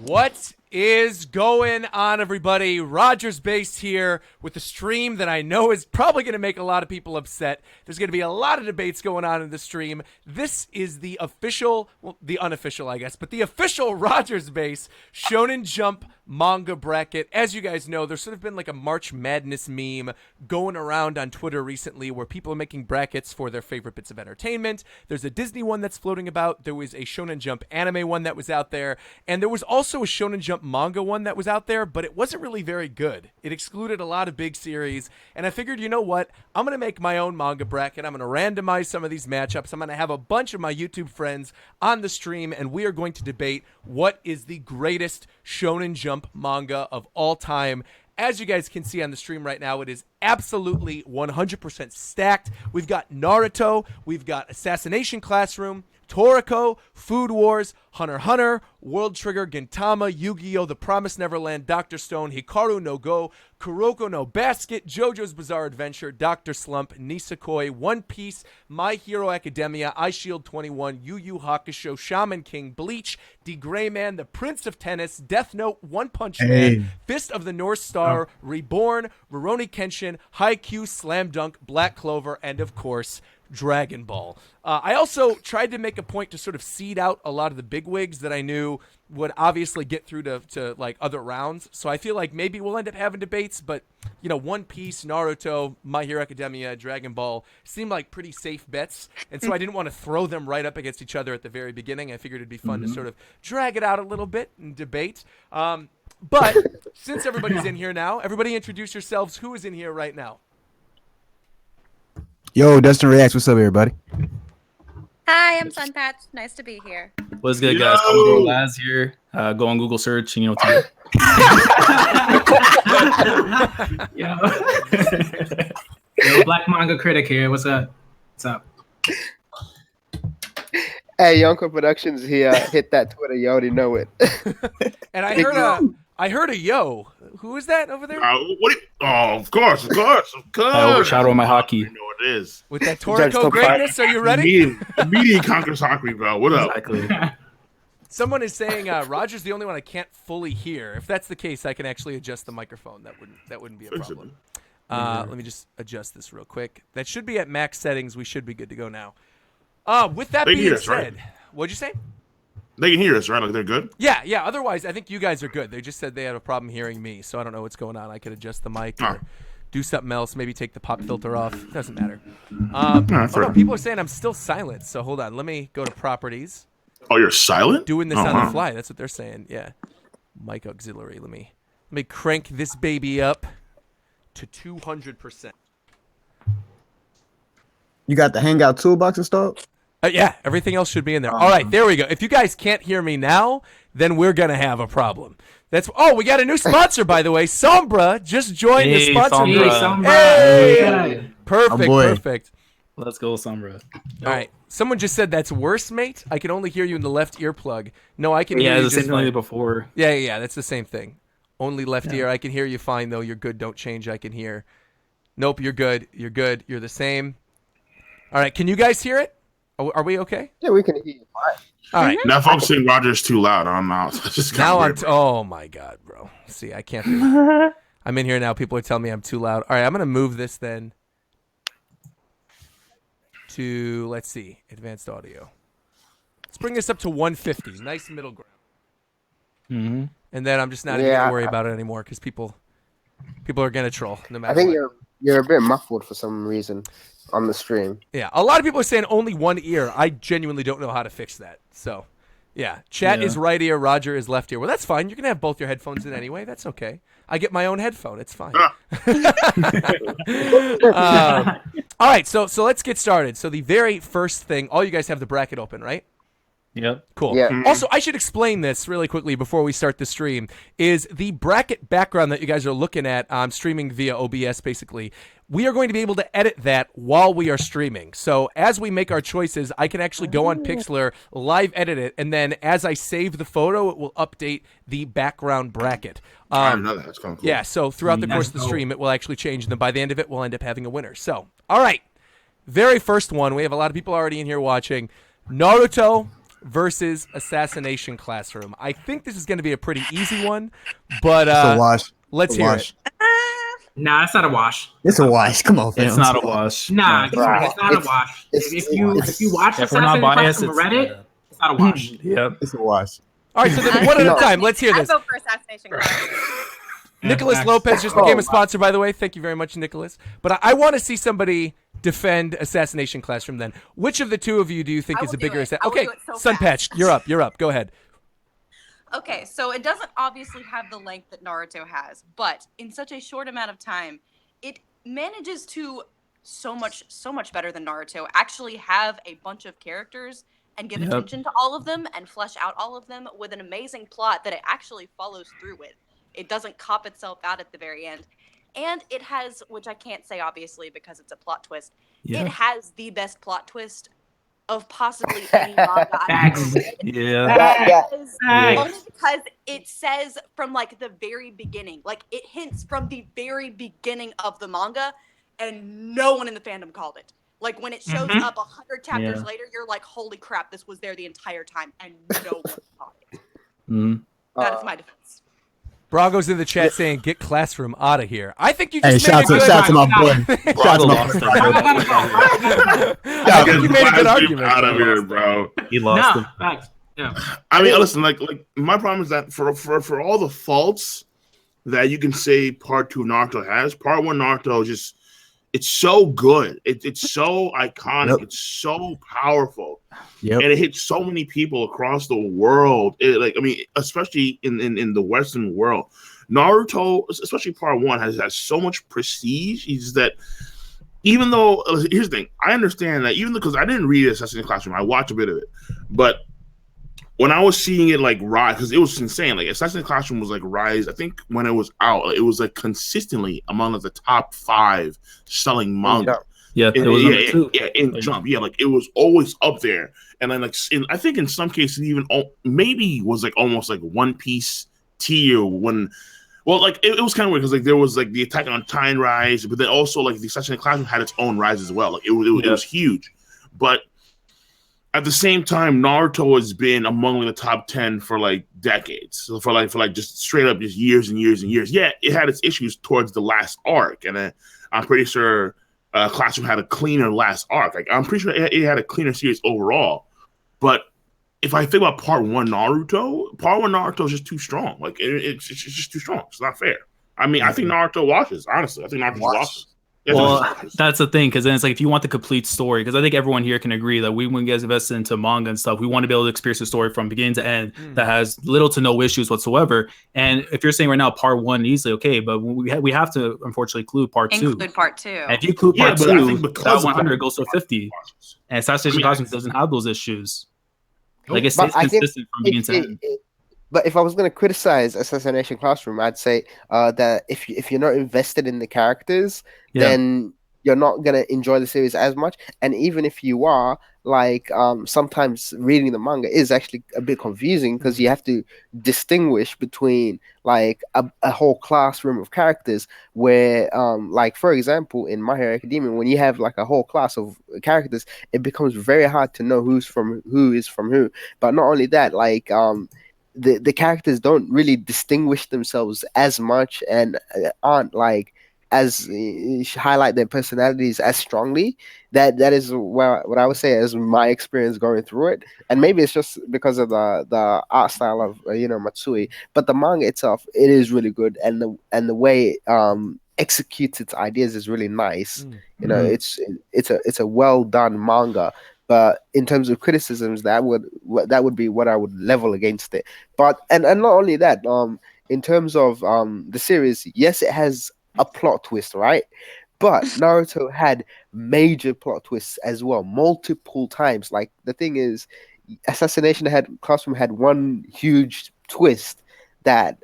What is going on, everybody? RogersBase here with a stream that I know is probably going to make a lot of people upset. There's going to be a lot of debates going on in the stream. This is the official, well, the unofficial, I guess, but the official RogersBase Shonen Jump manga bracket. As you guys know, there's sort of been like a March Madness meme going around on Twitter recently where people are making brackets for their favorite bits of entertainment. There's a Disney one that's floating about. There was a Shonen Jump anime one that was out there. And there was also a Shonen Jump manga one that was out there, but it wasn't really very good. It excluded a lot of big series. And I figured, you know what? I'm going to make my own manga bracket. I'm going to randomize some of these matchups. I'm going to have a bunch of my YouTube friends on the stream, and we are going to debate what is the greatest Shonen Jump manga of all time. As you guys can see on the stream right now, it is absolutely 100% stacked. We've got Naruto, we've got Assassination Classroom, Toriko, Food Wars, Hunter x Hunter, World Trigger, Gintama, Yu-Gi-Oh!, The Promised Neverland, Dr. Stone, Hikaru no Go, Kuroko no Basket, JoJo's Bizarre Adventure, Dr. Slump, Nisekoi, One Piece, My Hero Academia, iShield 21, YuYu Hakusho, Shaman King, Bleach, D.Gray-man, The Prince of Tennis, Death Note, One Punch Man, Fist of the North Star, Reborn, Rurouni Kenshin, Haikyu, Slam Dunk, Black Clover, and of course, Dragon Ball. I also tried to make a point to sort of seed out a lot of the bigwigs that I knew would obviously get through to like other rounds. So I feel like maybe we'll end up having debates, but you know, One Piece, Naruto, My Hero Academia, Dragon Ball seemed like pretty safe bets, and so I didn't want to throw them right up against each other at the very beginning. I figured it'd be fun to sort of drag it out a little bit and debate. But since everybody's in here now, everybody introduce yourselves. Who is in here right now? Yo, Dustin Reacts. What's up, everybody? Hi, I'm Sunpatch. Nice to be here. What's good, guys? I'm Laz here. Go on Google search, and you know what to do. Yo, Black Manga Critic here. What's up? What's up? Hey, Yonko Productions, he hit that Twitter. You already know it. And I heard a yo. Who is that over there? Of course. I overshadow my hockey. You know what it is. With that Toriko greatness, are you ready? Immediate conquers hockey, bro. What up? Exactly. Someone is saying Roger's the only one I can't fully hear. If that's the case, I can actually adjust the microphone. That wouldn't be a problem. Let me just adjust this real quick. That should be at max settings. We should be good to go now. With that being said, what'd you say? They can hear us, right? Like they're good? Yeah. Otherwise, I think you guys are good. They just said they had a problem hearing me, so I don't know what's going on. I could adjust the mic or do something else. Maybe take the pop filter off. It doesn't matter. No, people are saying I'm still silent, so hold on. Let me go to properties. Oh, you're silent? Doing this on the fly. That's what they're saying. Yeah. Mic auxiliary. Let me crank this baby up to 200%. You got the Hangout toolbox installed? Yeah, everything else should be in there. All right, there we go. If you guys can't hear me now, then we're going to have a problem. We got a new sponsor, by the way. Sombra just joined the sponsor group. Hey! Perfect. Let's go, Sombra. All right. Someone just said that's worse, mate. I can only hear you in the left earplug. No, I can hear you the just same thing before. Yeah, that's the same thing. Only left ear. I can hear you fine, though. You're good. Don't change. I can hear. Nope, you're good. You're the same. All right, can you guys hear it? Are we okay? Yeah, we can hear you fine. All right. Now folks saying Roger's too loud. I'm out. Oh my God, bro. See, I can't do it. I'm in here now. People are telling me I'm too loud. All right, I'm going to move this then to, let's see, advanced audio. Let's bring this up to 150. Nice middle ground. Mm-hmm. And then I'm just not even going to worry about it anymore because people are going to troll no matter I think what. you're a bit muffled for some reason on the stream. Yeah, a lot of people are saying only one ear. I genuinely don't know how to fix that. So, yeah, chat is right ear, Roger is left ear. Well, that's fine. You can have both your headphones in anyway. That's okay. I get my own headphone. It's fine. All right, so let's get started. So the very first thing, all you guys have the bracket open, right? Yep. Cool. Yeah. Also, I should explain this really quickly before we start the stream, is the bracket background that you guys are looking at, streaming via OBS basically, we are going to be able to edit that while we are streaming. So as we make our choices, I can actually go on Pixlr, live edit it, and then as I save the photo, it will update the background bracket. I didn't know that. That's kind of cool. Yeah, so throughout the course of the stream, it will actually change, and then by the end of it, we'll end up having a winner. So, all right, very first one. We have a lot of people already in here watching. Naruto versus Assassination Classroom. I think this is going to be a pretty easy one, but It's a wash. let's It's a hear wash. it. Nah, it's not a wash. It's a wash. Come on, fam. It's not a wash. Nah, No. come on, it's not a wash. If you watch If we're not Assassination biased, Classroom from Reddit, it's not a wash. Yep. It's a wash. All right, so then one at a time. Let's hear I this. vote for Assassination Classroom. Nicholas Facts. Lopez just became a sponsor, by the way. Thank you very much, Nicholas. But I want to see somebody defend Assassination Classroom then. Which of the two of you do you think I is will a do bigger it. I will Okay, do it so Sunpatch, fast. you're up. You're up. Go ahead. Okay, so it doesn't obviously have the length that Naruto has, but in such a short amount of time, it manages to so much better than Naruto actually have a bunch of characters and give attention to all of them and flesh out all of them with an amazing plot that it actually follows through with. It doesn't cop itself out at the very end. And it has, which I can't say obviously because it's a plot twist, it has the best plot twist of possibly any manga I've ever Facts. read. Yeah. Only because it says from like the very beginning, like it hints from the very beginning of the manga, and no one in the fandom called it. Like when it shows up 100 chapters later, you're like, holy crap, this was there the entire time, and no one caught it. That is my defense. Brago's in the chat saying, "Get Classroom out of here." I think you Hey, just made shout a good. out to my boy. Shout out to my lost boy. I think you made a good argument. Out of here, bro. He lost him. No, facts. Yeah. I mean, listen, like my problem is that for all the faults that you can say part 2 of Naruto has, part 1 Naruto just it's so good. It's so iconic. Yep. It's so powerful. Yep. And it hits so many people across the world. Especially in the Western world. Naruto, especially part 1, has so much prestige. Is that even though here's the thing, I understand that even because I didn't read Assassination Classroom, I watched a bit of it, but when I was seeing it like rise, because it was insane. Like Assassination Classroom was like rise. I think when it was out, it was like consistently among the top 5 selling manga. Yeah, it was number 2. In Jump, like it was always up there. And then I think in some cases even maybe was like almost like One Piece tier when. Well, like it was kind of weird because like there was like the Attack on Titan rise, but then also like the Assassination Classroom had its own rise as well. Like it was huge, but at the same time, Naruto has been among the top 10 for like decades. So for like just straight up just years and years and years. Yeah, it had its issues towards the last arc, and I'm pretty sure Classroom had a cleaner last arc. Like I'm pretty sure it had a cleaner series overall, but if I think about part 1 Naruto is just too strong. Like it's just too strong. It's not fair. I mean, I think Naruto washes. Honestly, I think Naruto washes. Yeah, Well, that's the thing, because then it's like if you want the complete story, because I think everyone here can agree that when we get invested into manga and stuff, we want to be able to experience the story from beginning to end that has little to no issues whatsoever. And if you're saying right now part 1 easily, okay, but we have to unfortunately include part 2. Include part 2. And if you include part but I 2, think because that of 100 that, goes to 50. And Assassination Classroom doesn't have those issues. Like it But stays I think consistent from beginning to end. But if I was going to criticize Assassination Classroom, I'd say that if you're not invested in the characters, then you're not going to enjoy the series as much. And even if you are, like sometimes reading the manga is actually a bit confusing because you have to distinguish between like a whole classroom of characters where like for example in My Hero Academia, when you have like a whole class of characters, it becomes very hard to know who is from who. But not only that, like the characters don't really distinguish themselves as much and aren't like as highlight their personalities as strongly. That is what I would say is my experience going through it, and maybe it's just because of the art style of Matsui, but the manga itself, it is really good, and the way it executes its ideas is really nice. It's a well done manga. But in terms of criticisms, that would be what I would level against it. But and not only that, in terms of the series, yes, it has a plot twist, right? But Naruto had major plot twists as well, multiple times. Like the thing is, Assassination Classroom had one huge twist that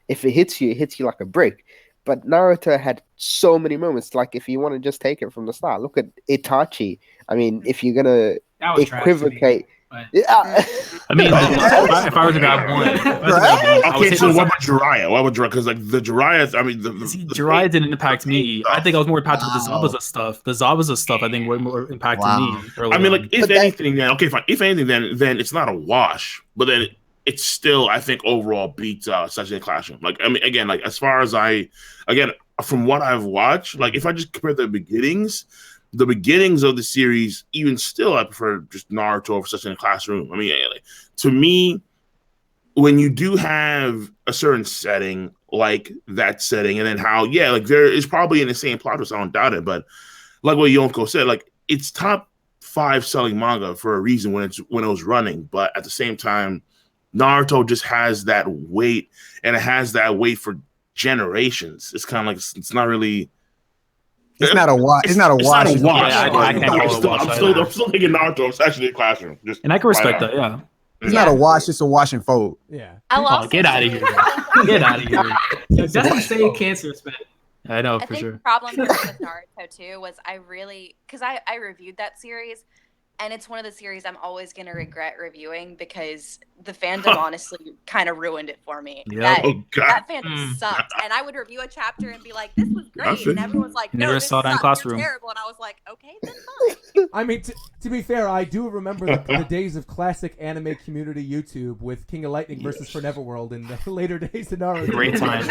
if it hits you like a brick. But Naruto had so many moments. Like if you want to just take it from the start, look at Itachi. I mean, if you're gonna equivocate Yeah. I mean, if I were to grab one, I would Okay, say so what about Jiraiya? What about Jiraiya? Because like the Jiraiya, I mean, Jiraiya didn't impact me. I think I was more impacted with the Zabuza stuff. The Zabuza stuff, I think, way more impacted me. I mean, like if anything, then okay, fine. If anything, then it's not a wash, but then it's still, I think, overall beats Assassination Classroom. Like, I mean, again, like as far as from what I've watched, like if I just compare the beginnings of the series, even still, I prefer just Naruto over Assassination Classroom. I mean, like, to me, when you do have a certain setting like that setting, and then how, like there is probably in the same plot twist, I don't doubt it, but like what Yonko said, like it's top 5 selling manga for a reason when it was running, but at the same time, Naruto just has that weight, and it has that weight for generations. It's kind of like it's not really. It's not a wash. It's not a wash. It's not a wash. Yeah, I can't I'm still thinking Naruto. It's actually a classroom. And I can respect that. Yeah. It's not a wash. It's a wash and fold. Yeah. I'll Get out of here. Get out of here. It doesn't say cancer respect. I know I for think sure. the problem with Naruto too was because I reviewed that series, and it's one of the series I'm always going to regret reviewing because the fandom honestly kind of ruined it for me. Yeah. That fandom sucked, and I would review a chapter and be like, "This was great," and everyone's like, "No, Never this saw that in sucked. classroom. You're terrible," and I was like, "Okay, then fine." I mean, to be fair, I do remember the days of classic anime community YouTube with King of Lightning versus For Neverworld in the later days of Naruto. Great times.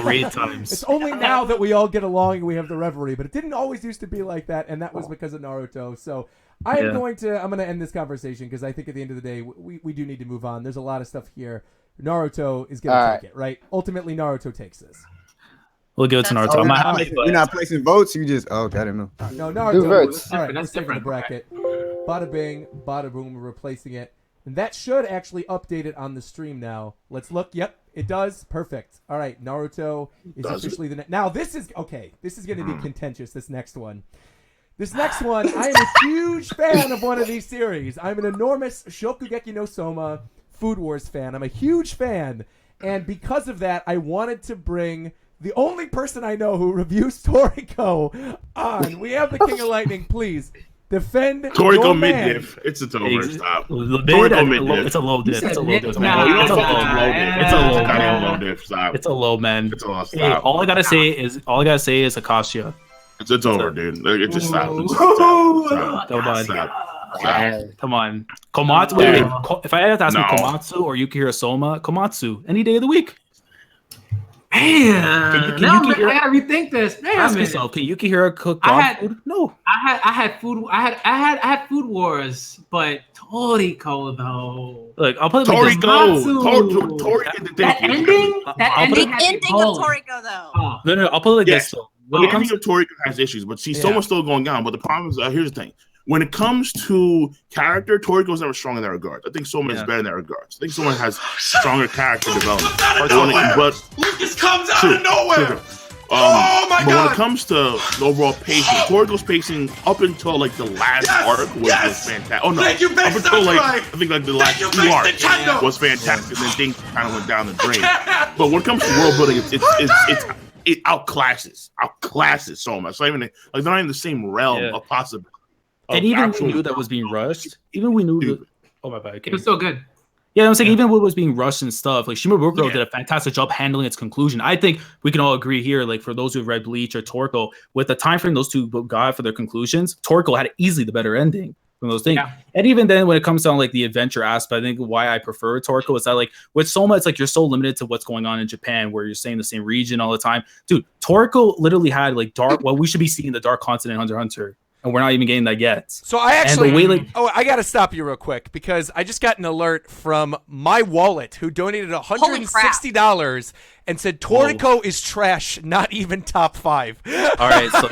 Great times. It's only now that we all get along and we have the revelry, but it didn't always used to be like that, and that was because of Naruto. So I'm going to end this conversation because I think at the end of the day, we do need to move on. There's a lot of stuff here. Naruto is going to take it, right? Ultimately, Naruto takes this. We'll give it to Naruto. You're not placing votes. You just okay. I don't know. No, Naruto. Do votes. All right, That's we're taking the different. bracket. Bada bing, bada boom. We're replacing it, and that should actually update it on the stream now. Let's look. Yep, it does. Perfect. All right, Naruto is officially the now. This is okay. This is going to be contentious. This next one. I am a huge fan of one of these series. I'm an enormous Shokugeki no Soma Food Wars fan. I'm a huge fan, and because of that, I wanted to bring the only person I know who reviews Toriko on. We have the King of Lightning. Please defend Toriko your mid man. diff. It's a over. Stop. Toriko mid diff. It's a low diff. It's a low diff. Nah, You don't It's a fuck low with low diff. diff. It's a low Kind of man. low diff. Stop. It's a low man. It's a low Hey, stop. all I gotta say is Akashia. It's over, dude. Like, it just stop. Come on. Stop. Come on. Komatsu. Wait. If I had to ask me Komatsu or Yukihiro Soma, Komatsu any day of the week. Man, Can you I gotta rethink this. Man, Ask yourself, can Yukihiro cook dog food? No. I had food wars, but Toriko though. Look, I'll put it like this. Toriko. That ending The ending of Toriko, though. Oh. No, I'll put it like this. So when The it comes ending of Toriko has issues, but see, Soma's still going down. But the problem is, here's the thing. When it comes to character, Toriko's never strong in that regard. I think Soma is better in that regard. I think Soma has stronger character development. But Lucas comes out of nowhere. Oh my but god! when it comes to the overall pacing, Toriko's pacing up until like the last arc was fantastic. Oh no, Thank you, up Bex, until that's like right. I think like the last you, two Bex, arcs Nintendo. was fantastic, and then things kind of went down the drain. But when it comes to world building, it outclasses Soma. It's not even like they're not in the same realm of possibility. and even we knew that was being rushed. Even we knew that. Oh my bad. It was still good. Yeah, I'm saying even what was being rushed and stuff, like Shimabukuro did a fantastic job handling its conclusion. I think we can all agree here, like for those who've read Bleach or Toriko, with the time frame those two got for their conclusions, Toriko had easily the better ending from those things. Yeah. And even then, when it comes down like the adventure aspect, I think why I prefer Toriko is that like with Soma, it's like you're so limited to what's going on in Japan, where you're staying in the same region all the time. Dude, Toriko literally had like dark. Well, we should be seeing the dark continent Hunter x Hunter. And we're not even getting that yet. So I actually, I got to stop you real quick because I just got an alert from my wallet who donated $160 and said Toriko is trash, not even top 5. All right, so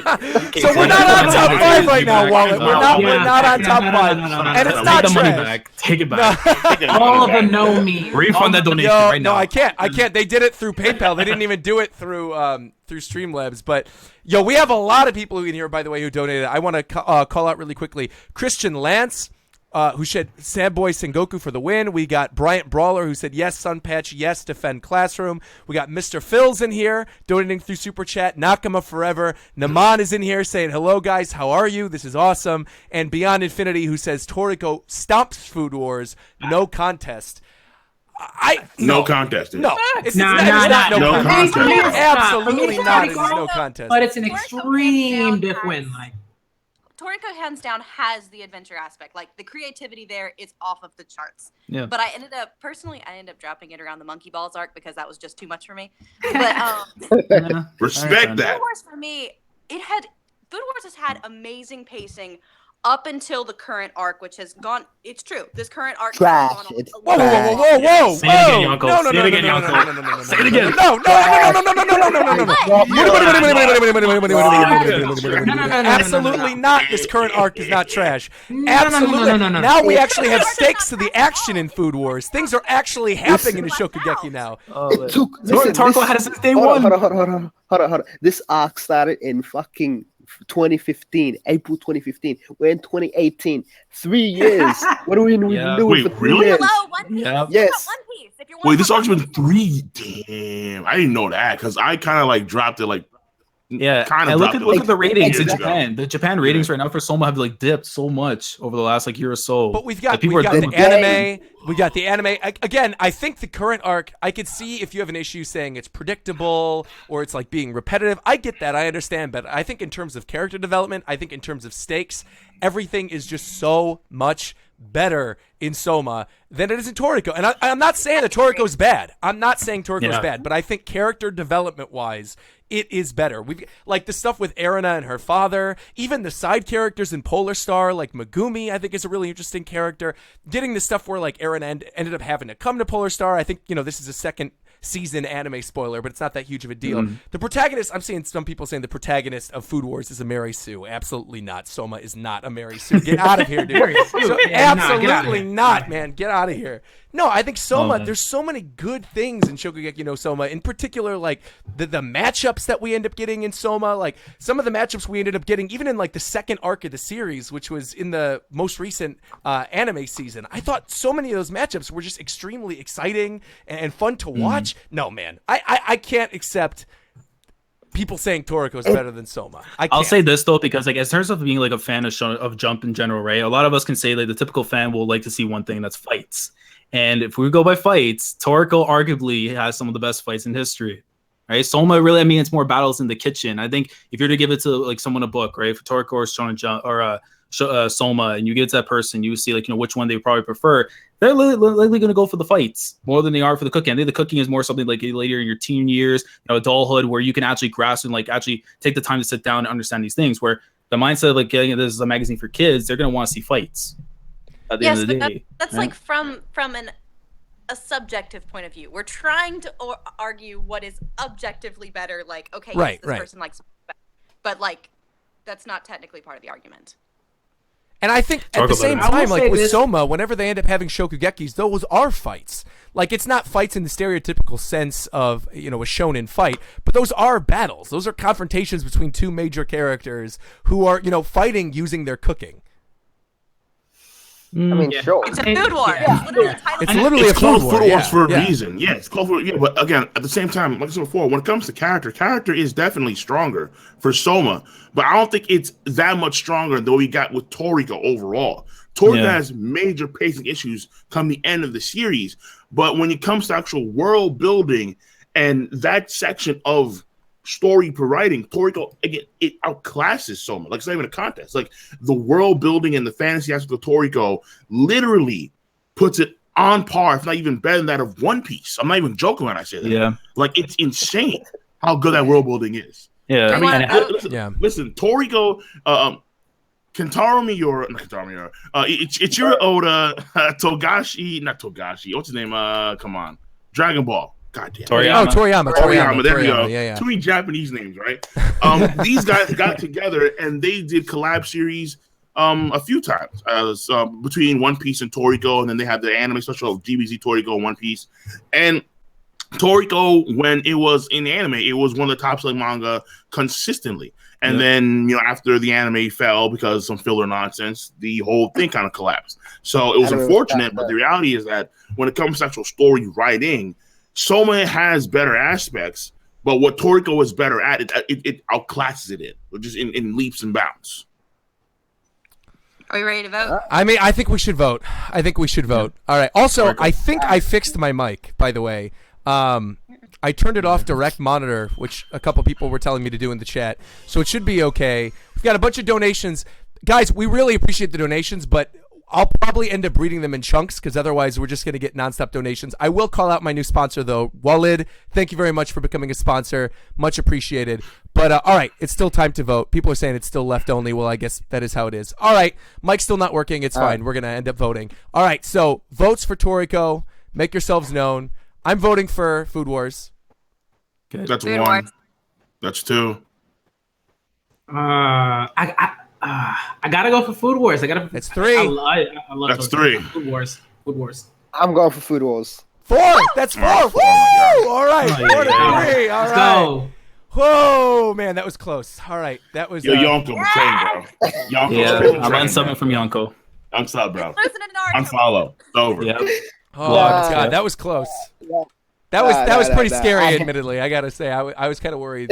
we're not on top 5 right now, wallet. We're not on top 5, and it's not trash. Money back. Take it back. All the no me. Refund that donation right now. No, I can't. They did it through PayPal. They didn't even do it through Streamlabs. But we have a lot of people in here, by the way, who donated. I want to call out really quickly. Christian Lance, who said Sad Boy Sengoku for the win. We got Bryant Brawler who said yes, Sunpatch, yes, defend Classroom. We got Mr. Phil's in here donating through Super Chat. Nakama Forever. Naman is in here saying hello guys, how are you? This is awesome. And Beyond Infinity who says Toriko stomps Food Wars, no contest. No contest. No, it's Nah, not no no contest. contest. Absolutely It's not. It's Toriko, no contest. But it's an Toriko extreme hands down diff win. Like, Toriko hands down has the adventure aspect. Like the creativity there is off of the charts. Yeah. But I ended up dropping it around the Monkey Balls arc because that was just too much for me. But Respect that. Food Wars for me, Food Wars has had amazing pacing up until the current arc, which has gone. It's true. This current arc Trash. has gone It's on a Whoa, lot. whoa, whoa, whoa, Say it again, whoa. Yonko. No, no, Say no, it again, no, no, Yonko. no, no, no, no, no, Say it again. No, absolutely not. This current arc is not trash. Absolutely. No. Now we actually have stakes to the action in Food Wars. Things are actually happening in Shokugeki now. Toriko had it since day Hold one. on. This arc started in fucking 2015, April 2015. We're in 2018. 3 years. What are we doing Wait, for 3 really? years? Hello, One Piece. Yeah. Yes. One Piece. If you're Wait, this arc's been 3. Damn, I didn't know that because I kind of like dropped it like. Yeah, Kinda and look dropped at it look like at the ratings in 2 years ago. Japan. The Japan ratings right now for Soma have like dipped so much over the last like year or so. But we've got Like, people the are doing- anime. We got the anime. Again, I think the current arc, I could see if you have an issue saying it's predictable or it's like being repetitive. I get that. I understand. But I think in terms of character development, I think in terms of stakes, everything is just so much better in Soma than it is in Toriko. And I'm not saying that Toriko's bad. I'm not saying Toriko's bad. But I think character development-wise, it is better. We've like the stuff with Erina and her father, even the side characters in Polar Star, like Megumi, I think is a really interesting character. Getting the stuff where like Erina ended up having to come to Polar Star. I think, this is a second season anime spoiler, but it's not that huge of a deal. The protagonist, I'm seeing some people saying the protagonist of Food Wars is a Mary Sue. Absolutely not. Soma is not a Mary Sue. Get out of here, dude. Absolutely not, man. Get out of here. No, I think Soma, there's so many good things in Shokugeki no Soma. In particular, like the matchups that we end up getting in Soma, like some of the matchups we ended up getting, even in like the second arc of the series, which was in the most recent anime season. I thought so many of those matchups were just extremely exciting and fun to watch. No, man, I can't accept people saying Toriko is better than Soma. I'll say this though, because like in terms of being like a fan of Jump in general, right? A lot of us can say like the typical fan will like to see one thing, that's fights. And if we go by fights, Toriko arguably has some of the best fights in history, right? Soma really, it's more battles in the kitchen. I think if you're to give it to like someone a book, right, for Toriko or Shonen Jump or Soma, and you give it to that person, you see like which one they probably prefer. They're likely going to go for the fights more than they are for the cooking. I think the cooking is more something like later in your teen years, adulthood, where you can actually grasp and like actually take the time to sit down and understand these things. Where the mindset of like getting this is a magazine for kids, they're going to want to see fights. At the end of the day, that's right? Like from a subjective point of view. We're trying to argue what is objectively better. Like, okay, yes, this person likes better, but like that's not technically part of the argument. And I think at the same time, like with Soma, whenever they end up having Shokugekis, those are fights. Like it's not fights in the stereotypical sense of, a shonen fight, but those are battles. Those are confrontations between two major characters who are, fighting using their cooking. I mean, sure. It's a food war. Yeah. It's literally a called food war. Food Wars for a reason. Yeah, it's called Food. Yeah, but again, at the same time, like I said before, when it comes to character is definitely stronger for Soma. But I don't think it's that much stronger than we got with Toriko overall. Toriko has major pacing issues come the end of the series. But when it comes to actual world building and that section of story writing, Toriko, again, it outclasses Soma. Like, it's not even a contest. Like, the world building and the fantasy aspect of Toriko literally puts it on par, if not even better than that of One Piece. I'm not even joking when I say that. Yeah. Like, it's insane how good that world building is. Yeah. Listen, Toriko, Kentaro Miura, not Kentaro Miura, Ichiro Oda, not Togashi, what's his name? Come on. Dragon Ball. God damn. Toriyama. There we go. Yeah. Too many Japanese names, right? These guys got together and they did collab series a few times between One Piece and Toriko, and then they had the anime special of DBZ Toriko and One Piece. And Toriko, when it was in anime, it was one of the top selling manga consistently. And then, after the anime fell because of some filler nonsense, the whole thing kind of collapsed. So it was unfortunate, but the reality is that when it comes to actual story writing, Soma has better aspects, but what Toriko is better at, it outclasses it just in leaps and bounds. Are we ready to vote? I think we should vote. All right. Also, I think I fixed my mic, by the way. I turned it off direct monitor, which a couple people were telling me to do in the chat. So it should be okay. We've got a bunch of donations. Guys, we really appreciate the donations, but I'll probably end up reading them in chunks because otherwise we're just going to get nonstop donations. I will call out my new sponsor, though. Walid, thank you very much for becoming a sponsor. Much appreciated. But all right, it's still time to vote. People are saying it's still left only. Well, I guess that is how it is. All right, mic's still not working. It's fine. We're going to end up voting. All right, so votes for Toriko. Make yourselves known. I'm voting for Food Wars. Good. That's Food one. Wars. That's two. I gotta go for Food Wars. That's three. I love That's those. three. Food Wars. I'm going for Food Wars. Four. That's four. Oh, Woo! All right, Oh, 4 to yeah. 3. All Let's right. go. Whoa, man, that was close. All right, that was. Yo, Yonko betrayed, bro. Yonko Yeah, betrayed, I'm bro. unsubbing from Yonko. Unsub, bro. Listen to Naruto. Unfollow. It's over. Yep. Oh Yeah. God, that was close. Yeah. That was Nah, pretty nah. scary. I- Admittedly, I gotta say, I was kind of worried.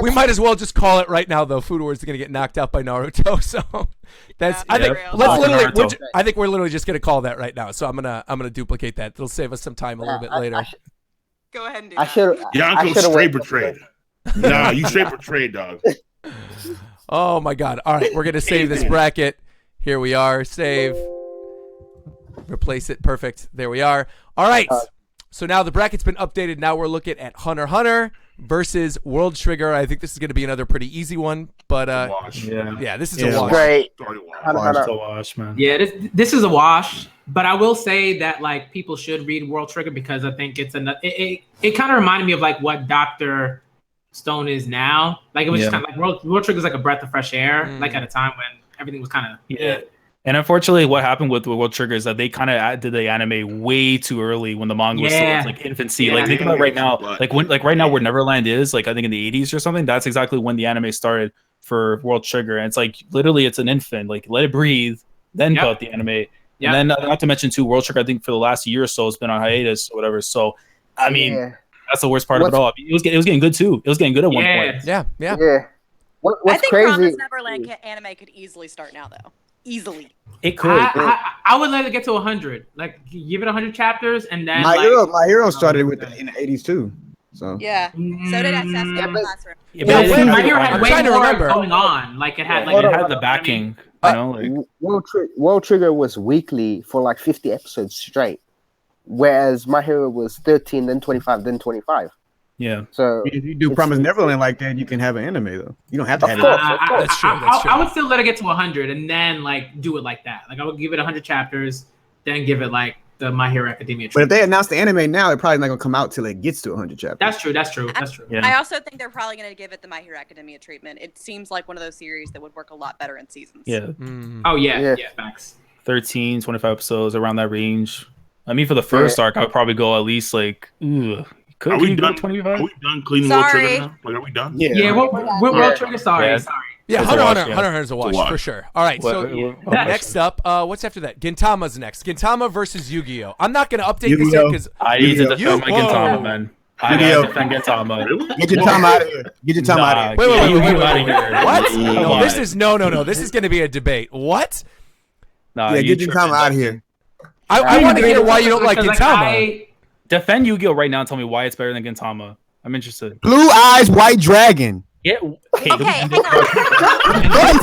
we might as well just call it right now, though. Food Wars is gonna get knocked out by Naruto, so that's. I think Yeah. let's Oh, literally. Naruto. I think we're literally just gonna call that right now. So I'm gonna duplicate that. It'll save us some time a little bit later. Go ahead and do I that. should. Yonko straight betrayed. Nah, you straight betrayed, dog. Oh my God! All right, we're gonna save this bracket. Here we are. Save. Replace it. Perfect. There we are. All right. So now the bracket's been updated. Now we're looking at Hunter x Hunter versus World Trigger. I think this is going to be another pretty easy one. But Wash. yeah, this is Yeah. a wash. Great. Sorry, wash. It's a wash, man. Yeah, this is a wash. But I will say that like people should read World Trigger because I think it's it kind of reminded me of like what Dr. Stone is now. Like it was just kind of like World Trigger was like a breath of fresh air. Like at a time when everything was kind of And unfortunately, what happened with World Trigger is that they kind of did the anime way too early when the manga was still like infancy. Like think about right now, like right now where Neverland is, like I think in the 80s or something. That's exactly when the anime started for World Trigger, and it's like literally it's an infant. Like let it breathe, then put out the anime. And then not to mention too, World Trigger I think for the last year or so has been on hiatus or whatever. So I mean that's the worst part of it all. I mean, it was getting good too. It was getting good at one point. Yeah. What's I think crazy? Promise Neverland anime could easily start now, though. Easily. It could. I would let it get to 100. Like give it 100 chapters and then My Hero started with in the 80s too. So Yeah. So did Assassination Classroom. My Hero had I'm way trying to more remember. going on. Like it had like it had the backing. You know, like World Trigger was weekly for like 50 episodes straight, whereas My Hero was 13, then 25, then 25. yeah. So if you do Promise Neverland like that, you can have an anime though. You don't have to have it. That's true. I would still let it get to 100 and then like do it like that. Like I would give it 100 chapters, then give it like the My Hero Academia. But if they announce the anime now, it's probably not gonna come out till it gets to 100 chapters. That's true. Yeah. I also think they're probably going to give it the My Hero Academia treatment. It seems like one of those series that would work a lot better in seasons. Yeah. Oh yeah, Yeah. facts. 13, 25 episodes around that range. I mean, for the first arc, I would probably go at least like, could Are we you do done? 25? Are we done cleaning World Sorry. Trigger now? Like, are we done? Yeah, we're World Trigger. Sorry. Yeah, It's a Hunter wash, x Hunter is a wash, wash. for sure. All right, so next up, what's after that? Gintama's next. Gintama versus Yu-Gi-Oh. I'm not going to update this yet Yu-Gi-Oh. because I need to Yu-Gi-Oh. defend my Gintama, man. I need Yu-Gi-Oh. to defend Gintama. Get your time out of here. Get your time out of here. Wait. What? Come No, on. this is no. This is going to be a debate. What? Nah, Yeah, you get your time tripping. out of here. I want to hear why you don't like Because, Gintama. Defend Yu-Gi-Oh right now and tell me why it's better than Gintama. I'm interested. Blue Eyes White Dragon. Yeah. Okay, hang on.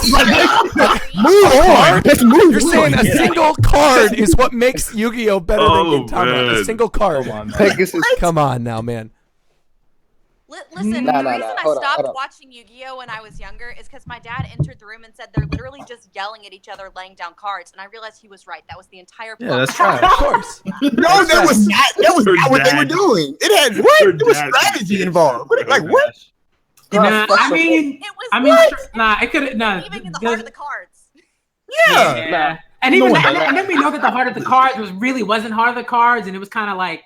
Move on. Let's move You're saying a single card is what makes Yu-Gi-Oh better Oh, than Gintama. A man. single card. Come on, man. Pegasus. Come on now, man. Listen, No, the no, reason no. I Hold on, stopped hold on. watching Yu-Gi-Oh when I was younger is because my dad entered the room and said they're literally just yelling at each other, laying down cards, and I realized he was right. That was the entire plot. Yeah, that's trash. Of course. No, that was not what they were doing. It had what? Her There was dad. strategy involved. Like what? Nah, I mean, It was it could nah. even in the heart of the cards. Yeah. Yeah. And even and then we know that the heart of the cards wasn't heart of the cards, and it was kind of like,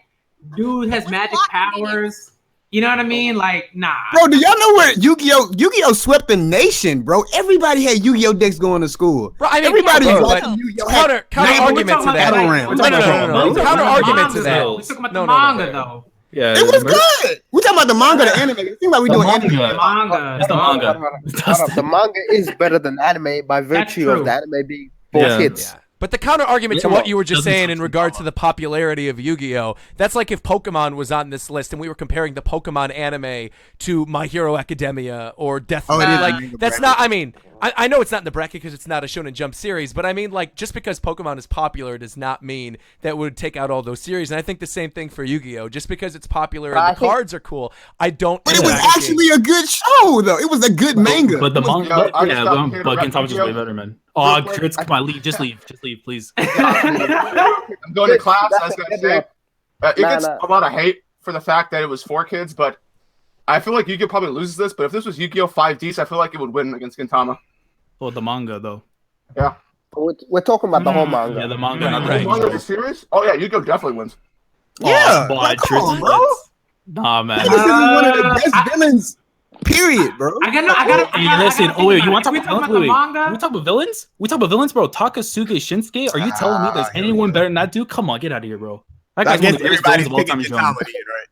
dude has magic powers. You know what I mean? Like, nah. Bro, do y'all know where Yu-Gi-Oh swept the nation, bro? Everybody had Yu-Gi-Oh decks going to school. Bro, I mean, everybody was but watching Yu-Gi-Oh. counter argument to that. No. Counter argument to that. We're talking about the manga, though. Yeah, it was good. We're talking about the manga, the anime. It seems like we're doing anime. Manga. It's the manga. The manga is better than anime by virtue of the anime being for kids. Yeah. But the counter argument to what you were just saying in regards to the popularity of Yu-Gi-Oh, that's like if Pokemon was on this list and we were comparing the Pokemon anime to My Hero Academia or Death Note. Like, that's not, I mean, I know it's not in the bracket because it's not a Shonen Jump series, but I mean, like, just because Pokemon is popular does not mean that would take out all those series. And I think the same thing for Yu-Gi-Oh. Just because it's popular and the cards are cool, I don't. But it was actually a good show, though. It was a good manga. But the manga, but Gintama's just way better, man. Oh, Chris, come on, just leave, please. I'm going to class. I was gonna say, it gets a lot of hate for the fact that it was for kids, but I feel like Yu-Gi-Oh probably loses this. But if this was Yu-Gi-Oh 5Ds, I feel like it would win against Gintama. Well, the manga though. Yeah. We're talking about the whole manga. Yeah, the manga. The manga is serious? Oh yeah, Yu-Gi-Oh definitely wins. Yeah, come on, bro. Nah, man. This is one of the best villains. Period, bro. Hey, listen. Oh wait, you want to talk about villains? We talk about villains? We talk about villains, bro. Takasuke Shinsuke. Are you telling me there's anyone better than that dude? Come on, get out of here, bro. That guy's one of the greatest villains of all time. Right?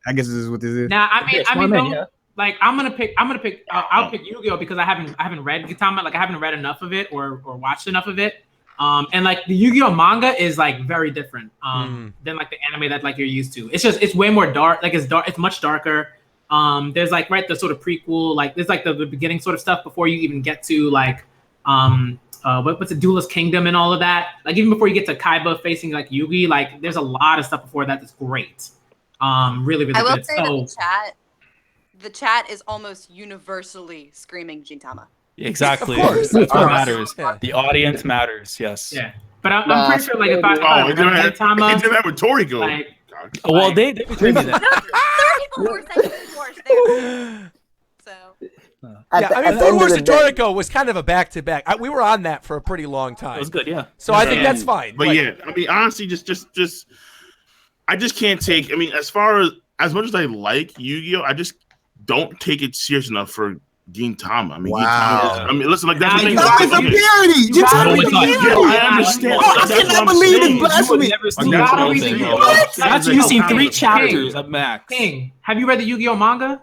I guess this is what this is. Now, I mean, like I'll pick Yu-Gi-Oh because I haven't read Gintama. Like I haven't read enough of it or watched enough of it. And like the Yu-Gi-Oh manga is like very different than like the anime that like you're used to. It's way more dark. Like it's much darker. There's like the sort of prequel, like there's like the beginning sort of stuff before you even get to like what's the Duelist Kingdom and all of that. Like even before you get to Kaiba facing like Yugi, like there's a lot of stuff before that that's great. Really, really I will good. say that the chat is almost universally screaming Gintama. Exactly. Of course. That's what matters. Yeah. The audience matters. Yes. Yeah. But I'm pretty sure like if I did that with Toriko. Like, well, they betrayed me then. People were saying Food Wars there. So. Yeah, I mean, Food Wars and Toriko was kind of a back-to-back. We were on that for a pretty long time. It was good, yeah. So I think that's fine. But yeah, I mean, honestly, just I just can't take. I mean, as much as I like Yu-Gi-Oh, I just don't take it serious enough for Gintama. I mean, Gintama. I mean, listen, like that's the thing. Gintama's a parody. Gintama's a parody. I understand. I cannot believe it's blasphemy. That's you seen 3 chapters at max. King, have you read the Yu-Gi-Oh manga?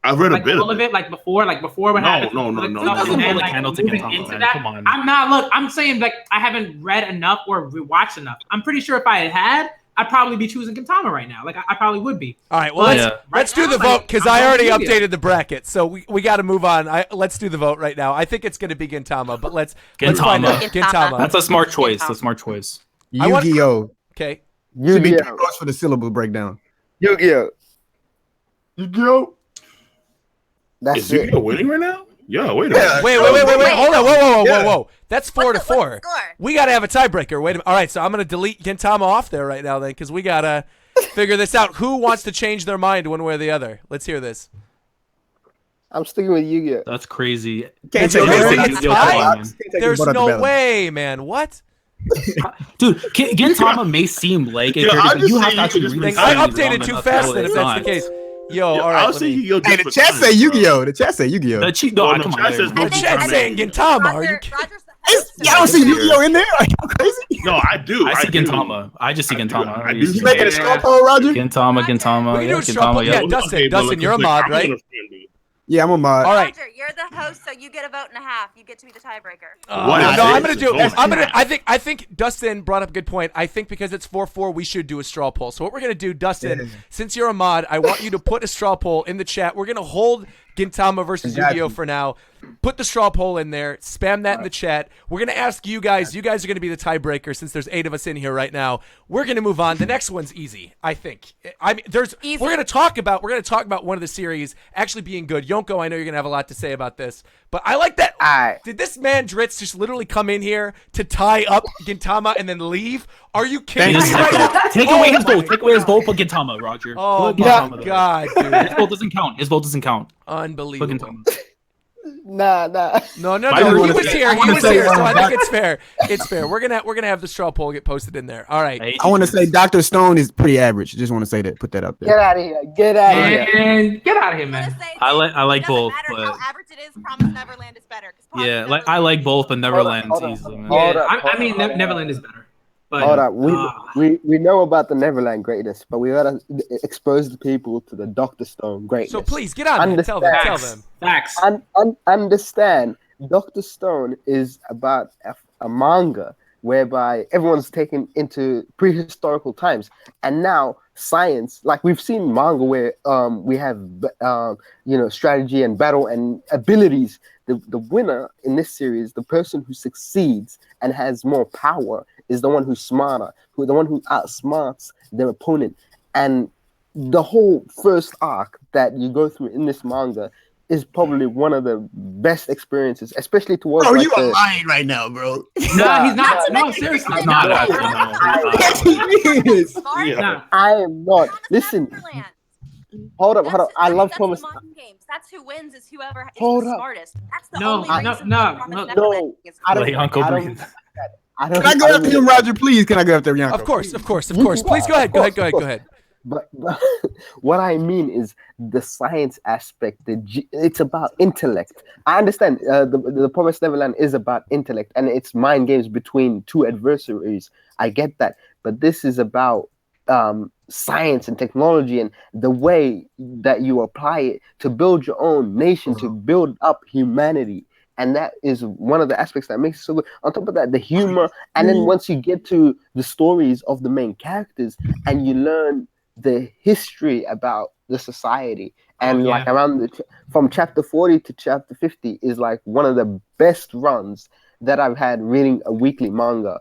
I've read a bit all of it, like before what happened. No. And then, like, moving into that, come on. I'm not. Look, I'm saying like I haven't read enough or watched enough. I'm pretty sure if I had, I'd probably be choosing Gintama right now. Like I probably would be. All right, well let's do the vote because I already updated the bracket, so we got to move on. Let's do the vote right now. I think it's going to be Gintama, but let's find out. Gintama. That's a smart choice. That's a smart choice. Yu-Gi-Oh. Okay. Should be close for the syllable breakdown. Yu-Gi-Oh. Is Yu-Gi-Oh winning right now? Yeah, wait a minute. Wait. Hold on. Whoa. That's 4-4. We got to have a tiebreaker. Wait a minute. All right, so I'm going to delete Gintama off there right now then because we got to figure this out. Who wants to change their mind one way or the other? Let's hear this. I'm sticking with Yu-Gi-Oh. That's crazy. There's no way, man. What? Dude, Gintama may seem like it. You have to actually read. I updated too fast then if that's the case. Yo, all right. I'll say Yu-Gi-Oh. Hey, the chat say Yu-Gi-Oh. The chat say Yu-Gi-Oh. The chat saying Gintama. Are you kidding? Y'all don't see Yu-Gi-Oh in there? Are you crazy? No, I do. I see Gintama. I just see Gintama. You making a straw poll, Roger? Gintama. We can do a straw poll. Yeah, Dustin, you're a mod, right? Yeah, I'm a mod. All right. Roger, you're the host, so you get a vote and a half. You get to be the tiebreaker. I think Dustin brought up a good point. I think because it's 4-4, we should do a straw poll. So what we're gonna do, Dustin, since you're a mod, I want you to put a straw poll in the chat. We're gonna hold Gintama versus Yu-Gi-Oh for now. Put the straw poll in there. Spam that in the chat. We're gonna ask you guys. You guys are gonna be the tiebreaker since there's 8 of us in here right now. We're gonna move on. The next one's easy, I think. I mean, we're gonna talk about one of the series actually being good. Yonko, I know you're gonna have a lot to say about this, but I like that. Did this man Dritz just literally come in here to tie up Gintama and then leave? Are you kidding me right now? Take away his vote. Take away his vote for Gintama, Roger. Oh my God, dude. His vote doesn't count. His vote doesn't count. Unbelievable. Nah. No. I just He wanna was say- here. I He wanna was say, here. So I Doc- think it's fair. It's fair. We're gonna have the straw poll get posted in there. All right. I want to say Dr. Stone is pretty average. Just want to say that. Put that up there. Get out of here. Get out of here. And get out of here, I'm man. gonna say I like it doesn't both, matter but how average it is. Promise Neverland is better. 'Cause Promise yeah, like I Neverland like is both, but easily- Neverland's Hold on. easily. Man. Hold Yeah, up, I mean, hold up. Neverland is better. But, Hold up, we know about the Neverland greatness, but we gotta expose the people to the Dr. Stone greatness. So please get on there. Tell them. Facts. Understand, Dr. Stone is about a manga whereby everyone's taken into prehistorical times, and now science, like we've seen manga where we have strategy and battle and abilities. The winner in this series, the person who succeeds and has more power, is the one who's smarter, the one who outsmarts their opponent. And the whole first arc that you go through in this manga is probably one of the best experiences, especially towards. Bro, you are lying right now, bro. No, he's not. No, seriously. He's not actually, no. Yes, he is. Nah. I am not. Promise Listen, Neverland. hold up. I love that's Thomas. the mind games. That's who wins. Is whoever is Hold the up. smartest. That's the No, only no, reason no, why Promise no, Neverland is I don't. Let Uncle I don't- breathe. I don't. Can I go after him, Roger? Please, can I go after Yanko? Of course. Please go ahead. Go ahead. But what I mean is the science aspect. It's about intellect. I understand the Promised Neverland is about intellect and it's mind games between two adversaries. I get that, but this is about science and technology and the way that you apply it to build your own nation, to build up humanity. And that is one of the aspects that makes it so good. On top of that, the humor, and then once you get to the stories of the main characters and you learn the history about the society, and like around from chapter 40 to chapter 50 is like one of the best runs that I've had reading a weekly manga.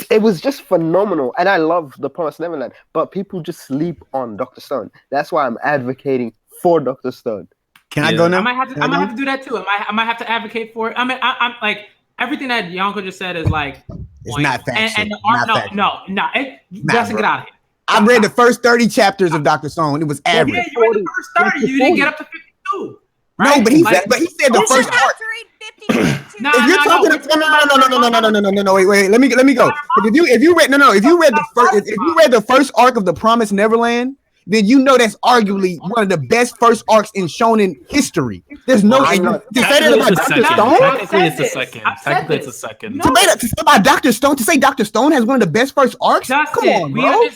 It was just phenomenal, and I love the Promised Neverland, but people just sleep on Dr. Stone. That's why I'm advocating for Dr. Stone. Can I go now? I might have to do that too. I might have to advocate for it. I mean, I'm like everything that Yonko just said is like It's not factual. And the art, no. Justin, get out of here. I read the first 30 chapters of Dr. Stone. It was average. Yeah, you read the first 30. You didn't get up to 52. Right? No, but he said the first part. If you're talking no, wait, let me go. If you read the first arc of the Promised Neverland, then you know that's arguably one of the best first arcs in shonen history. There's no to say that about Dr. Stone. Technically, it's a second. To say about Dr. Stone, to say Dr. Stone has one of the best first arcs. Justin, come on, bro.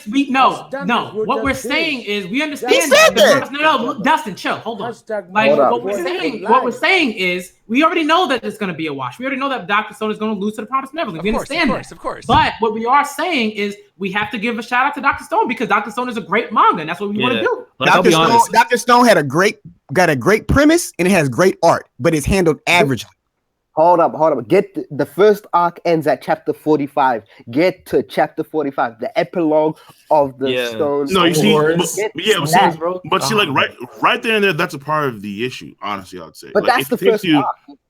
No. What we're saying is we understand. He said that. No, Dustin, chill. Hold on. Like what we're saying is we already know that it's going to be a wash. We already know that Dr. Stone is going to lose to the Promised Neverland. We understand that. Of course. But what we are saying is we have to give a shout out to Dr. Stone because Dr. Stone is a great manga, and that's what we want to do. Dr. Stone had got a great premise and it has great art, but it's handled averagely. Hold up. Get the first arc ends at chapter 45. Get to chapter 45, the epilogue of the Stones. No, you see, but see, like right there and there, that's a part of the issue. Honestly, I would say. But like, that's the first arc.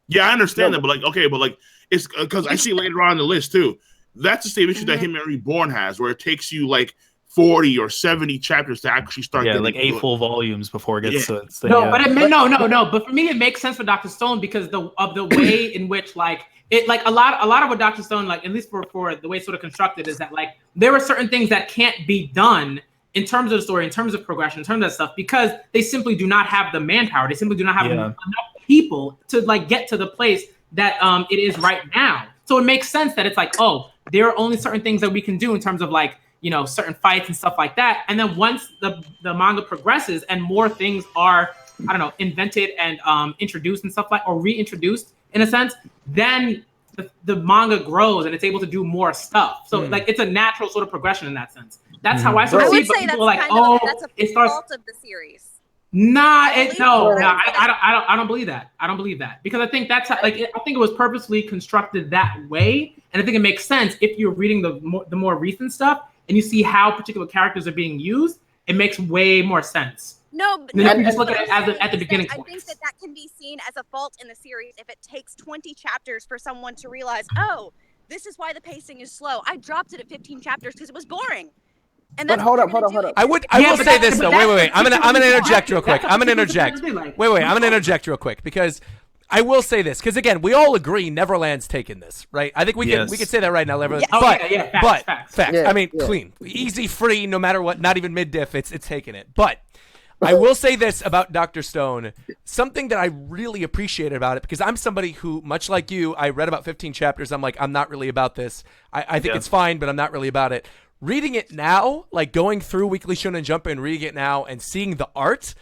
Yeah, I understand that, but like, okay, but like, it's because I see later on in the list too. That's the same issue that him and Reborn has, where it takes you like 40 or 70 chapters to actually start. Yeah, like 8 full volumes before it gets to. But for me, it makes sense for Dr. Stone because of the way in which like it like a lot of what Dr. Stone like at least for the way it's sort of constructed is that like there are certain things that can't be done in terms of the story, in terms of progression, in terms of that stuff because they simply do not have the manpower. They simply do not have enough people to like get to the place that it is right now. So it makes sense that it's like, oh, there are only certain things that we can do in terms of like, you know, certain fights and stuff like that. And then once the manga progresses and more things are, I don't know, invented and introduced and stuff like, or reintroduced in a sense, then the manga grows and it's able to do more stuff. So like it's a natural sort of progression in that sense. That's how I sort of see it. But people are like, that's a fault of the series. I don't believe that. I don't believe that because I think that's how, like I think it was purposely constructed that way, and I think it makes sense if you're reading the more recent stuff and you see how particular characters are being used. It makes way more sense. No, but then you just look at it at the beginning. I think that can be seen as a fault in the series if it takes 20 chapters for someone to realize, oh, this is why the pacing is slow. I dropped it at 15 chapters because it was boring. And But that's hold what up. they're gonna do. I will say this though. Wait. I'm gonna interject real quick. I'm gonna interject. Wait. I'm gonna interject real quick because I will say this because again, we all agree Neverland's taken this, right? I think we can say that right now, Neverland. Facts. Yeah, I mean, clean, easy, free, no matter what. Not even mid diff. It's taken it. But I will say this about Dr. Stone, something that I really appreciated about it because I'm somebody who, much like you, I read about 15 chapters. I'm like, I'm not really about this. I think it's fine, but I'm not really about it. Reading it now, like going through Weekly Shonen Jump and reading it now and seeing the art,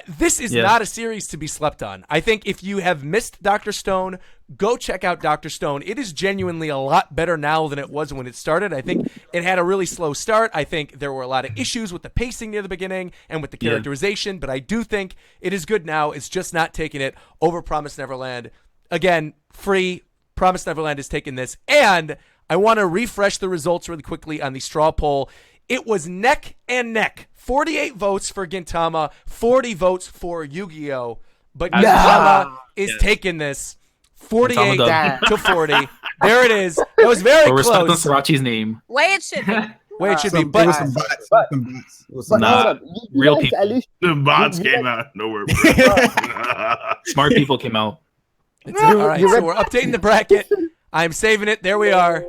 this is not a series to be slept on. I think if you have missed Dr. Stone, go check out Dr. Stone. It is genuinely a lot better now than it was when it started. I think it had a really slow start. I think there were a lot of issues with the pacing near the beginning and with the characterization, but I do think it is good now. It's just not taking it over Promised Neverland. Again, free. Promised Neverland has taken this, and I want to refresh the results really quickly on the straw poll. It was neck and neck. 48 votes for Gintama, 40 votes for Yu-Gi-Oh! But Gintama is taking this 48 to 40. There it is. It was very close. Respect on Srirachi's name. Way it should be. Way it should be. But Real people. At least The bots came out of nowhere. Smart people came out. All right, so we're updating the bracket. I'm saving it. There we are.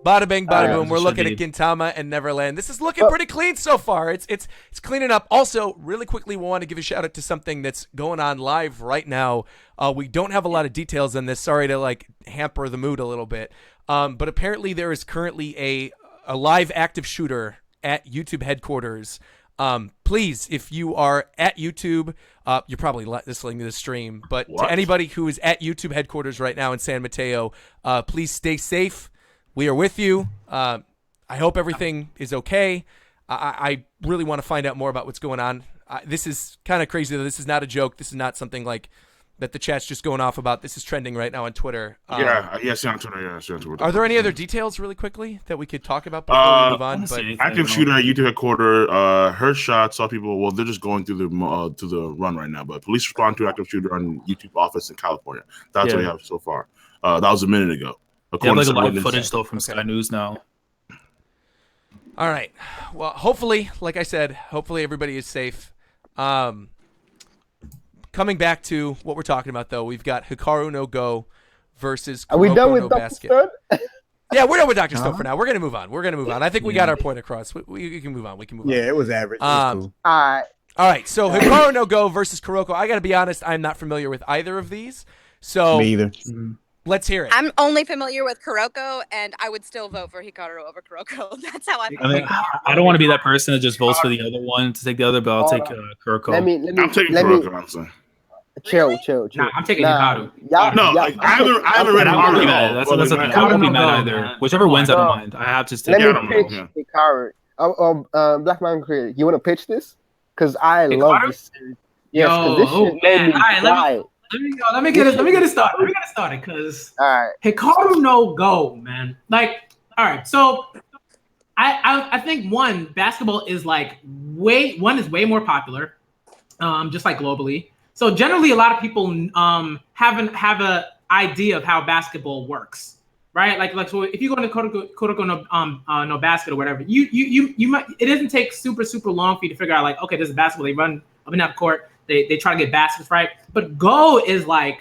Bada bing, bada boom. We're looking at Gintama and Neverland. This is looking pretty clean so far. It's cleaning up. Also, really quickly, we want to give a shout out to something that's going on live right now. We don't have a lot of details on this. Sorry to hamper the mood a little bit. But apparently there is currently a live active shooter at YouTube headquarters. Please, if you are at YouTube, you're probably listening to the stream. But to anybody who is at YouTube headquarters right now in San Mateo, please stay safe. We are with you. I hope everything is okay. I really want to find out more about what's going on. This is kind of crazy, though. This is not a joke. This is not something that the chat's just going off about. This is trending right now on Twitter. See on Twitter. Are there any other details really quickly that we could talk about before we move on? Active shooter at YouTube headquarters. Heard shots. Saw people. Well, they're just going through the run right now. But police respond to active shooter on YouTube office in California. That's what we have so far. That was a minute ago. They have a live footage though from Sky News now. All right. Well, hopefully, like I said, hopefully everybody is safe. Coming back to what we're talking about, though, we've got Hikaru no Go versus Kuroko Are we done with no Dr. Basket. Stone? Yeah, we're done with Dr. Stone for now. We're gonna move on. I think we got our point across. We can move on. Yeah, it was average. It was cool. All right. So Hikaru no Go versus Kuroko. I gotta be honest. I'm not familiar with either of these. So Me either. Let's hear it. I'm only familiar with Kuroko, and I would still vote for Hikaru over Kuroko. That's how I feel. I mean, I don't want to be that person that just votes for the other one to take the other, but I'll take Kuroko. I'm taking Kuroko. I'm saying. Chill. Nah, I'm taking Hikaru. I haven't read Hikaru. I won't be mad either. Whichever wins, I don't mind. I have to stick. Let me pitch Hikaru. Black Man Creator, you want to pitch this? Because I love this series. Yes, because this shit made me cry. Let me get it started. Because Hikaru no Go, man. All right. So I think basketball is way more popular, just globally. So generally, a lot of people have an idea of how basketball works, right? So if you go into Kuroko no Basket or whatever, you might, it doesn't take super long for you to figure out okay, this is basketball. They run up and down the court. They try to get baskets right, but Go is rough.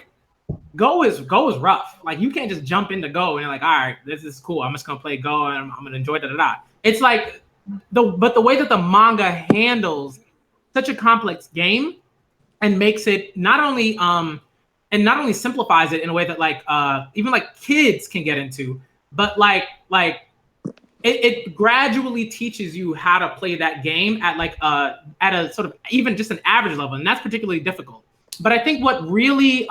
You can't just jump into Go and you're all right, this is cool. I'm just gonna play Go and I'm gonna enjoy da. It's but the way that the manga handles such a complex game and makes it not only simplifies it in a way that even kids can get into, but it gradually teaches you how to play that game at a sort of even just an average level, and that's particularly difficult. But I think what really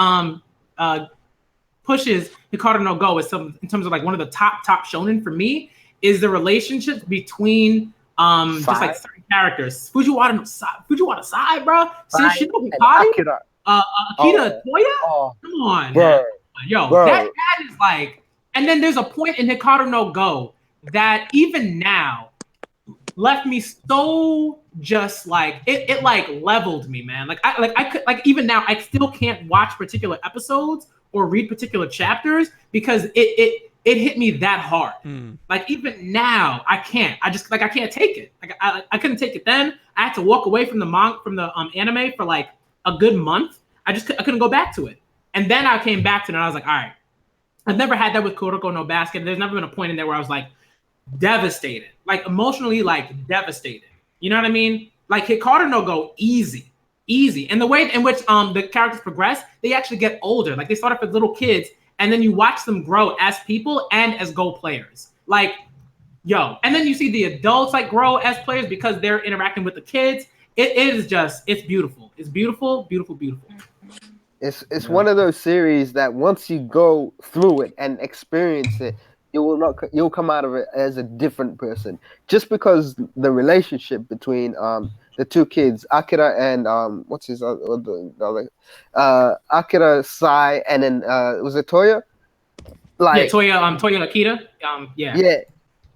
pushes Hikaru no Go is in terms of one of the top shonen for me is the relationships between just certain characters. Fujiwara Sai, bro. Shino Hikari, Akita Toya. Come on, bro. Yo, bro. That is and then there's a point in Hikaru no Go that even now left me so just it leveled me, man. I could even now I still can't watch particular episodes or read particular chapters because it hit me that hard. Like even now, I can't. I can't take it. Like I couldn't take it then. I had to walk away from the anime for like a good month. I couldn't go back to it. And then I came back to it and I was like, all right. I've never had that with Kuroko no Basket. There's never been a point in there where I was like devastated, like emotionally like devastated. You know what I mean? Like Hikaru no Go easy. And the way in which the characters progress, they actually get older. Like they start off as little kids and then you watch them grow as people and as Go players. Like, yo, and then you see the adults like grow as players because they're interacting with the kids. It's beautiful. It's beautiful. It's one of those series that once you go through it and experience it, you'll come out of it as a different person. Just because the relationship between the two kids, Akira and what's his other Akira Sai, and then was it Toya? Like Toya Akita. Yeah.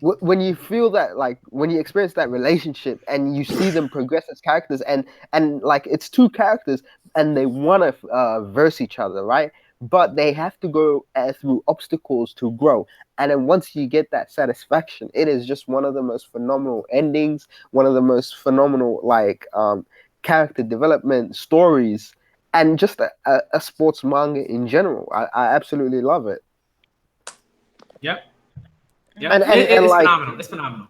When you feel that, like when you experience that relationship and you see them progress as characters, and like it's two characters and they want to verse each other, right? But they have to go through obstacles to grow. And then once you get that satisfaction, it is just one of the most phenomenal endings, one of the most phenomenal like character development stories, and just a sports manga in general. I absolutely love it. Yep. And it's like, phenomenal. It's phenomenal.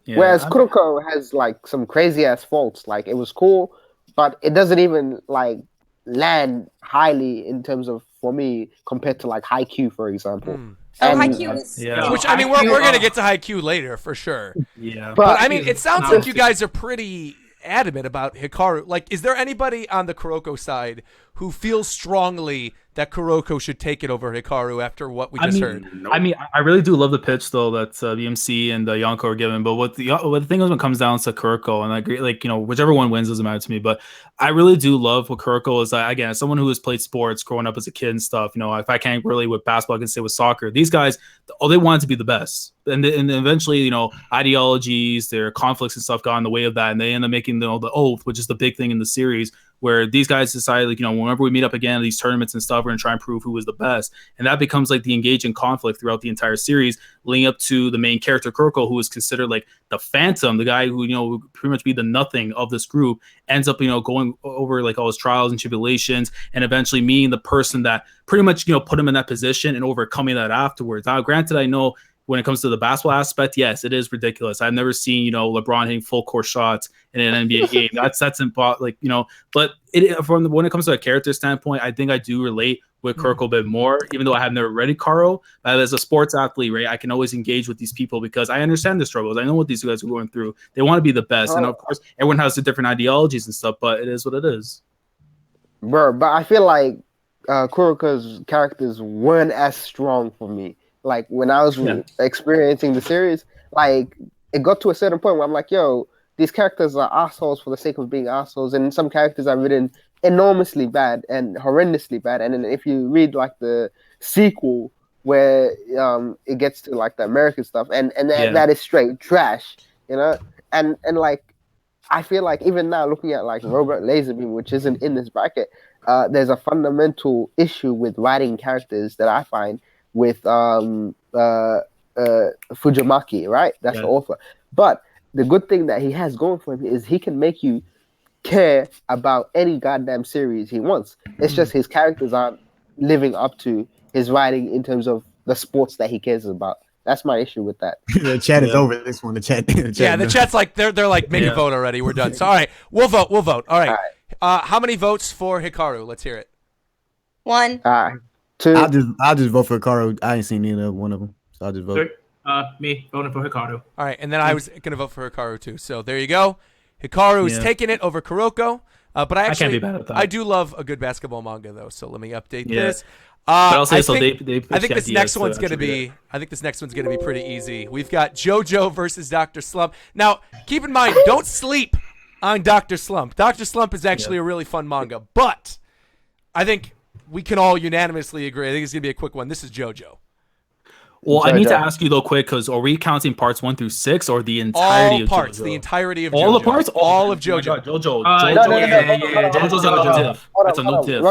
Yeah, whereas Kuroko has like some crazy ass faults. Like it was cool, but it doesn't even like land highly in terms of, for me, compared to like Haikyu, for example. Haikyu is which I mean we're gonna get to Haikyu later for sure. Yeah, but I mean it sounds like you guys are pretty adamant about Hikaru. Like, is there anybody on the Kuroko side who feels strongly that Kuroko should take it over Hikaru after what we just heard? I mean, I really do love the pitch though that the MC and the Yonko are given. But what the thing is when it comes down to Kuroko, and I agree, like, you know, whichever one wins doesn't matter to me. But I really do love what Kuroko is. Again, as someone who has played sports growing up as a kid and stuff, you know, if I can't relate with basketball, I can say with soccer. These guys, they wanted to be the best, and eventually, you know, ideologies, their conflicts and stuff got in the way of that, and they end up making the oath, which is the big thing in the series, where these guys decided, like, you know, whenever we meet up again at these tournaments and stuff, we're gonna try and prove who was the best. And that becomes like the engaging conflict throughout the entire series, leading up to the main character, Kuroko, who is considered like the phantom, the guy who, you know, would pretty much be the nothing of this group, ends up, you know, going over like all his trials and tribulations, and eventually meeting the person that pretty much, you know, put him in that position and overcoming that afterwards. Now, granted, I know when it comes to the basketball aspect, yes, it is ridiculous. I've never seen, you know, LeBron hitting full court shots in an NBA game. That's like, you know, but when it comes to a character standpoint, I think I do relate with Kuroko a bit more, even though I have never read Hikaru. But as a sports athlete, right, I can always engage with these people because I understand the struggles. I know what these guys are going through. They want to be the best. And of course, everyone has the different ideologies and stuff, but it is what it is. Bro, but I feel like Kuroko's characters weren't as strong for me. Like when I was experiencing the series, like it got to a certain point where I'm like, yo, these characters are assholes for the sake of being assholes, and some characters are written enormously bad and horrendously bad. And then if you read like the sequel where it gets to like the American stuff, and that is straight trash, you know. And like I feel like even now looking at like Robert Laserbeam, which isn't in this bracket, there's a fundamental issue with writing characters that I find with Fujimaki, right? That's the author. But the good thing that he has going for him is he can make you care about any goddamn series he wants. It's just his characters aren't living up to his writing in terms of the sports that he cares about. That's my issue with that. The chat is over this one. The chat the chat's like they're like make a vote already. We're done. So all right, we'll vote. All right. How many votes for Hikaru? Let's hear it. 1. 2. I'll just vote for Hikaru. I ain't seen either one of them, so I'll just vote. Me voting for Hikaru. All right, and then I was gonna vote for Hikaru too. So there you go. Hikaru is taking it over Kuroko. But I can't be bad at that. I do love a good basketball manga though. So let me update this. But I'll say I think this next one's gonna be. I think this next one's gonna be pretty easy. We've got JoJo versus Dr. Slump. Now, keep in mind, don't sleep on Dr. Slump. Dr. Slump is actually a really fun manga, but I think we can all unanimously agree. I think it's gonna be a quick one. This is JoJo. Well, I need to JoJo. ask you though, quick, because are we counting parts 1 through 6 or the entirety All of parts, JoJo? the entirety of all JoJo. the parts, all of Oh my JoJo. God, JoJo. No, JoJo's a new diff. That's a new diff.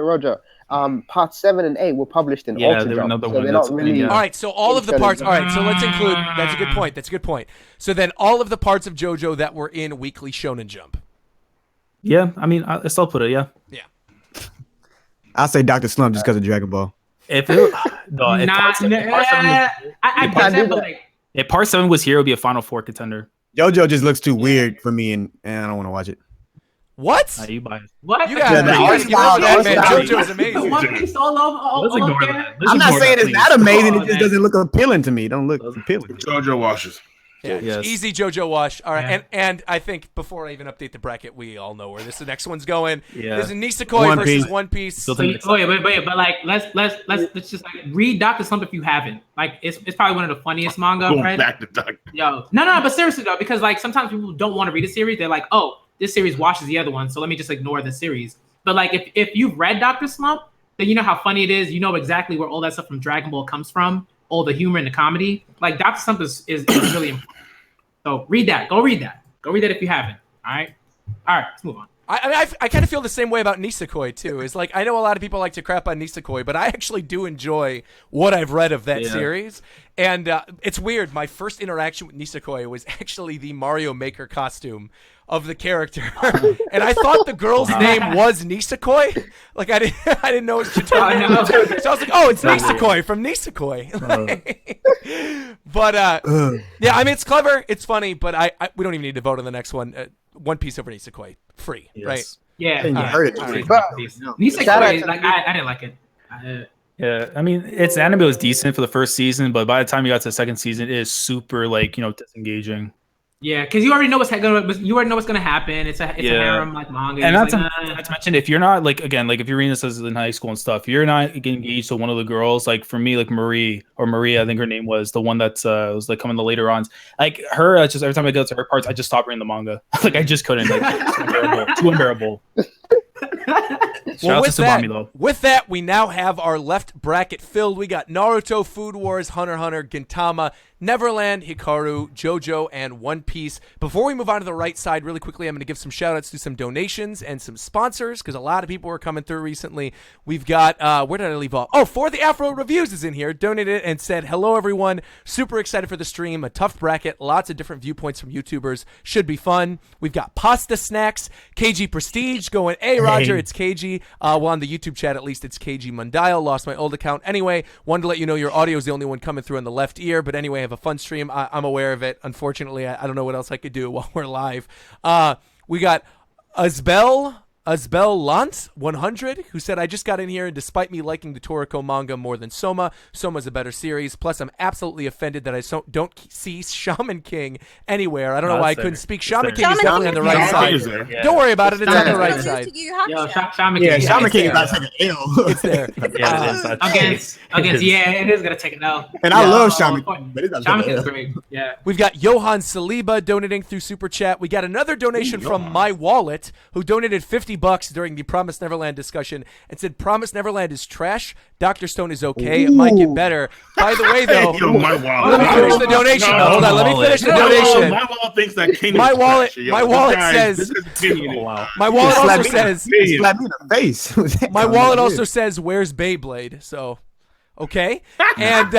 Roger. Part 7 and 8 were published in Yeah, Ultra they were Jump, another so one they're that's not really. yeah. All right, so all of the parts. All right, so let's include. That's a good point. So then, all of the parts of JoJo that were in Weekly Shonen Jump. Yeah, I mean, I still put it. Yeah. Yeah. I'll say Dr. Slump just because of Dragon Ball. If it, no, if part 7 if part 7 was here, it would be a Final Four contender. JoJo just looks too weird for me, and I don't want to watch it. What? Nah, you biased. What? You guys, JoJo is amazing. One Piece all Let's ignore over. that. I'm not saying it's please. not amazing. It Oh, just man. doesn't look appealing to me. It don't look appealing. JoJo washes. Yeah, Yes. easy JoJo wash. All right, Yeah. and I think before I even update the bracket, we all know where the next one's going. Yeah. This is Nisekoi One versus Piece. One Piece. Still think But like let's just like read Doctor Slump if you haven't. Like it's probably one of the funniest manga I've Going read. back to Doctor. No, but seriously though, because like sometimes people don't want to read a series. They're like, oh, this series washes the other one, so let me just ignore the series. But like if you've read Doctor Slump, then you know how funny it is. You know exactly where all that stuff from Dragon Ball comes from, all the humor and the comedy. Like Doctor Slump is really important. So read that. Go read that if you haven't. All right, let's move on. I kind of feel the same way about Nisekoi too. Is like I know a lot of people like to crap on Nisekoi, but I actually do enjoy what I've read of that series. And it's weird. My first interaction with Nisekoi was actually the Mario Maker costume of the character, and I thought the girl's name was Nisekoi. Like I didn't know it was Chitara. No. So I was like, oh, it's Nisekoi from Nisekoi. But yeah, I mean it's clever, it's funny, but we don't even need to vote on the next one. One Piece over Nisekoi, free, right? Yeah, You heard it. Nisekoi, like I didn't like it. Yeah, I mean, its anime was decent for the first season, but by the time you got to the second season, it is super disengaging. Yeah, because you already know what's gonna happen. It's a harem like manga. And not not to mention, if you're not if you're reading this as in high school and stuff, if you're not engaged to one of the girls, like for me, like Maria, I think her name was the one that was like coming the later on. Like her, just every time I go to her parts, I just stopped reading the manga. Like I just couldn't. Like it's too unbearable. Well, with that, we now have our left bracket filled. We got Naruto, Food Wars, Hunter x Hunter, Gintama, Neverland, Hikaru, JoJo, and One Piece. Before we move on to the right side, really quickly, I'm going to give some shout-outs to some donations and some sponsors, because a lot of people were coming through recently. We've got, where did I leave off? Oh, For the Afro Reviews is in here, donated and said, hello, everyone. Super excited for the stream. A tough bracket. Lots of different viewpoints from YouTubers. Should be fun. We've got Pasta Snacks, KG Prestige going, hey, Roger, it's KG. Well, on the YouTube chat, at least, it's KG Mundial. Lost my old account. Anyway, wanted to let you know your audio is the only one coming through on the left ear, but anyway, have a fun stream. I'm aware of it. Unfortunately, I don't know what else I could do while we're live. We got Asbel Lant 100, who said, I just got in here, and despite me liking the Toriko manga more than Soma's a better series. Plus, I'm absolutely offended that I don't see Shaman King anywhere. I don't know why I couldn't speak. Shaman King is definitely on the right side. Don't worry about it. It's on the right side. Shaman King. Shaman King is about to take an L. It's there. Against it is gonna take an L. And I love Shaman King, but it's not Shaman taking an King's L. great. Yeah. We've got Johan Saliba donating through Super Chat. We got another donation from My Wallet, who donated $50 during the Promise Neverland discussion and said, Promise Neverland is trash. Dr. Stone is okay. It might get better. By the way, though, let me finish the donation. Hold on. Let me finish the donation. My wallet thinks that King My is wallet, trash, yo. my wallet Guys, says, this is opinion. my wallet also says, Slap me in the face. my wallet also says, where's Beyblade? So, okay. And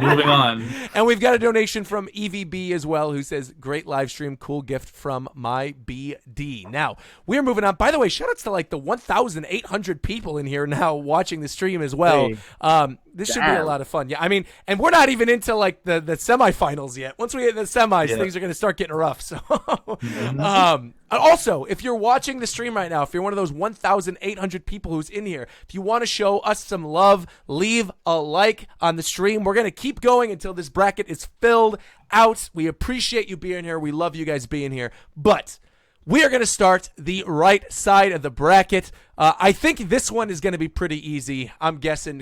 moving on. And we've got a donation from EVB as well, who says, great live stream, cool gift from my BD. Now, we're moving on. By the way, shout outs to like the 1,800 people in here now watching the stream as well. Hey. This should be a lot of fun. Yeah, I mean, and we're not even into like the semifinals yet. Once we get in the semis, things are going to start getting rough. So, also, if you're watching the stream right now, if you're one of those 1,800 people who's in here, if you want to show us some love, leave a like on the stream. We're going to keep going until this bracket is filled out. We appreciate you being here. We love you guys being here. But we are going to start the right side of the bracket. I think this one is going to be pretty easy. I'm guessing.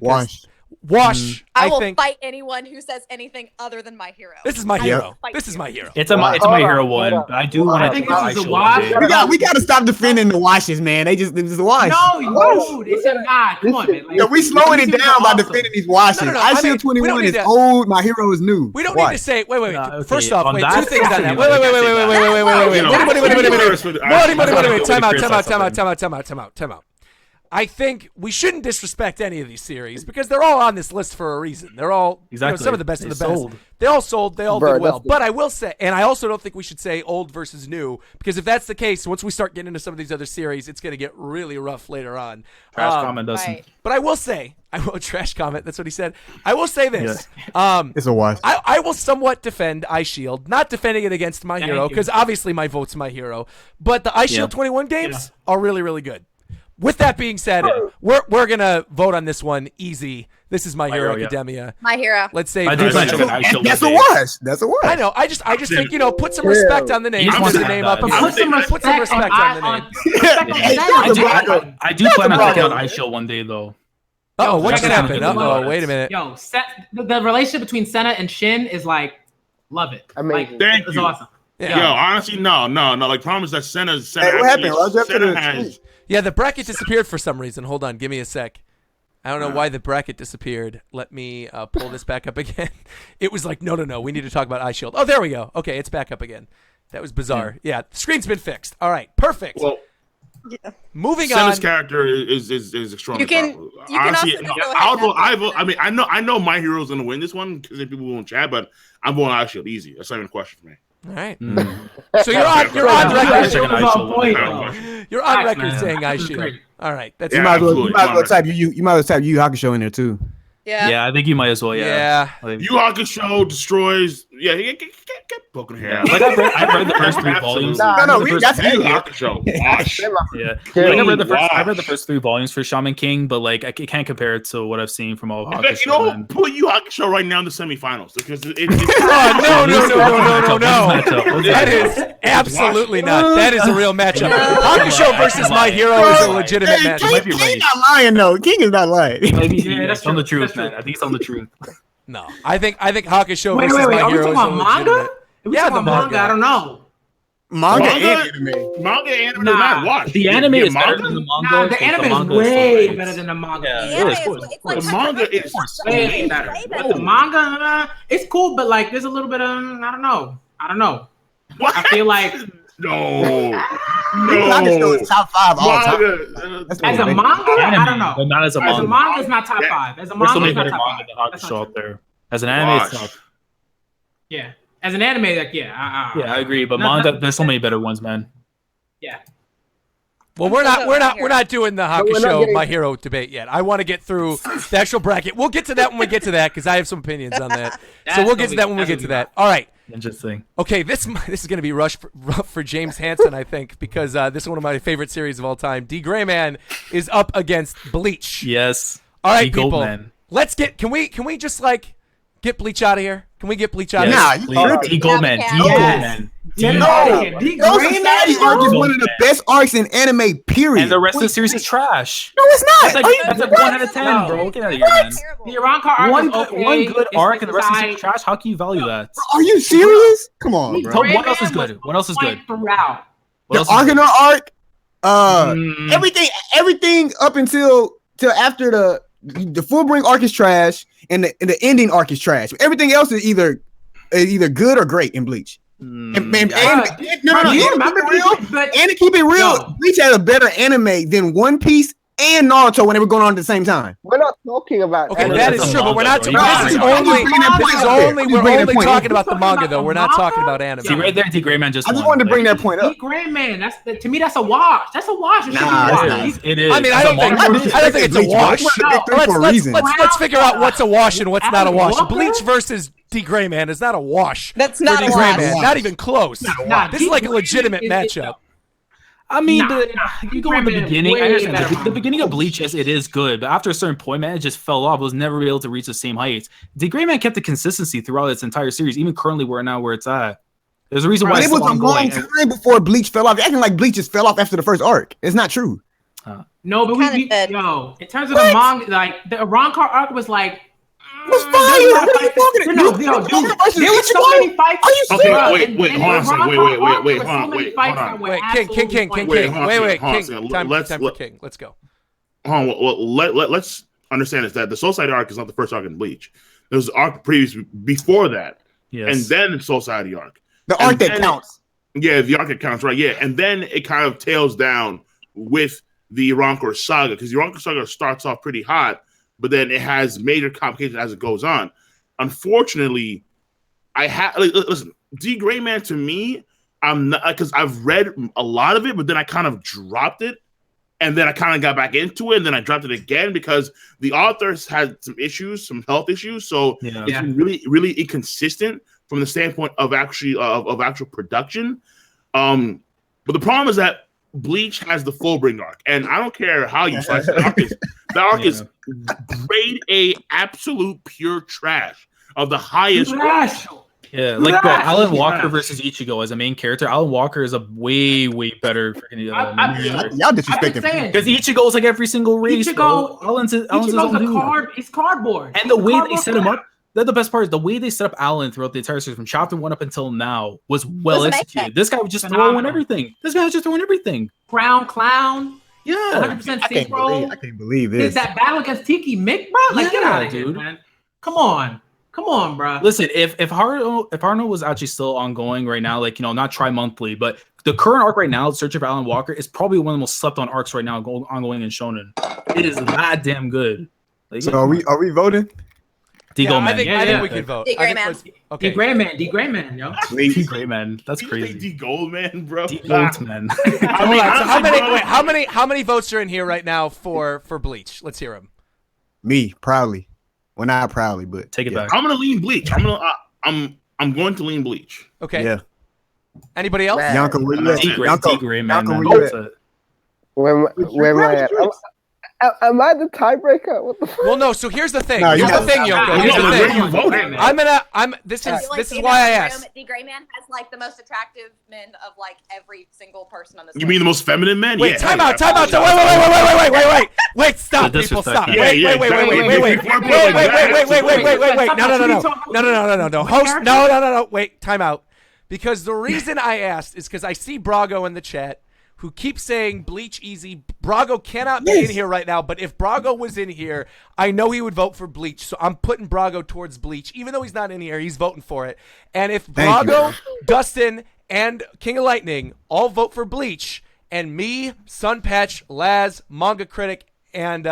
Wash. I will think fight anyone who says anything other than My Hero. this is My I will Hero. fight This is you. My Hero. It's My Hero one. But I do want I to think take this is a Aisha wash. one day. We gotta stop defending the washes, man. It's a wash. No, it's not. Come on, man. Like, Yo, we slowing it down by awesome. defending these washes. No. I I mean, Shield 21 need is to- old. My Hero is new. We don't Why? need to say. Wait. Okay, First off, on wait. that Two things on that. second, Wait. Time out. I think we shouldn't disrespect any of these series because they're all on this list for a reason. They're all Exactly. some of the best of the Sold. best. They all sold. They all Bro, did well. that's the- But I will say, and I also don't think we should say old versus new because if that's the case, once we start getting into some of these other series, it's going to get really rough later on. Trash comment doesn't. Right. But I will say, trash comment. That's what he said. I will say this. It's a wash. I will somewhat defend iShield, not defending it against My Hero, because obviously my vote's My Hero. But the iShield 21 games are really, really good. With that being said, we're gonna vote on this one easy. This is My Hero Academia. My Hero. Let's say I do plan to iShield That's a one day. wash. That's a wash. I know. I just think put some respect on the name. just Put want the to name have up. that. Put some respect on the name. I do plan on taking out iShield one day though. Oh, what's Yo, gonna happen? Senna- Oh, wait a minute. Yo, the relationship between Senna and Shin is like, love it. Amazing. Thank It's you. awesome. Yeah. Yo, honestly, no. Like, promise that Senna Hey, what happened? Roger, after Senna the has. Yeah, the bracket disappeared for some reason. Hold on, give me a sec. I don't know why the bracket disappeared. Let me pull this back up again. It was like, no, we need to talk about iShield. Oh, there we go. Okay, it's back up again. That was bizarre. Yeah, the screen's been fixed. All right, perfect. Well, moving Senna's on. character is extremely You can- powerful. you can Honestly, also just go I'll ahead vote. and I mean, I know My Hero's gonna win this one because people won't chat, but I'm voting iShield easy. That's not even a question for me. All right. So you're on record. You're on record saying iShield. All right, that's You might as well type Yu Yu Hakusho in there too. Yeah. I think you might as well. Yeah. Yu Hakusho destroys. Yeah, get poking hair. Like I've read the first 3 volumes. That's Yu Hakusho. Wash. Yeah, like I read the first 3 volumes for Shaman King, but like I can't compare it to what I've seen from all Hakusho. You know, put Yu Hakusho right now in the semifinals because it's No. That is absolutely not. That is a real matchup. Hakusho versus My Hero is a legitimate matchup. King not lying though. King is not lying. Maybe that's on the true. truth, man. I think it's on the truth. No, I think Hakusho Wait, versus My are we Hero talking is a about manga? legitimate. Are we Yeah, talking the about manga. I don't know. Manga and anime. Manga and anime. Nah, Watch. The anime is better manga. than the manga. Nah, the but anime manga is way still better great. than the manga. Yeah. The anime it's is cool. it's like The manga is Way better. But the manga, it's cool, but like there's a little bit of I don't know. What? I feel like No. Hakusho is top 5 all time. Manga. That's as a what manga, I don't Anime, know. but not as a As a manga. manga, it's not top 5. As a There's so manga, many it's not better top manga 5. than Hakusho out there. As an anime, it's tough. Yeah, as an anime, like Yeah, I agree. But No, manga, there's so many better ones, man. Yeah. Well, we're not doing the Hakusho My Hero debate yet. I want to get through the actual bracket. We'll get to that when we get to that because I have some opinions on that. So we'll get to that when we get to that. All right. Interesting. Okay, this is going to be rough for James Hansen, I think, because this is one of my favorite series of all time. D.Gray-man is up against Bleach. Yes. All right, D. people. Goldman. Let's get. Can we just like get Bleach out of here? Can we get Bleach out of Nah, here? you tripping. D. Goldman. Yeah, D. we can. Goldman. No, Those Society arc is one of the best arcs in anime, period. And the rest of the series is trash. No, it's not. That's like, that's like 1 out of 10, bro. Get out of here, man. Terrible. The Iranka arc One is good, okay. one good It's arc and the rest of the inside. series is trash. How can you value that? Are you serious? Come on, bro. What else is good? What else is good? Throughout. What The else is good? Argonaut arc, everything up until after the Fullbring arc is trash and the ending arc is trash. Everything else is either good or great in Bleach. And Do you remember And to keep it real, No. Bleach had a better anime than One Piece and Naruto when they were going on at the same time. We're not talking about. Okay, anime. that That's is a true, but we're not. manga, though. This is You can't only. bring that point up. We're Bring that only point talking up. about the manga, though. We're not talking about anime. See, right there, D.Gray-man just I just won. wanted to bring that point up. D.Gray-man, to me that's a wash. That's a wash. It should be Nah, a it's wash. not. It is. I mean, I As a don't think manga- I don't think it's a Bleach, bro. wash. It's one of the big three for a reason. Let's figure out what's a wash and what's not a wash. Walker? Bleach versus D.Gray-man is not a wash. That's for not a D.Gray-man. wash. Not even close. Nah, This is like a D.Gray-man legitimate is- matchup. I mean, Nah, you go in the D.Gray-man beginning. I way understand better the manga. beginning of Bleach, yes, it is good, but after a certain point, man, it just fell off. It was never able to reach the same heights. D.Gray-man kept the consistency throughout its entire series, even currently where it's at. There's a reason why But it's it was still a long ongoing. time before Bleach fell off. You're acting like Bleach just fell off after the first arc. It's not true. No, but we yo, in terms of the manga, like the Rancor arc was like. Was fire. What are you talking about? There were so many fights. Are you serious? Wait, hold on a second. Wait, hold on. Wait, King. Wait, King. Time for King. Let's go. Hold on. Well, let's understand is that the Soul Society arc is not the first arc in Bleach. There's an arc previous before that, and then the Soul Society arc. The arc that counts. Yeah, the arc that counts, right? Yeah, and then it kind of tails down with the Rancor saga because the Rancor saga starts off pretty hot. But then it has major complications as it goes on. Unfortunately, listen. D.Gray-man to me, I'm not because I've read a lot of it, but then I kind of dropped it, and then I kind of got back into it, and then I dropped it again because the authors had some issues, some health issues, so it's been really, really inconsistent from the standpoint of actually of actual production. But the problem is that Bleach has the Fullbring arc, and I don't care how you slice it. The arc is grade A, absolute pure trash of the highest. Yeah, like bro, Alan Walker versus Ichigo as a main character. Alan Walker is a way better freaking. Y'all disrespecting because Ichigo is like every single race. Alan's his own dude. It's cardboard. And the way they set him up. The best part is the way they set up Alan throughout the entire series from chapter 1 up until now was well executed. This guy was just throwing everything. Crown clown. Yeah, 100% C roll. I can't believe this. Is that battle against Tiki Mick, bro? Like, get out of here, man. Come on, bro. Listen, if Haruno was actually still ongoing right now, like not tri-monthly, but the current arc right now, Search for Alan Walker, is probably one of the most slept on arcs right now ongoing in Shonen. It is that damn good. Like, so are we voting? I think we could vote. D.Gray-man. Okay. D.Gray-man, yo. D.Gray-man. That's crazy. D-Goldman, bro. D-Goldman. How many votes are in here right now for Bleach? Let's hear them. Me, proudly. Well, not proudly, but take it back. I'm gonna lean Bleach. I'm going to lean Bleach. Okay. Yeah. Anybody else? Yanko, where you at? D.Gray-man. Where am I at? Am I the tiebreaker? What the fuck? Well, no. So here's the thing. No, Here's the thing, Yoko. Here's the voting. This is why I asked. D.Gray-man has like the most attractive men of like every single person on this. You mean the most feminine men? Wait, time out. Wait, stop, people, stop. Wait. No. Host, no. Wait, time out. Because the reason I asked is because I see Brago in the chat who keeps saying Bleach easy. Brago cannot be in here right now, but if Brago was in here, I know he would vote for Bleach. So I'm putting Brago towards Bleach. Even though he's not in here, he's voting for it. And if Brago, Dustin, and King of Lightning all vote for Bleach, and me, Sunpatch, Laz, Manga Critic, and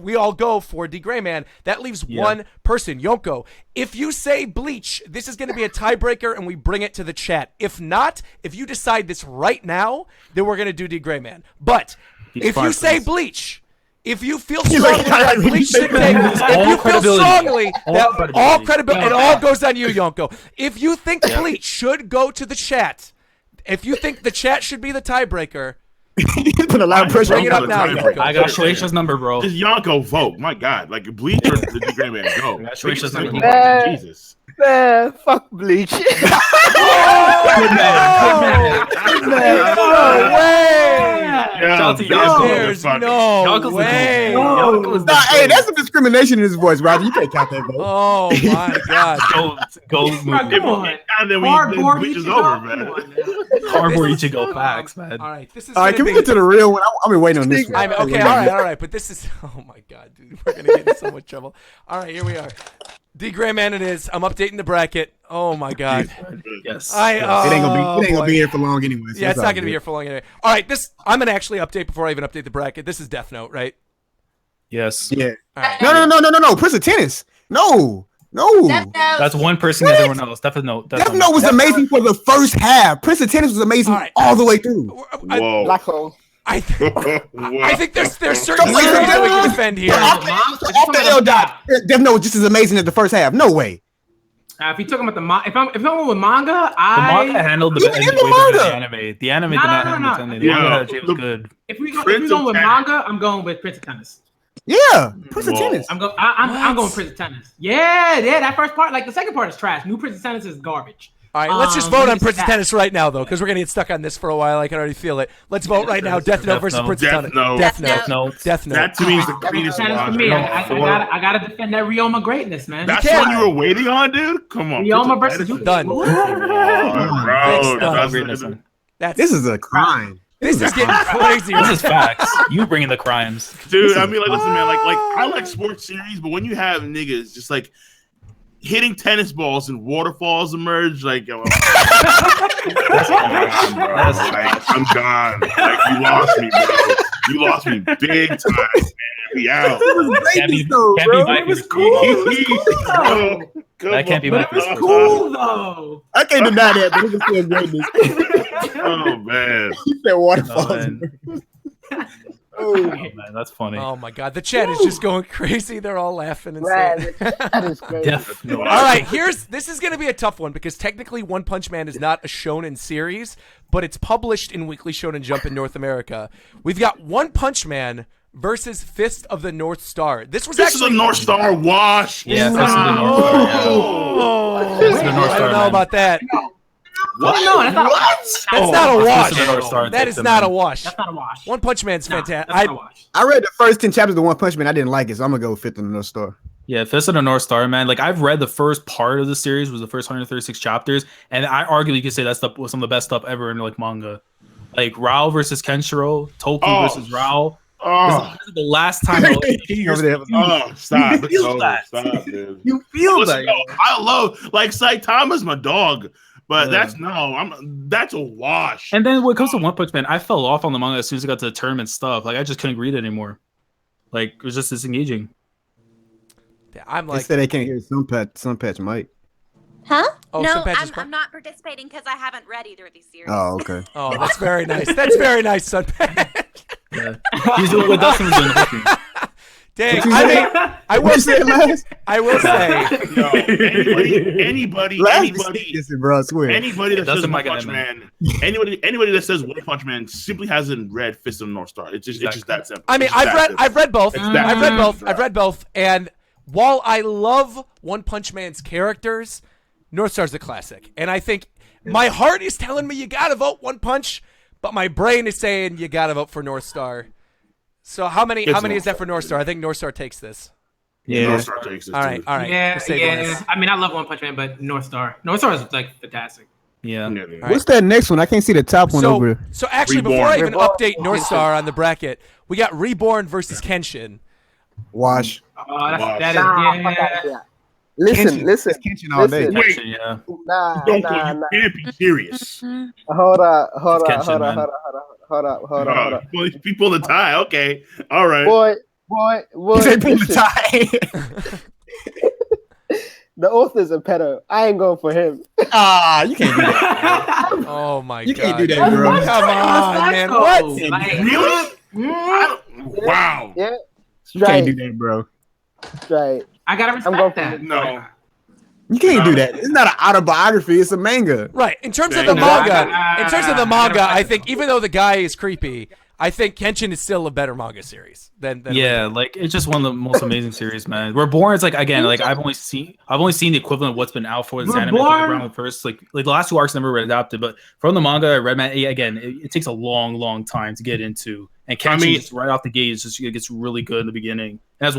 we all go for D.Gray-man, that leaves one person, Yonko. If you say Bleach, this is going to be a tiebreaker, and we bring it to the chat. If not, if you decide this right now, then we're going to do D.Gray-man. But if you say Bleach, if you feel strongly that Bleach should take this, if you feel strongly that all credibility, it all goes on you, Yonko. If you think Bleach should go to the chat, if you think the chat should be the tiebreaker, you put a lot of pressure. Bring it up now. I got Shueisha's number, bro. Just Yonko vote. My God, like Bleach or the D.Gray-man go. Shueisha's number. Jesus. Fuck Bleach. Good man. No way. There's no way. Hey, that's a discrimination in his voice, Roger. You can't count that vote. Oh my God. Go move. Come on. And then Bleach is over, man. Cardboard Ichigo facts, man. All right, this is. All right, can we get to the real one? I've been waiting on this one. Okay, all right. But this is. Oh my God, dude, we're gonna get in so much trouble. All right, here we are. D.Gray-man, it is. I'm updating the bracket. Oh my God. Yes. It ain't gonna be here for long anyway. Yeah, it's not gonna be here for long anyway. All right, I'm gonna actually update before I even update the bracket. This is Death Note, right? Yes. Yeah. Right. No. Prince of Tennis. No. That's one person as everyone else. Death Note was amazing for the first half. Prince of Tennis was amazing all the way through. Whoa. Black hole. I think there's certain things that we can defend here. Off the L dot, Death Note was just as amazing as the first half. No way. If you're talking about the manga, if I'm with manga, the manga handled the way better than the anime. The anime did not handle the anime. The manga was good. If we're going with manga, I'm going with Prince of Tennis. Yeah, Prince of Tennis. I'm going Prince of Tennis. Yeah, that first part, like the second part is trash. New Prince of Tennis is garbage. All right, let's just vote on Prince of Tennis right now, though, because we're gonna get stuck on this for a while. I can already feel it. Let's vote right now. Death Note versus Prince of Tennis. Death Note. That to me is the greatest one. I gotta defend that Ryoma greatness, man. That's what you were waiting on, dude. Come on. Ryoma versus done. This is a crime. This is getting crazy. This is facts. You bringing the crimes, dude. I mean, like, listen, man. Like I like sports series, but when you have niggas just like hitting tennis balls and waterfalls emerge, like, yo, I'm gone. Like, you lost me, bro. You lost me big time, man. We out. Can't be my first That can't be my first cool though. I can't deny that, but it was still greatness. Oh man. He said waterfalls. Oh man, that's funny. Oh my god, the chat is just going crazy. They're all laughing and saying. That is crazy. All right, this is going to be a tough one because technically One Punch Man is not a shonen series, but it's published in Weekly Shonen Jump in North America. We've got One Punch Man versus Fist of the North Star. This was actually a North Star wash. Yeah, Fist of the North Star. I don't know about that. What? No, that's not a wash. That's not a wash. That is not a wash. That's not a wash. One Punch Man's fantastic. I read the first 10 chapters of One Punch Man. I didn't like it, so I'm gonna go with Fist of the North Star. Yeah, Fist of the North Star, man. Like, I've read the first part of the series, was the first 136 chapters, and I arguably could say that stuff was some of the best stuff ever in like manga. Like Rao versus Kenshiro, Toku versus Rao. This is the last time. Stop! Stop, dude. You feel that? I love Saitama's my dog. But that's a wash. And then when it comes to One Punch Man, I fell off on the manga as soon as I got to the tournament stuff. Like, I just couldn't read it anymore. Like, it was just disengaging. Yeah, I'm like, they said they can't hear Sunpatch Mike. Huh? Oh, no, I'm not participating because I haven't read either of these series. Oh, okay. Oh, that's very nice. That's very nice, Sunpatch. Yeah. He's doing what Dustin was doing. Dang, I mean, I will say, anybody that says One Punch Man, anybody that says One Punch Man simply hasn't read Fist of the North Star. It's just that simple. I mean, I've read both. I've read both, and while I love One Punch Man's characters, North Star's a classic, and I think my heart is telling me you gotta vote One Punch, but my brain is saying you gotta vote for North Star. So how many is that for North Star? I think North Star takes this. Yeah, North Star takes it. All right. Yeah. I mean, I love One Punch Man, but North Star is like fantastic. Yeah. What's that next one? I can't see the top one over. So actually, Reborn. before I even update North Star on the bracket, we got Reborn versus Kenshin. Wash. Oh, that is. Listen. Kenshin all day. Wait, you can't be serious. Hold up. People the tie. Okay. All right. Boy. They pull the tie. The author's a pedo. I ain't going for him. You can't do that. Oh my god. You can't do that, bro. Come on, man. What? Really? Wow. Yeah. You can't do that, bro. Right. I gotta respect that. No. You can't do that. It's not an autobiography. It's a manga. Right. In terms of the manga, I think even though the guy is creepy, I think Kenshin is still a better manga series than like it's just one of the most amazing series, man. Reborn is like, again, like I've only seen the equivalent of what's been out for this anime around the first like the last 2 arcs never read adapted, but from the manga I read, man, again, it takes a long time to get into. And Kenshin just right off the gate, it gets really good in the beginning. And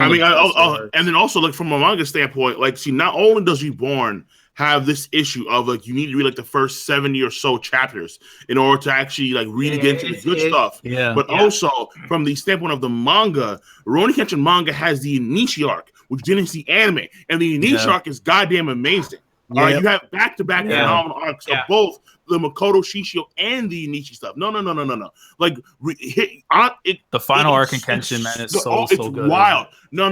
then also like from a manga standpoint, like see, not only does Reborn have this issue of like you need to read like the first 70 or so chapters in order to actually like read against the good stuff. Yeah. But also from the standpoint of the manga, Rurouni Kenshin manga has the Inishi arc, which didn't see anime, and the Inishi arc is goddamn amazing. You have back-to-back phenomenal arcs of both the Makoto Shishio and the Inishi stuff. No. Like the final arc in Kenshin, man, is so good. Wild. No.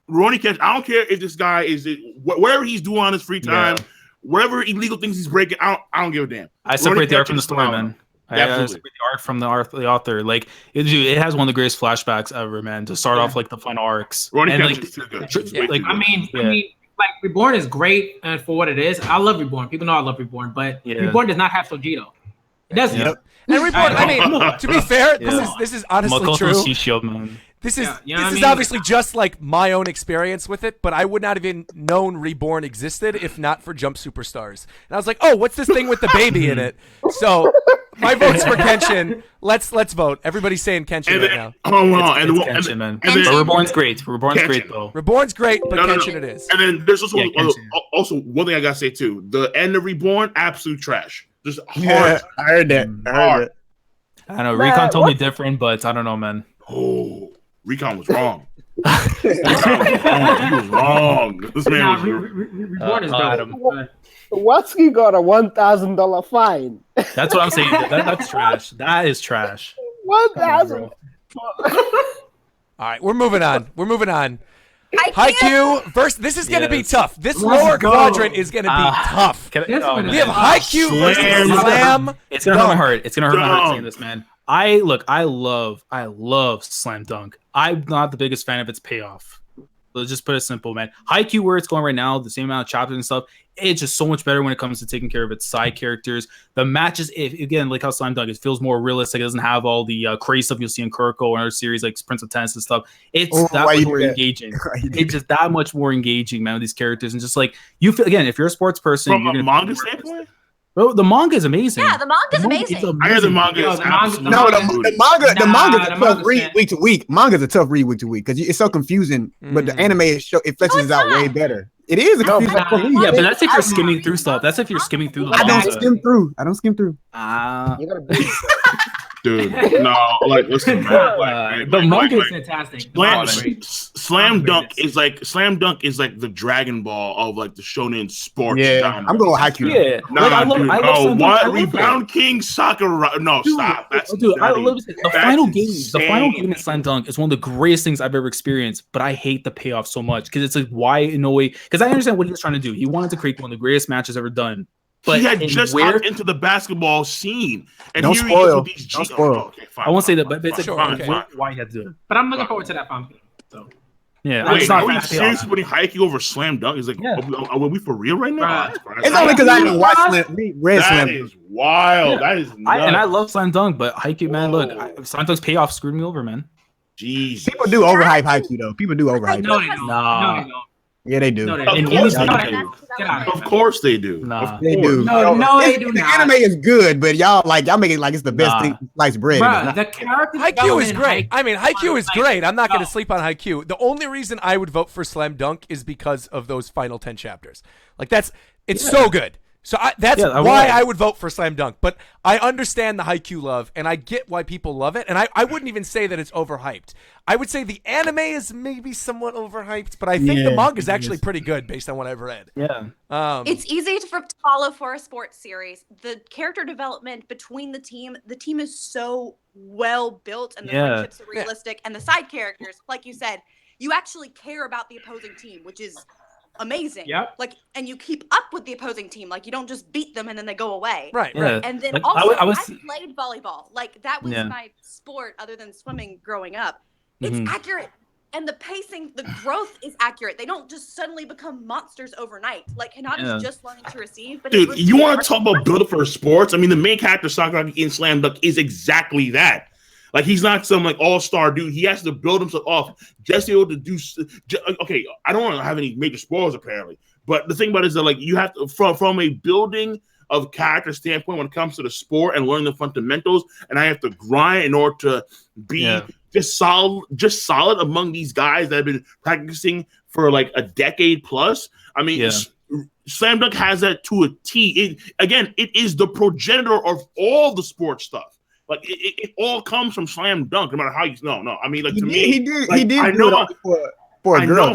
Rurouni Kenshin, I don't care if this guy is whatever he's doing on his free time, whatever illegal things he's breaking, I don't give a damn. I separate the art from the story, man. I separate the art from the author. Like it has one of the greatest flashbacks ever, man. To start off like the final arcs. Rurouni Kenshin is too good. I mean, like Reborn is great for what it is. I love Reborn. People know I love Reborn, but Reborn does not have Sojito. It doesn't. And Reborn, I mean, to be fair, this is honestly Makoto true. Shishio, man. This is Yeah, you know this what I is mean? obviously just like my own experience with it, but I would not have even known Reborn existed if not for Jump Superstars. And I was like, oh, what's this thing with the baby in it? So my vote's for Kenshin. Let's vote. Everybody's saying Kenshin right now. It's Kenshin, man. Kenshin. But Reborn's great. Reborn's Kenshin. great though. Reborn's great, but Kenshin it is. And then there's also Kenshin. also one thing I gotta say too. The end of Reborn, absolute trash. Just hard. Yeah, I heard that. I heard that. I don't know. Man, Recon told me what? different, but I don't know, man. Oh, Recon was wrong. Recon was wrong. This man Nah, was Reborn is Adam. dope. Watsky got a $1,000 fine. That's what I'm saying. That's trash. That is trash. 1,000. All right, we're moving on. Haikyuu. Haikyuu versus. This is going to be Yes. tough. This Let's lower go. quadrant is going to be tough. This one We have is- Haikyuu versus Slam. It's gonna hurt my heart. It's gonna hurt my heart Dunk. saying this, man. I love Slam Dunk. I'm not the biggest fan of its payoff. Let's just put it simple, man. Haikyu, where it's going right now, the same amount of chapters and stuff, it's just so much better when it comes to taking care of its side characters. The matches, again, like how Slam Dunk, it feels more realistic. It doesn't have all the crazy stuff you'll see in Kuroko or other series like Prince of Tennis and stuff. It's that much more engaging. It's just that much more engaging, man, with these characters. And just like, you feel, again, if you're a sports person, from you're a gonna manga standpoint. Bro, the manga is amazing. Yeah, the manga's amazing. I hear the manga Yo, is the manga- absolutely No, the manga's Nah, a the tough manga's read sad. week to week. Manga's a tough read week to week because it's so confusing. But the anime it fleshes it's out not. way better. It is a No, confusing but- read. Yeah, but that's if you're skimming through stuff. That's if you're skimming through the I don't manga. skim through. I don't skim through. You gotta be. Dude, no, like listen, man. The manga It's fantastic. The manga is great. Slam Dunk is like the Dragon Ball of like the shonen sports. Yeah, genre. I'm going with Haikyu. Yeah, Nah, like, I love dude, Slam no. Dunk. What? I love Rebound King Sakura? No, Dude, stop. That's dude, I nutty. love it. The That's final game. The final insane. game in Slam Dunk is one of the greatest things I've ever experienced. But I hate the payoff so much because it's like, why in a way? Because I understand what he was trying to do. He wanted to create one of the greatest matches ever done. But he had in just where hopped into the basketball scene, and Don't here spoil. he is with these Don't G- spoil. Oh, okay, fine, I won't say that, fine, but it's like Sure, fine, okay. fine. why he had to do it. But I'm looking forward to that pumpkin. So Yeah, Wait, it's not are we fast seriously payoff. putting Haikyu over Slam Dunk? Is like, Yeah. are we for real right now? Bruh. It's only because I didn't watch read That Slam. is wild. That is nuts. I love Slam Dunk, but Haikyuu, man, look, Slam Dunk's payoff screwed me over, man. Jesus. People do overhype Haikyu though. People do overhype. no, it. they don't. Nah. No, they don't. Yeah, they do. No, they Of don't. course No, they they do. don't. Get out of Of here. course they do. Nah. Of They course. do. No, they do the not. anime is good, but y'all make it like it's the best Nah. thing since sliced bread. Bruh, the character Haikyuu is development in great. I mean, Haikyuu is like, great. I'm not going to no. sleep on Haikyuu. The only reason I would vote for Slam Dunk is because of those final 10 chapters. Like it's so good. So that's Yeah, I why would. I would vote for Slam Dunk. But I understand the Haikyuu love, and I get why people love it. And I wouldn't even say that it's overhyped. I would say the anime is maybe somewhat overhyped, but I think the manga is actually pretty good based on what I've read. Yeah. It's easy to follow for a sports series. The character development between the team is so well built, and the friendships are realistic. And the side characters, like you said, you actually care about the opposing team, which is amazing. Yep. Like, and you keep up with the opposing team. Like, you don't just beat them and then they go away. Right. Yeah. And then Like, also, I was- I played volleyball. Like, that was Yeah. my sport other than swimming growing up. It's Mhm. accurate. And the pacing, the growth is accurate. They don't just suddenly become monsters overnight. Like, Hinata's Yeah. just learning to receive. But Dude, you want to talk about build up for sports? I mean, the main character Sakuragi in Slam Dunk is exactly that. Like, he's not some like all-star dude. He has to build himself off just to be able to do. Okay, I don't want to have any major spoilers apparently, but the thing about it is that like you have to from a building of character standpoint when it comes to the sport and learning the fundamentals, and I have to grind in order to be just solid among these guys that have been practicing for like a decade plus. I mean, Slam Dunk has that to a T. It is the progenitor of all the sports stuff. Like it all comes from Slam Dunk, no matter how you. No. I mean, like to me, he did. like, He did I do know. it for a girl.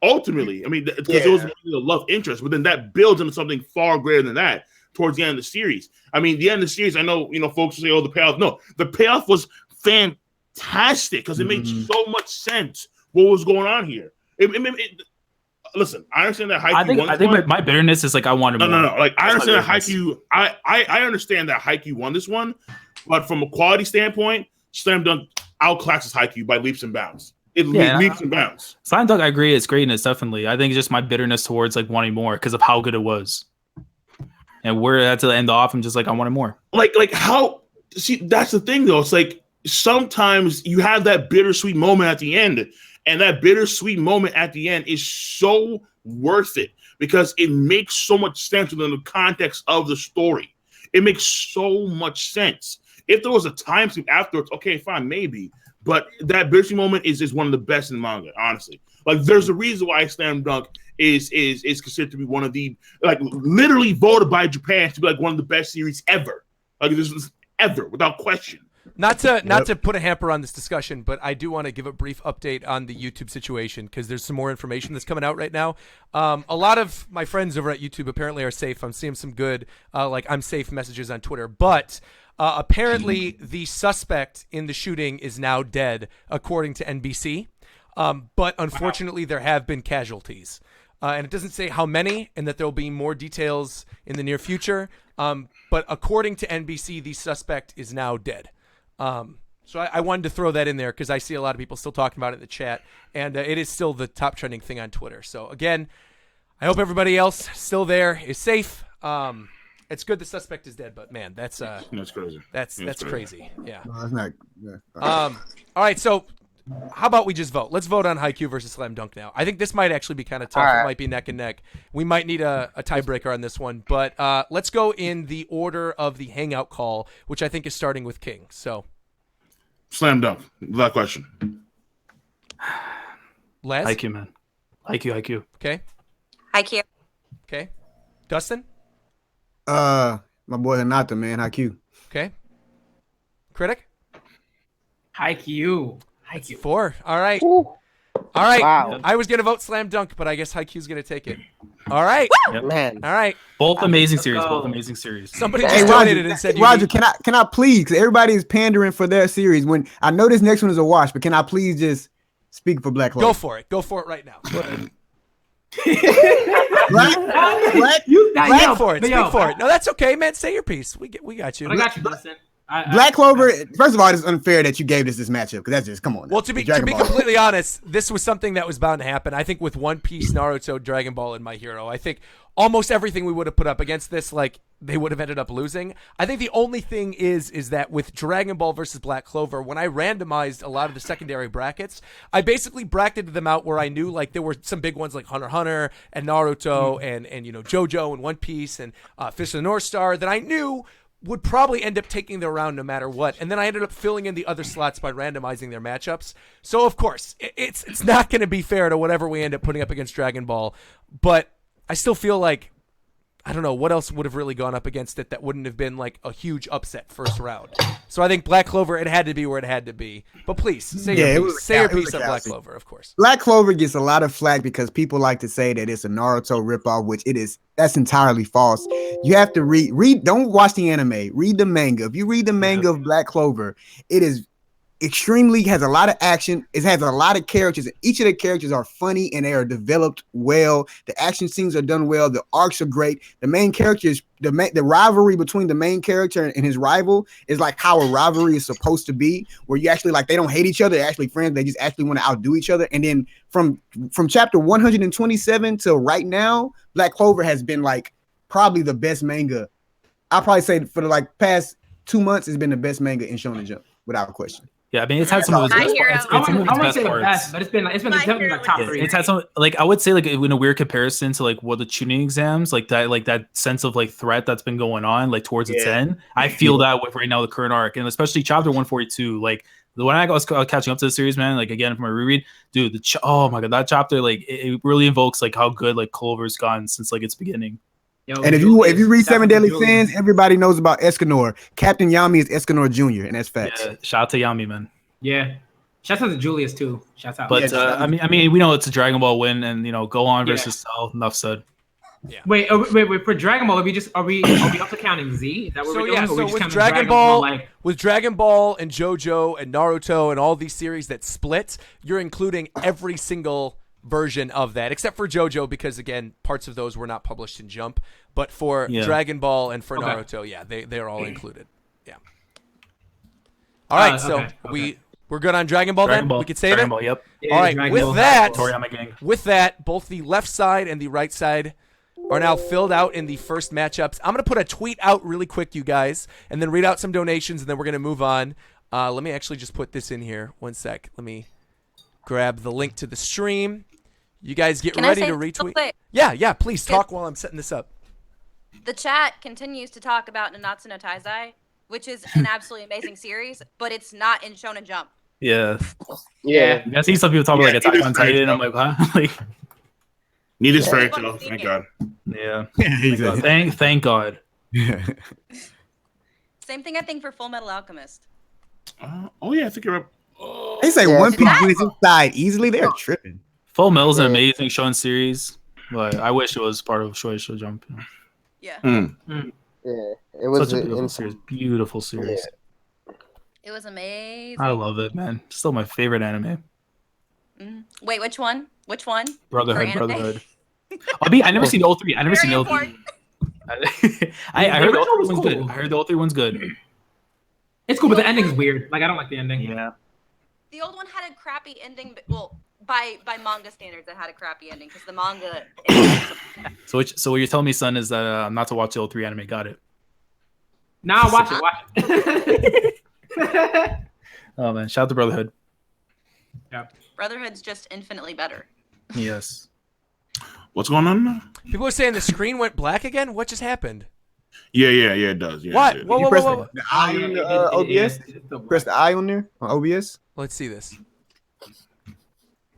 Ultimately, I mean, because it was really a love interest, but then that builds into something far greater than that towards the end of the series. I mean, the end of the series, I know, folks will say, "Oh, the payoff." No, the payoff was fantastic because it made so much sense what was going on here. Listen, I understand that Haikyu. I think my bitterness is like I wanted more. No. Like I That's understand my that bitterness. Haikyu. I understand that Haikyu won this one, but from a quality standpoint, Slam Dunk outclasses Haikyu by leaps and bounds. Leaps and bounds. Slam Dunk, I agree, it's great and it's definitely. I think it's just my bitterness towards like wanting more because of how good it was, and where at the end off, I'm just like I wanted more. Like how? See, that's the thing though. It's like sometimes you have that bittersweet moment at the end, and that bittersweet moment at the end is so worth it because it makes so much sense within the context of the story. It makes so much sense. If there was a time skip afterwards, okay, fine, maybe. But that bittersweet moment is one of the best in manga, honestly. Like, there's a reason why Slam Dunk is considered to be one of the, like, literally voted by Japan to be like one of the best series ever. Like, this is ever, without question. Not to put a hamper on this discussion, but I do want to give a brief update on the YouTube situation because there's some more information that's coming out right now. A lot of my friends over at YouTube apparently are safe. I'm seeing some good, like, I'm safe messages on Twitter, but apparently the suspect in the shooting is now dead, according to NBC. But unfortunately, there have been casualties. And it doesn't say how many and that there will be more details in the near future. But according to NBC, the suspect is now dead. So I wanted to throw that in there because I see a lot of people still talking about it in the chat. And it is still the top trending thing on Twitter. So, again, I hope everybody else still there is safe. It's good the suspect is dead, but, man, that's crazy. That's crazy. Yeah. No, that's not. Yeah. All right, so how about we just vote? Let's vote on Haikyu versus Slam Dunk now. I think this might actually be kind of tough. It might be neck and neck. We might need a tiebreaker on this one, but let's go in the order of the hangout call, which I think is starting with King. So, Slam Dunk, without question. Les? Haikyu, man. Haikyu. Okay. Haikyu. Okay. Dustin? My boy Hinata, man, Haikyu. Okay. Critic? Haikyu. 4. All right. All right. Wow. I was going to vote Slam Dunk, but I guess Haikyuu's going to take it. All right. Yep. Man. All right. Both amazing series. Both amazing series. Somebody Hey, just donated and said, Roger, can I please? Because everybody is pandering for their series. When I know this next one is a wash, but can I please just speak for Black Clover? Go for it. Go for it right now. Go ahead. Black, Speak for it. Speak for it. No, that's okay, man. Say your piece. We got you. I got you, Dustin. Black Clover. First of all, it's unfair that you gave this matchup because that's just come on. Well, to be completely honest, this was something that was bound to happen. I think with One Piece, Naruto, Dragon Ball, and My Hero, I think almost everything we would have put up against this, like, they would have ended up losing. I think the only thing is that with Dragon Ball versus Black Clover, when I randomized a lot of the secondary brackets, I basically bracketed them out where I knew, like, there were some big ones like Hunter x Hunter and Naruto and you know, JoJo and One Piece and Fist of the North Star that I knew would probably end up taking the round no matter what. And then I ended up filling in the other slots by randomizing their matchups. So, of course, it's not going to be fair to whatever we end up putting up against Dragon Ball. But I still feel like, I don't know, what else would have really gone up against it that wouldn't have been like a huge upset first round. So I think Black Clover, it had to be where it had to be. But please, say your piece on Black Clover, of course. Black Clover gets a lot of flack because people like to say that it's a Naruto ripoff, which it is. That's entirely false. You have to read. Don't watch the anime. Read the manga. If you read the manga of Black Clover, it is has a lot of action. It has a lot of characters. Each of the characters are funny and they are developed well. The action scenes are done well. The arcs are great. The main characters, the rivalry between the main character and his rival is like how a rivalry is supposed to be, where you actually like they don't hate each other. They're actually friends. They just actually want to outdo each other. And then from chapter 127 till right now, Black Clover has been like probably the best manga. I'll probably say for the like past 2 months, it's been the best manga in Shonen Jump without question. Yeah, I mean, it's had some of its best parts. I wouldn't say the best, but it's been definitely like top 3. It's had some, like, I would say, like, in a weird comparison to like what the tuning exams, like that sense of like threat that's been going on, like towards its end. I feel that with right now the current arc, and especially chapter 142. Like when I was catching up to the series, man, like again from my reread, dude, oh my god, that chapter, like it really invokes like how good like Clover's gotten since like its beginning. And if you read Seven Deadly Sins, everybody knows about Escanor. Captain Yami is Escanor Jr., and that's facts. Yeah, shout out to Yami, man. Yeah, shout out to Julius too. Shout out. But I mean, we know it's a Dragon Ball win, and you know, go on versus Cell. Enough said. Yeah. Wait. For Dragon Ball, are we also counting Z? Is that what we're doing? So with Dragon Ball, with Dragon Ball and JoJo and Naruto and all these series that split, you're including every single version of that, except for JoJo, because again, parts of those were not published in Jump. But for Dragon Ball and for Naruto, they're all included. Yeah. All right, we're good on Dragon Ball then? We could save Dragon it? Ball, yep. Yeah, all right, with that, both the left side and the right side are now filled out in the first matchups. I'm going to put a tweet out really quick, you guys, and then read out some donations, and then we're going to move on. Let me actually just put this in here. One sec. Let me grab the link to the stream. You guys get ready to retweet. Yeah, please talk while I'm setting this up. The chat continues to talk about Nanatsu no Taizai, which is an absolutely amazing series, but it's not in Shonen Jump. Yeah. I see some people talking like Attack on Titan. I'm like, huh? Like, need this fairy tale. Thank God. Yeah. Thank God. Same thing I think for Full Metal Alchemist. Oh yeah, I think you're right. They say One Piece wins inside easily. They're tripping. Full Metal's an amazing Shonen series, but I wish it was part of Shonen Jump. Yeah. It was such a beautiful series. Beautiful series. Yeah. It was amazing. I love it, man. Still my favorite anime. Wait, which one? Which one? Brotherhood. I never seen all three. I never seen all three. I heard the old one's good. I heard the old three one's good. It's cool, but the ending is weird. Like I don't like the ending. Yeah. The old one had a crappy ending, but by manga standards, it had a crappy ending because the manga. So what you're telling me, son, is that not to watch the old three anime. Got it. Nah, watch it. Oh man, shout out to Brotherhood. Yeah. Brotherhood's just infinitely better. Yes. What's going on now? People are saying the screen went black again. What just happened? Yeah, it does. Yeah, what? It Whoa. The eye on OBS? Press the eye on there on OBS? Let's see this.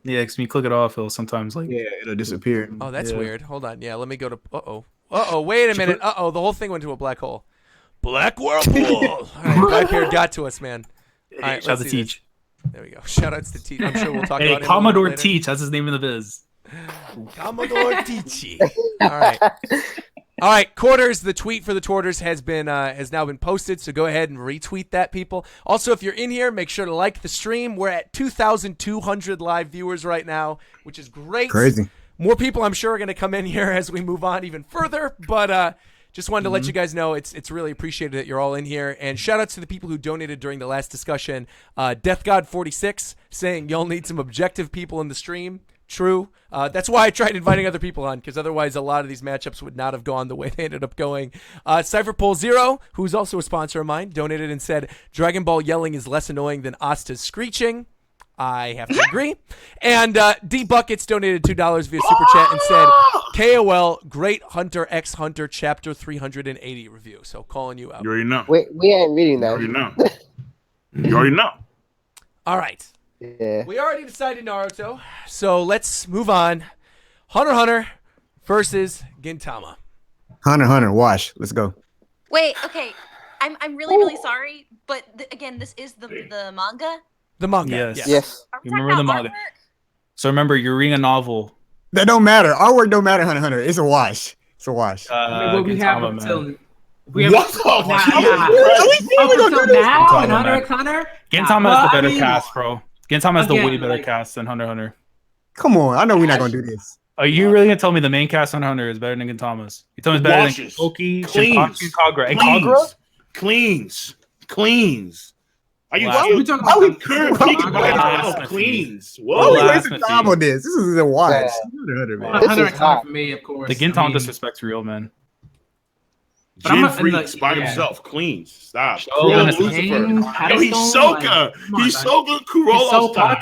Yeah, because when you click it off, it'll sometimes like... Yeah, it'll disappear. Oh, that's weird. Hold on. Yeah, let me go to... Wait a minute. The whole thing went to a black hole. Black whirlpool. All right, Blackbeard got to us, man. All right, shout out to Teach. There we go. Shout outs to Teach. I'm sure we'll talk about him. Commodore Teach. That's his name in the biz. Commodore Teachy. All right, Quarters. The tweet for the Torters has now been posted, so go ahead and retweet that, people. Also, if you're in here, make sure to like the stream. We're at 2,200 live viewers right now, which is great. Crazy. More people, I'm sure, are going to come in here as we move on even further, but just wanted to let you guys know it's really appreciated that you're all in here. And shout outs to the people who donated during the last discussion. Death God 46 saying y'all need some objective people in the stream. True. That's why I tried inviting other people on, because otherwise a lot of these matchups would not have gone the way they ended up going. Cypherpole Zero, who's also a sponsor of mine, donated and said, Dragon Ball yelling is less annoying than Asta's screeching. I have to agree. And D Buckets donated $2 via Super Chat and said, KOL, Great Hunter X Hunter Chapter 380 review. So calling you out. You already know. Wait, we ain't reading that. You already know. All right. Yeah. We already decided Naruto, so let's move on. Hunter x Hunter versus Gintama. Hunter, wash. Let's go. Wait, okay. I'm really sorry, but again, this is the manga. The manga. Yes. Remember the manga. So remember, you're reading a novel. That don't matter. Our work don't matter, Hunter x Hunter. It's a wash. It's a wash. We have until... What until now in Hunter x Hunter? Gintama has the better cast, bro. Gintama has the way better cast than Hunter x Hunter. Come on, I know we're not gonna do this. Are you really gonna tell me the main cast on Hunter is better than Gintama's? You tell me it's better than Oki, Shinpaku, Kagura, and Kagura? Cleans. Are you talking about cleans? Whoa, we wasting time on this. This is a wash. Hunter x Hunter for me, of course. The Gintama disrespect's real, man. Jin Freaks by himself, cleans. Stop. Lucifer. He's Soka. He's Soka Kurola.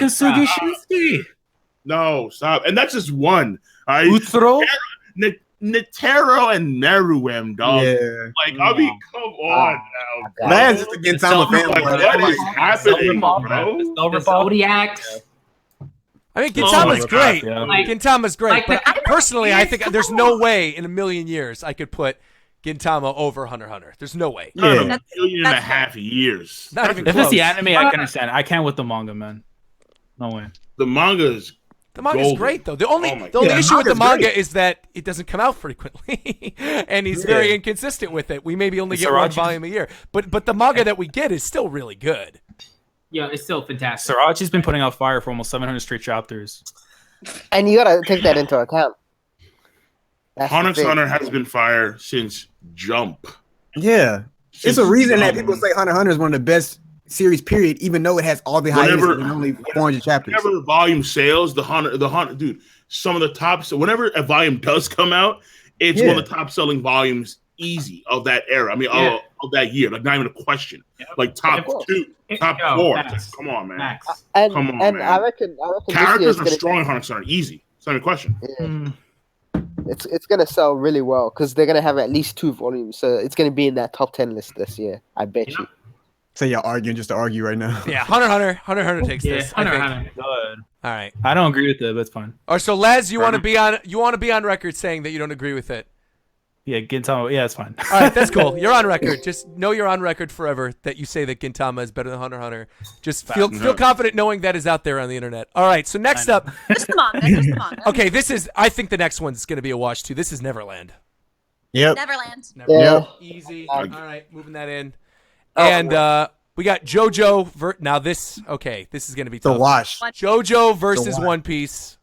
No, stop. And that's just one. Uthro? Netero and Neruem, dog. Yeah. Like, I mean, come on now. Man's just a Gintama fan. What is happening, bro? The Zodiac. I mean, Gintama's great. Gintama's great. But personally, I think there's no way in a million years I could put Gintama over Hunter x Hunter. There's no way. Not a million and a half years. Not even if close. it's the anime, I can understand. I can't with the manga, man. No way. The manga's great though. The only issue with the manga is that it doesn't come out frequently, and he's very inconsistent with it. We maybe only get one volume a year, but the manga that we get is still really good. Yeah, it's still fantastic. Sarachi's been putting out fire for almost 700 straight chapters, and you gotta take that into account. Hunter x Hunter has been fire since Jump. Yeah. It's a reason that people say Hunter x Hunter is one of the best series, period, even though it has all the highest and only 400 chapters. Whenever the volume sales, the Hunter, dude, some of the top, so whenever a volume does come out, it's one of the top selling volumes easy of that era. I mean, of that year. Like not even a question. Like top 2, top 4. Like, come on, man. Come on, man. I reckon characters are strong in Hunter x Hunter. Easy. It's not even a question. Yeah. It's gonna sell really well because they're gonna have at least 2 volumes, so it's gonna be in that top 10 list this year. I bet you. So y'all arguing just to argue right now. Yeah, Hunter takes this. Hunter. Good. All right. I don't agree with it, but it's fine. All right, so Les, you want to be on record saying that you don't agree with it. Yeah, Gintama. Yeah, it's fine. All right, that's cool. You're on record. Just know you're on record forever that you say that Gintama is better than Hunter x Hunter. Just feel confident knowing that is out there on the internet. All right, so next up. Just the manga. Okay, I think the next one's going to be a wash too. This is Neverland. Yep. Neverland. Yep. Easy. All right, moving that in. And we got JoJo. Now this is going to be tough. The wash. JoJo versus One Piece.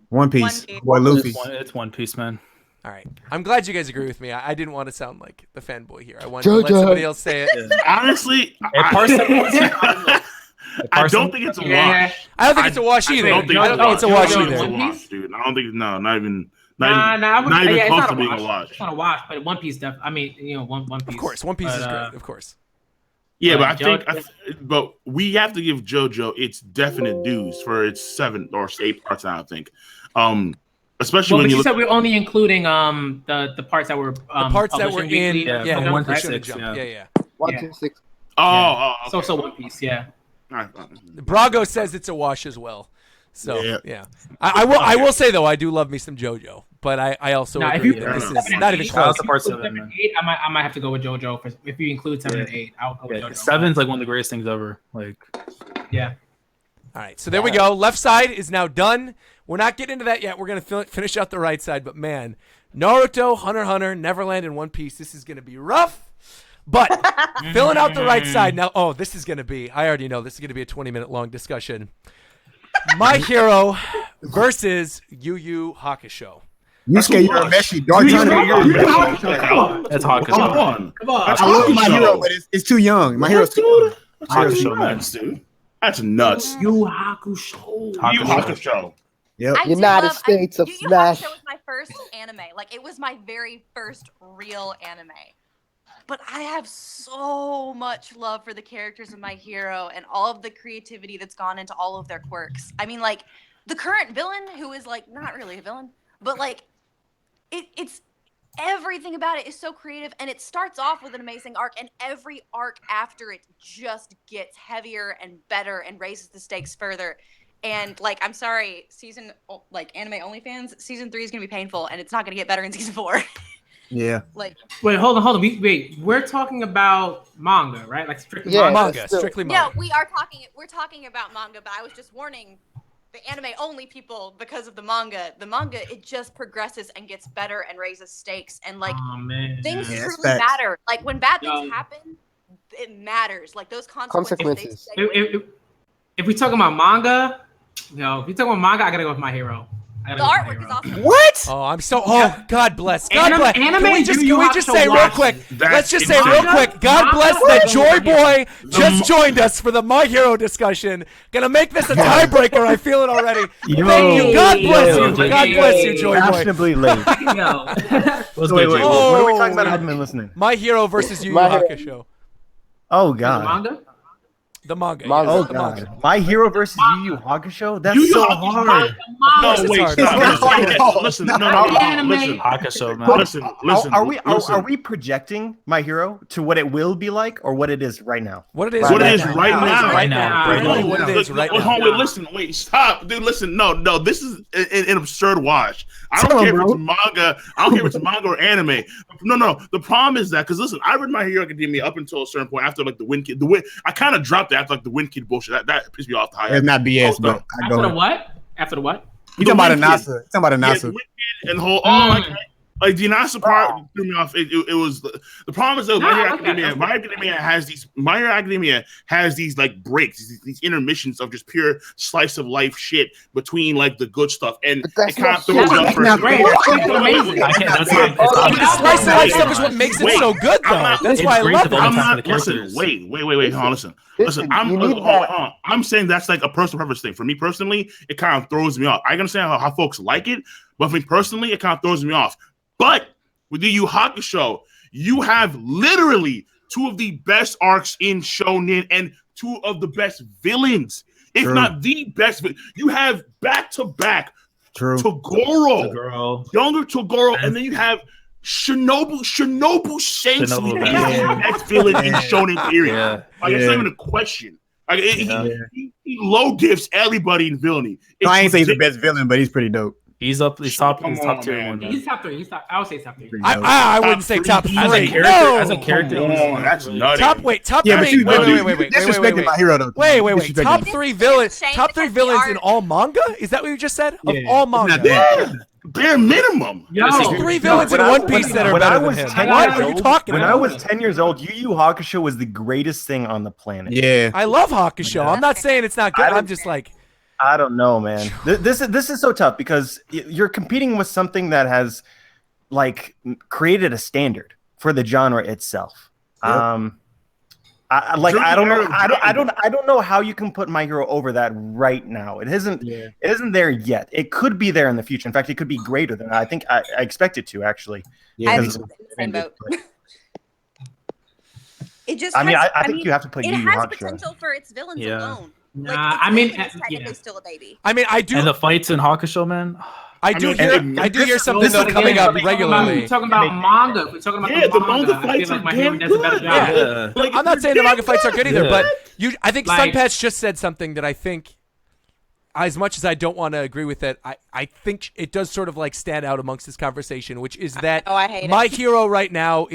One Piece. Boy, Luffy. It's One Piece, man. All right. I'm glad you guys agree with me. I didn't want to sound like the fanboy here. I wanted to let somebody else say it. Honestly, I don't think it's a wash. I don't think it's a wash either. I don't think it's a wash either. Dude. I don't think not even it's close not to being a wash. It's not a wash, but One Piece stuff. I mean, One Piece. Of course, One Piece is great. Of course. Yeah, but but we have to give JoJo its definite dues for its 7 or 8 parts now, I think. Especially when you said we're only including the parts that were the parts that were in 1 to 6. Yeah. 1 to 6. Okay. So One Piece, yeah. Brago says it's a wash as well. So yeah. I will say though, I do love me some JoJo, but I also agree that this is not even close. Part 7 and 8, I might have to go with JoJo if you include 7 and 8. I'll go with JoJo. 7's like one of the greatest things ever. Like, yeah. All right, so there we go. Left side is now done. We're not getting into that yet. We're going to finish out the right side. But, man, Naruto, Hunter x Hunter, Neverland, and One Piece, this is going to be rough. But filling out the right side now. This is going to be, I already know, this is going to be a 20-minute long discussion. My Hero versus YuYu Hakusho. Yusuke, you're a messy dark That's Hakusho. Come on. I love My Hero, but it's too young. My Hero's too young. Hakusho, man, dude. That's nuts. Yu Hakusho. Yu Hakusho. Yep. United States of Smash. Yu Hakusho was my first anime. Like, it was my very first real anime. But I have so much love for the characters of My Hero and all of the creativity that's gone into all of their quirks. I mean, like, the current villain, who is, like, not really a villain, but, like, it's everything about it is so creative, and it starts off with an amazing arc, and every arc after it just gets heavier and better and raises the stakes further. And, like, I'm sorry, anime only fans, season 3 is going to be painful, and it's not going to get better in season 4. Yeah. Wait, hold on. We're talking about manga, right? Like strictly manga. Strictly manga. Yeah, we're talking about manga, but I was just warning the anime only people because of the manga. The manga, it just progresses and gets better and raises stakes, and like things truly matter. Like when bad things happen, it matters. Like those consequences. If we talking about manga, if you talking about manga, I gotta go with My Hero. The artwork is awesome. What? God bless. God bless. Anime, can we just say real quick? Let's just say real quick. God bless that Joy Boy just joined us for the My Hero discussion. Gonna make this a tiebreaker. I feel it already. Thank you. God bless you. God bless you, Joy Boy. Fashionably late. Wait, what are we talking about? I haven't been listening. My Hero versus Yu Yu Hakusho. Oh God. Manga? The manga. Oh God. My Hero versus Yu Yu Hakusho? That's so hard. No, wait. Listen. Hakusho, man. Listen. Are we projecting My Hero to what it will be like or what it is right now? What it is right now. What it is right now. Hold on, listen. Wait, stop. Dude, listen. No. This is an absurd wash. I don't care if it's manga. I don't care if it's manga or anime. No. The problem is that, because listen, I read My Hero Academia up until a certain point after like the Wind Kid. I kind of dropped it after like the Wind Kid bullshit. That pissed me off. It's not BS, but after the what? After the what? You talking about Anasa? Talking about Anasa? And the whole like the Anasa part threw me off. It was the problem is though My Hero Academia has these like breaks, these intermissions of just pure slice of life shit between like the good stuff, and it kind of throws up for slice of life stuff is what makes it so good though. That's why I love it. Listen, wait, hold on, listen. I'm saying that's like a personal preference thing. For me personally, it kind of throws me off. I understand how folks like it, but for me personally, it kind of throws me off. But with the Yu Hakusho, you have literally two of the best arcs in Shonen and two of the best villains, if not the best. You have back-to-back Toguro, younger Toguro, and then you have Shinobu Shanks, the best villain in Shonen period. Like, it's not even a question. Like, he low gifts everybody in villainy. I ain't say he's the best villain, but he's pretty dope. He's top tier one. He's top 3. I would say top 3. I wouldn't say top 3. As a character, that's nutty. Top 3. Wait. Disrespecting my hero though. Wait. Top 3 villains. Top 3 villains in all manga? Is that what you just said? Of all manga. Bare minimum. There's 3 villains in One Piece that are better than him. What are you talking about? When I was 10 years old, Yu Yu Hakusho was the greatest thing on the planet. Yeah. I love Hakusho. I'm not saying it's not good. I'm just like, I don't know, man. This is so tough because you're competing with something that has like created a standard for the genre itself. Yep. I don't know how you can put My Hero over that right now. It isn't there yet. It could be there in the future. In fact, it could be greater than that. I think I expect it to actually. Yeah, I'm in the same boat. It just. I think you have to put Yu Yu Hakusho. It has Hakusho. potential for its villains alone. Nah, like, I mean, it's technically still a baby. I mean, I do. And the fights in Hakusho, man. I do hear something though coming up regularly. We're talking about manga. We're talking about the manga fights. I feel like My Hero does a better job. Like, I'm not saying the manga fights are good either, but I think Sunpatch just said something that I think, as much as I don't want to agree with it, I think it does sort of like stand out amongst this conversation, which is that My Hero right now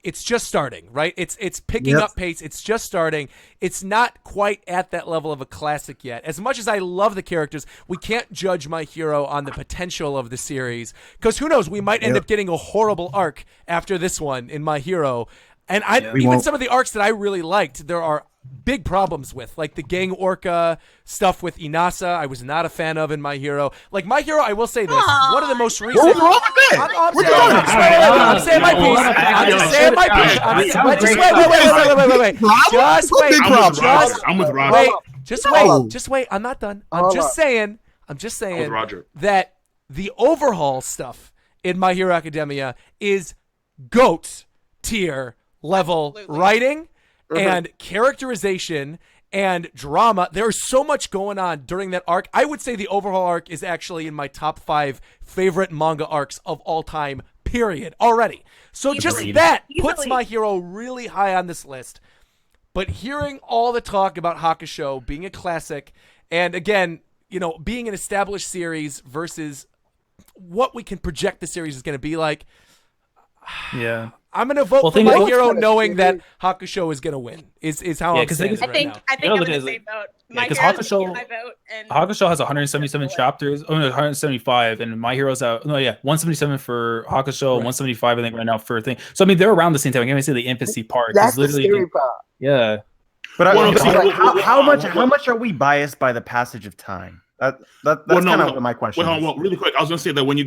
it's just starting, right? It's picking up pace. It's just starting. It's not quite at that level of a classic yet. As much as I love the characters, we can't judge My Hero on the potential of the series, because who knows? We might end up getting a horrible arc after this one in My Hero. And even some of the arcs that I really liked, there are big problems with, like the Gang Orca stuff with Inasa. I was not a fan of in My Hero. Like My Hero, I will say this: one of the most recent. What's wrong with that? I'm saying my piece. I'm just saying my piece. I'm with Roger. Just wait. I'm not done. I'm just saying that the overhaul stuff in My Hero Academia is GOAT tier level writing and characterization and drama. There's so much going on during that arc. I would say the overhaul arc is actually in my top 5 favorite manga arcs of all time, period, already. So just that puts My Hero really high on this list. But hearing all the talk about Hakusho being a classic, and again, being an established series versus what we can project the series is going to be like, I'm going to vote for My Hero knowing that Hakusho is going to win, is how I'm saying it right now. I think I'm in the same boat. Because Hakusho has 177 chapters, 175, and My Hero's out. 177 for Hakusho, 175 I think right now for a thing. So I mean, they're around the same time. I can't say the infancy part. That's the scary part. Yeah. But how much are we biased by the passage of time? That's kind of my question. Well, really quick, I was gonna say that when you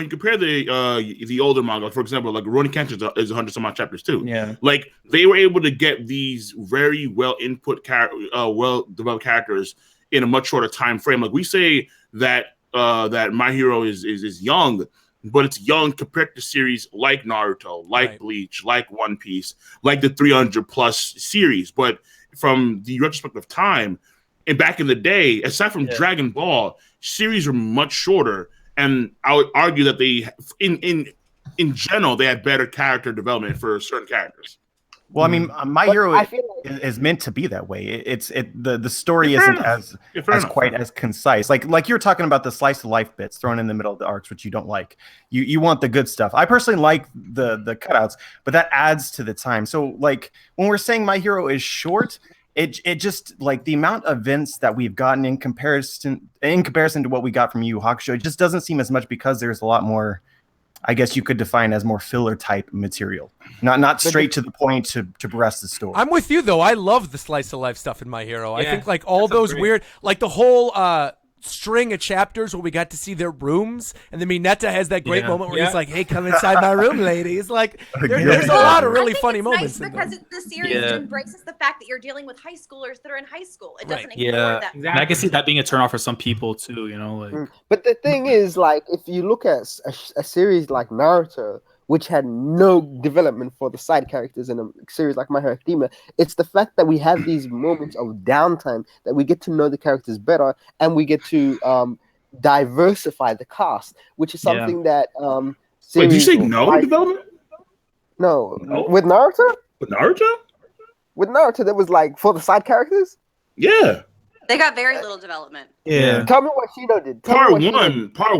compare the older manga, for example, like Rurouni Kenshin is 100 some odd chapters too. Yeah, like they were able to get these very well developed characters in a much shorter time frame. Like we say that My Hero is young, but it's young compared to series like Naruto, like Bleach, like One Piece, like the 300 plus series. But from the retrospective of time. And back in the day, aside from Dragon Ball, series were much shorter, and I would argue that they, in general, they had better character development for certain characters. Well, I mean, My Hero is meant to be that way. The story isn't as quite as concise. Like you're talking about the slice of life bits thrown in the middle of the arcs, which you don't like. You want the good stuff. I personally like the cutouts, but that adds to the time. So like when we're saying My Hero is short. It just like the amount of events that we've gotten in comparison to what we got from Yu Yu Hakusho, it just doesn't seem as much because there's a lot more, I guess you could define as more filler type material, not straight to the point to progress the story. I'm with you though. I love the slice of life stuff in My Hero. I think like all those weird, like the whole string of chapters where we got to see their rooms, and then Mineta has that great moment where he's like, "Hey, come inside my room, ladies." Like, there's a lot of really funny moments. Nice because the series embraces the fact that you're dealing with high schoolers that are in high school. It doesn't ignore that. Exactly. And I can see that being a turnoff for some people too. Like. But the thing is, like, if you look at a series like Naruto, which had no development for the side characters in a series like My Hero Academia. It's the fact that we have these moments of downtime that we get to know the characters better, and we get to diversify the cast, which is something that Wait, did you say no development? No, with Naruto. With Naruto? With Naruto, that was like for the side characters. Yeah. They got very little development. Yeah. Tell me what Shino did. Part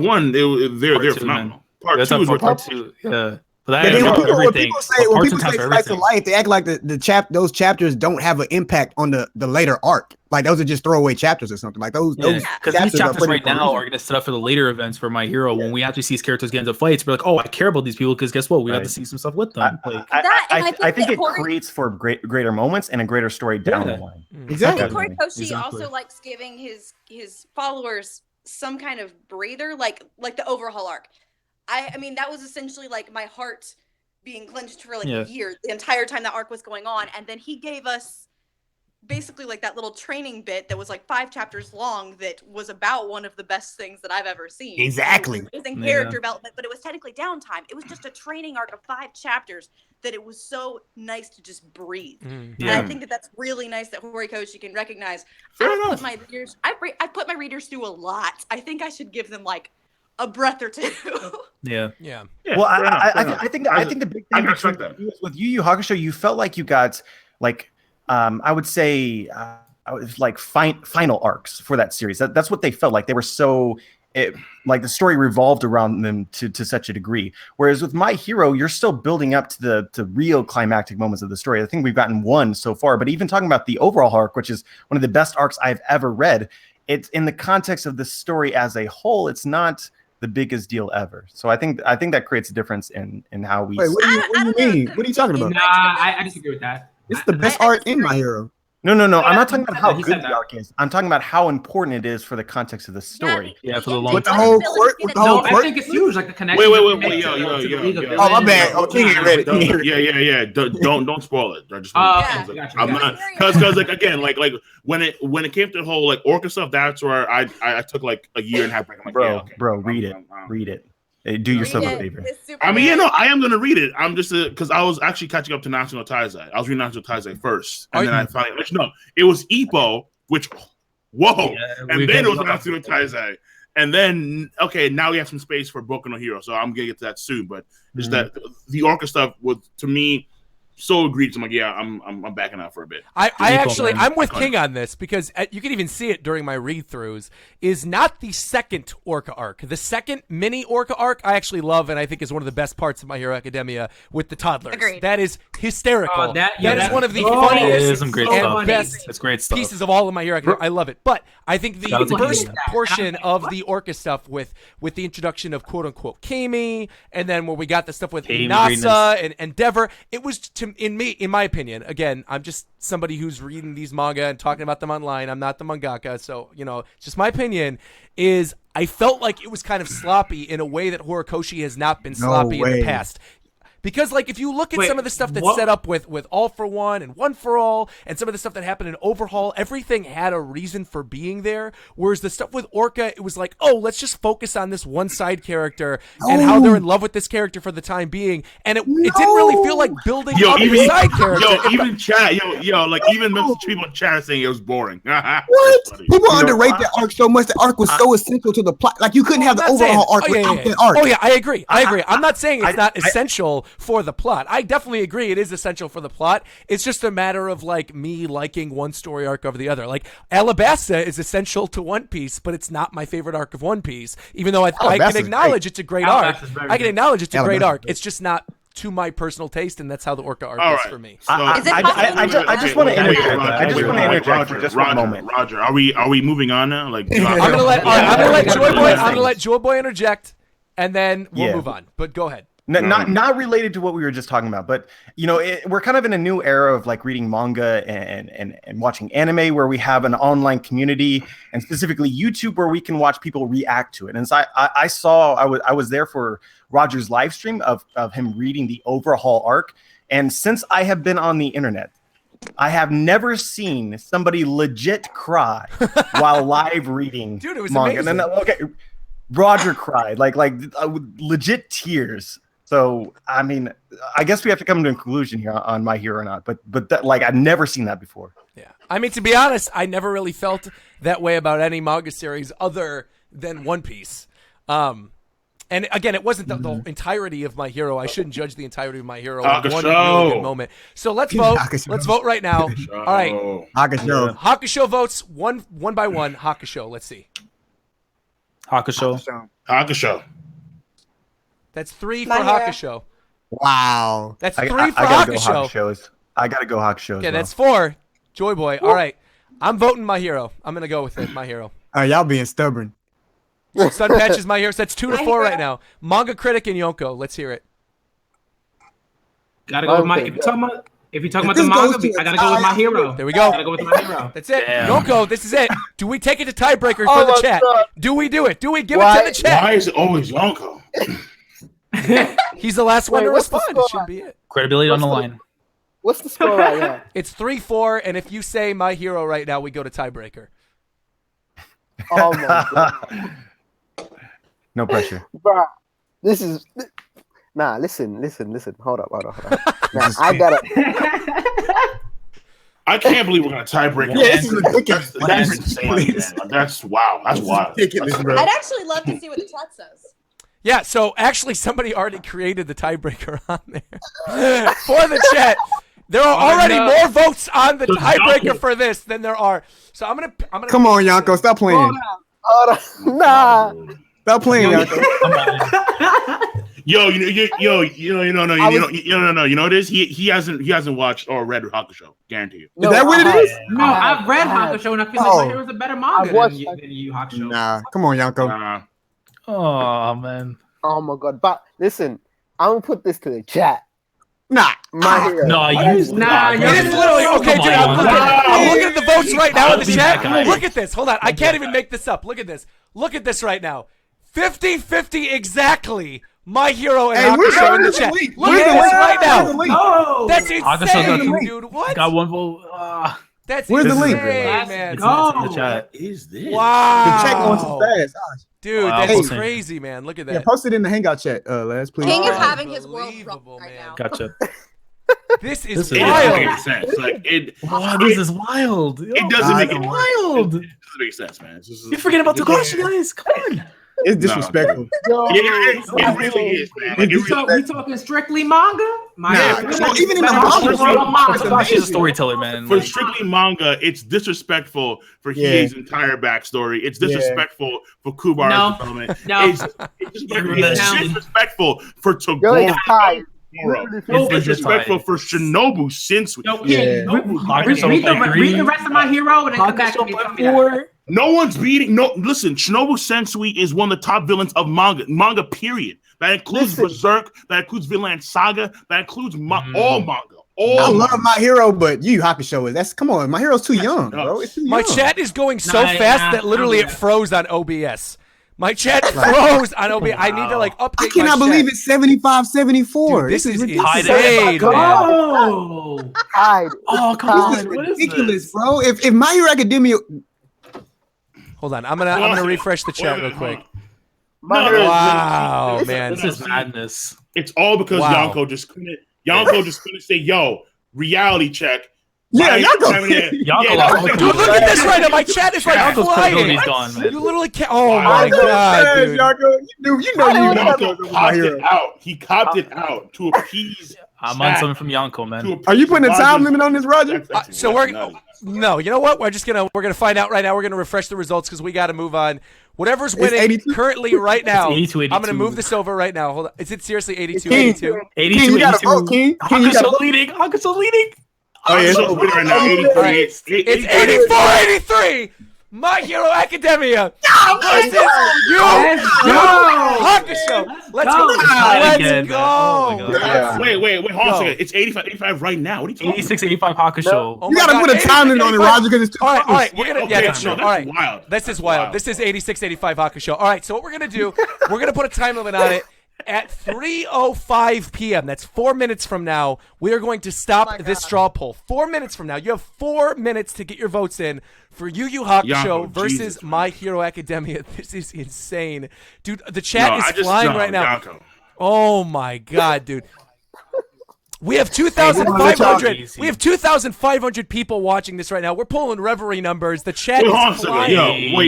one, they're phenomenal. Part two is part two. Yeah. But when everything. people say slice of life, they act like those chapters don't have an impact on the later arc. Like those are just throwaway chapters or something. Like those because these chapters right now are going to set up for the later events for My Hero. When we actually see these characters get into fights, we're like, oh, I care about these people because guess what? We got to see some stuff with them. I think it creates for greater moments and a greater story down the line. Exactly. I think Horikoshi also likes giving his followers some kind of breather, like the overhaul arc. I mean, that was essentially like my heart being clenched for like a year, the entire time that arc was going on. And then he gave us basically like that little training bit that was like 5 chapters long that was about one of the best things that I've ever seen. Exactly. It was in character development, but it was technically downtime. It was just a training arc of 5 chapters that it was so nice to just breathe. And I think that that's really nice that Horikoshi can recognize. I put my readers through a lot. I think I should give them like a breath or two. Yeah. Well, I think the big thing with Yu Yu Hakusho, you felt like you got like I would say like final arcs for that series. That's what they felt like. They were so like the story revolved around them to such a degree. Whereas with My Hero, you're still building up to the real climactic moments of the story. I think we've gotten one so far, but even talking about the overall arc, which is one of the best arcs I've ever read, it's in the context of the story as a whole. It's not the biggest deal ever. So I think that creates a difference in how we. Wait, what do you mean? What are you talking about? Nah, I disagree with that. It's the best art in My Hero. No. I'm not talking about how good the arc is. I'm talking about how important it is for the context of the story. Yeah, for the long. With the whole quirk. I think it's huge. Like the connection. Wait, yo. Oh, my bad. Oh, he ain't ready. Yeah. Don't spoil it. I just I'm not because like again like when it came to the whole like orca stuff, that's where I took like a year and a half break. I'm like, bro, read it. Do yourself a favor. I mean, I am gonna read it. I'm just because I was actually catching up to Natsuno no Taizai. I was reading Natsuno no Taizai first, and then I finally it was Ippo, which and then it was Natsuno no Taizai, and then now we have some space for Boku no Hero, so I'm gonna get to that soon. But just that the orca stuff was to me so egregious. I'm like, I'm backing out for a bit. I'm with King on this because you can even see it during my read-throughs. Is not the second Orca arc. The second mini Orca arc I actually love and I think is one of the best parts of My Hero Academia with the toddlers. Agreed. That is hysterical. That is one of the funniest some great and stuff. best It's great stuff. pieces of all of My Hero Academia. I love it. But I think the first portion of the Orca stuff with the introduction of quote-unquote Kami, and then where we got the stuff with Inasa and Endeavor, it was in my opinion, again, I'm just somebody who's reading these manga and talking about them online. I'm not the mangaka, so it's just my opinion. Is I felt like it was kind of sloppy in a way that Horikoshi has not been sloppy in the past. Because, like, if you look at some of the stuff that's set up with All for One and One for All, and some of the stuff that happened in Overhaul, everything had a reason for being there. Whereas the stuff with Orca, it was like, oh, let's just focus on this one side character and how they're in love with this character for the time being. And it didn't really feel like building up the side character. Even chat, like even most people in chat are saying it was boring. What? People underrate that arc so much. The arc was so essential to the plot. Like you couldn't have the overall arc without that arc. Oh yeah, I agree. I'm not saying it's not essential for the plot. I definitely agree it is essential for the plot. It's just a matter of like me liking one story arc over the other. Like Alabasta is essential to One Piece, but it's not my favorite arc of One Piece, even though I can acknowledge it's a great arc. I can acknowledge it's a great arc. It's just not to my personal taste, and that's how the Orca arc is for me. I just want to interject for just one moment. Roger, are we moving on now? Like I'm gonna let Joy Boy interject, and then we'll move on. But go ahead. Not related to what we were just talking about, but we're kind of in a new era of like reading manga and watching anime where we have an online community and specifically YouTube where we can watch people react to it. And so I was there for Roger's live stream of him reading the Overhaul arc. And since I have been on the internet, I have never seen somebody legit cry while live reading Dude, it was manga. amazing. And then, Roger cried like legit tears. So I mean, I guess we have to come to a conclusion here on My Hero or not. But that, like, I've never seen that before. Yeah, I mean, to be honest, I never really felt that way about any manga series other than One Piece. And again, it wasn't the entirety of My Hero. I shouldn't judge the entirety of My Hero in one really good moment. So let's vote. Let's vote right now. All right. Hakusho. Hakusho votes one by one. Hakusho. Let's see. Hakusho. That's 3 for Hakusho. Wow. That's 3 for Hakusho. I gotta go Hakusho. Okay, that's 4. Joy Boy. All right. I'm voting My Hero. I'm gonna go with it. My Hero. Y'all being stubborn. Sun Patch is My Hero. So that's 2 to 4 right now. Manga Critic and Yonko. Let's hear it. Gotta go with my. If you're talking about the manga, I gotta go with My Hero. There we go. Gotta go with My Hero. That's it. Yonko, this is it. Do we take it to tiebreaker for the chat? God. Do we do it? Do we give it to the chat? Why is it always Yonko? He's the last one to respond. It should be it. Credibility on the line. What's the score right now? It's 3-4, and if you say My Hero right now, we go to tiebreaker. Oh my god. No pressure. Bruh, this is listen. Hold up. Nah, I gotta I can't believe we're gonna tiebreak. Yeah, this is ridiculous. That's insane. Man. That's wow. That's wild. Ridiculous, bro. I'd actually love to see what the chat says. Yeah, so actually somebody already created the tiebreaker on there for the chat. There are already more votes on the tiebreaker for this than there are. So I'm gonna Come on, Yonko, stop playing. Nah. Stop playing, Yonko. Yo, you know what it is? He hasn't watched or read Hakusho. Guarantee you. Is that what it is? No, I've read Hakusho and I feel like My Hero's a better manga than you, Hakusho. Nah, come on, Yonko. Nah. Oh man. Oh my god. But listen, I'm gonna put this to the chat. Nah, My Hero. No, it is literally okay, dude. I'm looking at the votes right now in the chat. Look at this. Hold on. I can't even make this up. Look at this. Look at this right now. 50-50 exactly. My Hero and Hakusho in the chat. Look at this right now. Oh, that's insane, dude. What? Got one vote. That's Where's the insane, link? man. It's in the chat. Is this? Wow. The chat going too fast. Dude, Wow. that's crazy, man. Look at that. Yeah, post it in the Hangout chat, Les, please. King is having his world rough right now. Gotcha. This is It wild. doesn't make sense. Like This is wild. It doesn't make it wild. It doesn't make sense, man. You're forgetting about Togashi, guys. Come on. It's disrespectful. It really is, man. Like, we talking strictly manga? Even in the manga, Togashi's a storyteller, man. For strictly manga, it's disrespectful for Hiei's entire backstory. It's disrespectful for Kuwabara's development. It's disrespectful for Toguro. It's disrespectful for Shinobu since read the rest of My Hero and then come back and tell me that. No one's beating. No, listen. Shinobu Sensui is one of the top villains of manga. Period. That includes Berserk. That includes Vinland Saga. That includes all manga. I love My Hero, but Yu Hakusho is come on. My Hero's too young, bro. It's too young. My chat is going so fast that literally it froze on OBS. My chat froze on OBS. I need to update. I cannot believe it's 75-74. This is ridiculous. insane, man. Oh, come on. This is ridiculous, bro. If My Hero Academia. Hold on, I'm gonna refresh the chat real quick. Wow, man, this is madness. It's all because Yonko just couldn't say, "Yo, reality check." Yeah, Yonko. Dude, look at this right now. My chat is flying. Gone, man. You literally can't. Oh my god, dude. Yonko, He copped it out to appease. I'm on something from Yonko, man. Are you putting a time limit on this, Roger? So no. You know what? We're gonna find out right now. We're gonna refresh the results because we got to move on. Whatever's winning currently right now, 82, I'm gonna move this over right now. Hold on. Is it seriously 82? King, 82? 82, you gotta vote, King. King, leading. Hakusho leading. Oh yeah, it's over right now. 83. It's 84-83. My Hero Academia versus Hakusho. Let's go. Let's go. Wait, hold on a second. It's 85 right now. What are you talking 86-85 Hakusho. Oh you gotta put a time limit on it, Roger, because it's too all right. We're gonna that's all right. wild. This is wild. This is 86-85 Hakusho. All right, so what we're gonna do, we're gonna put a time limit on it. At 3:05 p.m., that's 4 minutes from now, we are going to stop this straw poll. 4 minutes from now. You have 4 minutes to get your votes in for Yu Hakusho versus My Hero Academia. This is insane. Dude, the chat is flying right now. Oh my god, dude. We have 2,500. We have 2,500 people watching this right now. We're pulling reverie numbers. The chat is flying. What's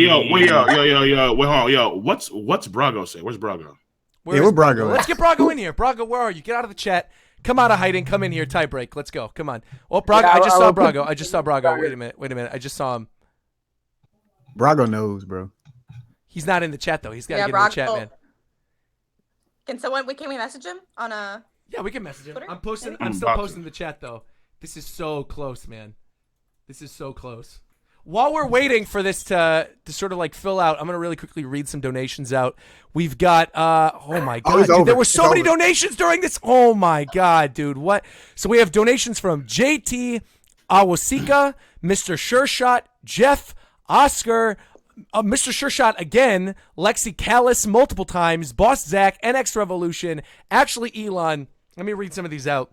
Brago say? Where's Brago? Where's Brago? Let's get Brago in here. Brago, where are you? Get out of the chat. Come out of hiding. Come in here. Tie break. Let's go. Come on. Oh, Brago. I just saw Brago. I just saw Brago. Wait a minute. I just saw him. Brago knows, bro. He's not in the chat though. He's got to get in the chat, man. Can we message him on a? Yeah, we can message him. Twitter? I'm still posting the chat though. This is so close, man. This is so close. While we're waiting for this to sort of like fill out, I'm gonna really quickly read some donations out. We've got oh my god, dude, there were so many donations during this. Oh my god, dude, what? So we have donations from JT Awasika, Mr. Sure Jeff, Oscar, Mr. Sure again, Lexi Callis multiple times, Boss Zach, NX Revolution, actually Elon. Let me read some of these out.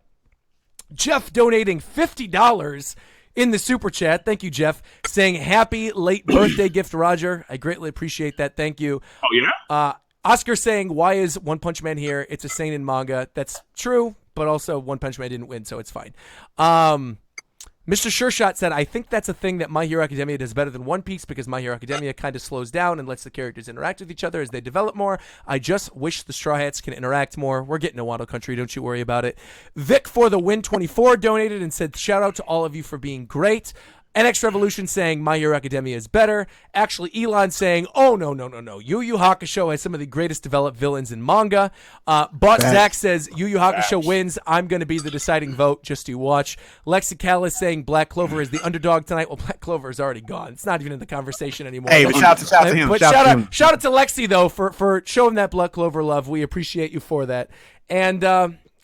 Jeff donating $50 in the super chat. Thank you, Jeff. Saying happy late birthday gift, Roger. I greatly appreciate that. Thank you. Oh, yeah? Oscar saying, why is One Punch Man here? It's a seinen manga. That's true, but also One Punch Man didn't win, so it's fine. Mr. Sure said, I think that's a thing that My Hero Academia does better than One Piece because My Hero Academia kind of slows down and lets the characters interact with each other as they develop more. I just wish the Straw Hats can interact more. We're getting to Wano Country, don't you worry about it. Vic for the Win 24 donated and said, shout out to all of you for being great. NX Revolution saying My Hero Academia is better. Actually, Elon saying, oh, no. Yu Yu Hakusho has some of the greatest developed villains in manga. Boss Zach says Yu Yu Hakusho wins. I'm going to be the deciding vote. Just you watch. Lexi Callis saying Black Clover is the underdog tonight. Well, Black Clover is already gone. It's not even in the conversation anymore. Hey, but shout out to him. But shout out to Lexi, though, for showing that Black Clover love. We appreciate you for that. And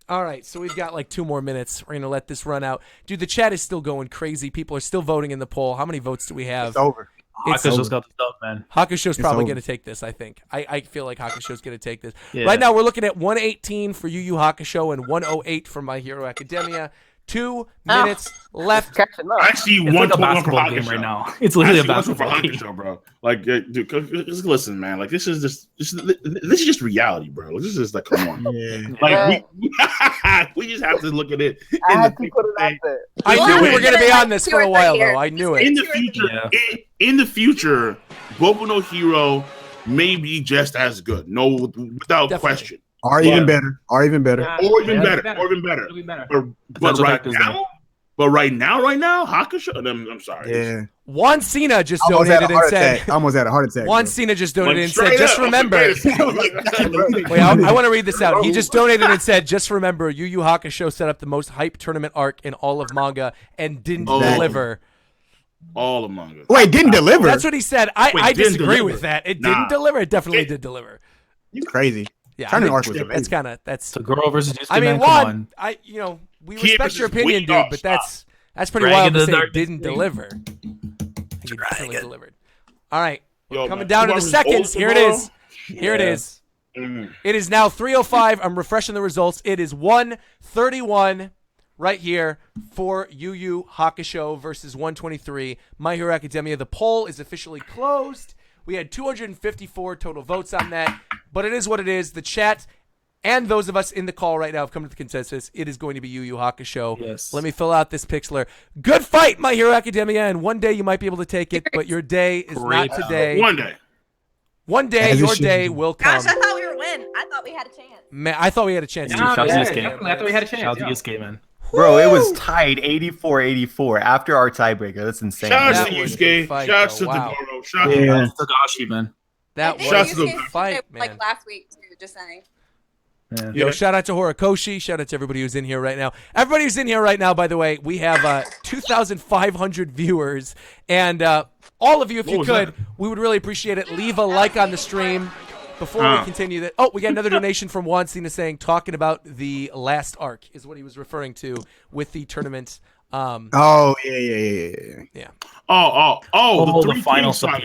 all right, so we've got like 2 more minutes. We're going to let this run out. Dude, the chat is still going crazy. People are still voting in the poll. How many votes do we have? It's over. Hakusho's got the stuff, man. Hakusho's probably going to take this, I think. I feel like Hakusho's going to take this. Yeah. Right now, we're looking at 118 for Yu Yu Hakusho and 108 for My Hero Academia. 2 minutes left. Actually, it's like a basketball game right now. It's literally a basketball game, bro. Like, dude, just listen, man. Like, this is just reality, bro. This is like, come on. Like, we just have to look at it. I knew we were going to be on this for a while, though. I knew it. In the future, Boku no Hero may be just as good, without question. Or even better. Or even better. But right now, Hakusho. I'm sorry. Yeah. Juan Cena just donated and said. Almost had a heart attack. Juan Cena just donated and said, just remember. Wait, I want to read this out. He just donated and said, just remember, Yu Yu Hakusho set up the most hype tournament arc in all of manga and didn't deliver. All of manga. Wait, didn't deliver? That's what he said. I disagree with that. It didn't deliver. It definitely did deliver. You crazy. Yeah, that's the girl versus Yusuke. I mean, Juan, we respect your opinion, dude, but that's pretty wild to say it didn't deliver. I think it definitely delivered. All right, coming down to the seconds. Here it is. Here it is. It is now 3:05. I'm refreshing the results. It is 1:31 right here for Yu Yu Hakusho versus 123 My Hero Academia. The poll is officially closed. We had 254 total votes on that, but it is what it is. The chat and those of us in the call right now have come to the consensus. It is going to be Yu Yu Hakusho. Yes. Let me fill out this pixeler. Good fight, My Hero Academia, and one day you might be able to take it, but your day is not today. One day, your day will come. Gosh, I thought we were winning. I thought we had a chance. Man, I thought we had a chance. Shout out to Yusuke. I thought we had a chance. Shout out to Yusuke, man. Bro, it was tied 84-84 after our tiebreaker. That's insane. Shout out to Yusuke. Shout out to Dogoro. Shout out to Tagashi, man. That was a fight, man. Like last week, too, just saying. Yeah. Yo, shout out to Horikoshi. Shout out to everybody who's in here right now. Everybody who's in here right now, by the way, we have 2,500 viewers. And all of you, if you could, we would really appreciate it. Leave a like on the stream before we continue that. Oh, we got another donation from Juan Cena saying, talking about the last arc is what he was referring to with the tournament. Yeah. The final stuff.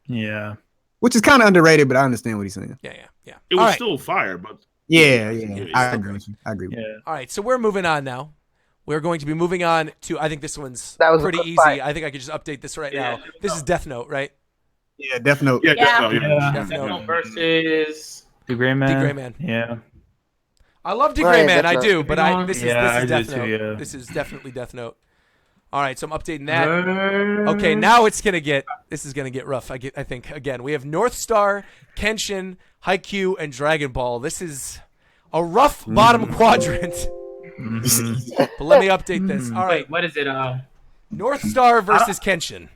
Yeah. Which is kind of underrated, but I understand what he's saying. Yeah. It was still fire, but yeah. I agree with you. All right, so we're moving on now. We're going to be moving on to, I think this one's pretty easy. Fight. I think I could just update this right now. This is Death Note, right? Yeah, Death Note. Yeah. Death Note versus D.Gray-man. D.Gray-man. Yeah. I love D.Gray-man, I Death do, Note. but this is I do Death too, Note. yeah. This is definitely Death Note. All right, so I'm updating that. Okay, now this is gonna get rough. I think again we have North Star, Kenshin, Haikyu, and Dragon Ball. This is a rough bottom quadrant. But let me update this. All right, Wait, what is it? North Star versus Kenshin.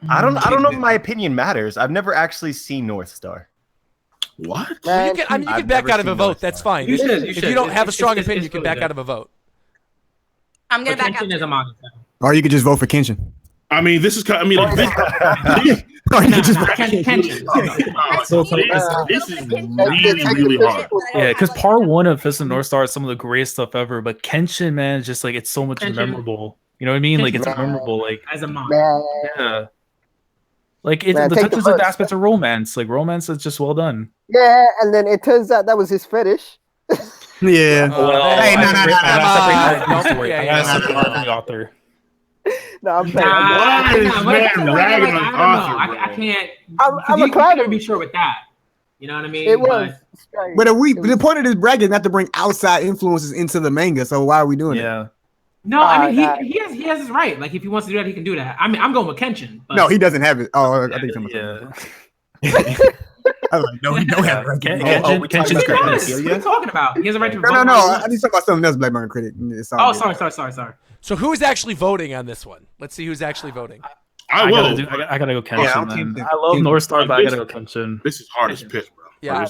I don't know if my opinion matters. I've never actually seen North Star. What? You can back out of a vote. That's fine. If you don't have a strong opinion, you can back out of a vote. I'm gonna back out. Kenshin is a manga fan. Or you could just vote for Kenshin. I mean, this is kind. I mean, like, Or you could just vote for Kenshin. this is really hard. Yeah, because part one of Fist of North Star is some of the greatest stuff ever, but Kenshin, man, just like it's so much memorable. You know what I mean? Like it's memorable. Like as a manga. Yeah. Like it Man, touches like the aspects of romance. Like romance is just well done. Yeah, and then it turns out that was his fetish. Yeah. Hey, no. Author. No, I'm saying. Why is man ragging on author, I bro? can't. I'm a you crowd. can't be sure with that. You know what I mean? It was. But the point of this bracket is not to bring outside influences into the manga. So why are we doing it? Yeah. No, I mean he has his right. Like if he wants to do that, he can do that. I mean, I'm going with Kenshin. But... No, he doesn't have it. Oh, I think I was like, no, he don't have it. Kenshin's greatness. What are you talking about? He has a right to vote. No. I need to talk about something else, Black Manga Critic. Oh, sorry. So who's actually voting on this one? Let's see who's actually voting. I will. I gotta go Kenshin. I love North Star, but I gotta go Kenshin. This is hard as piss, bro. Yeah.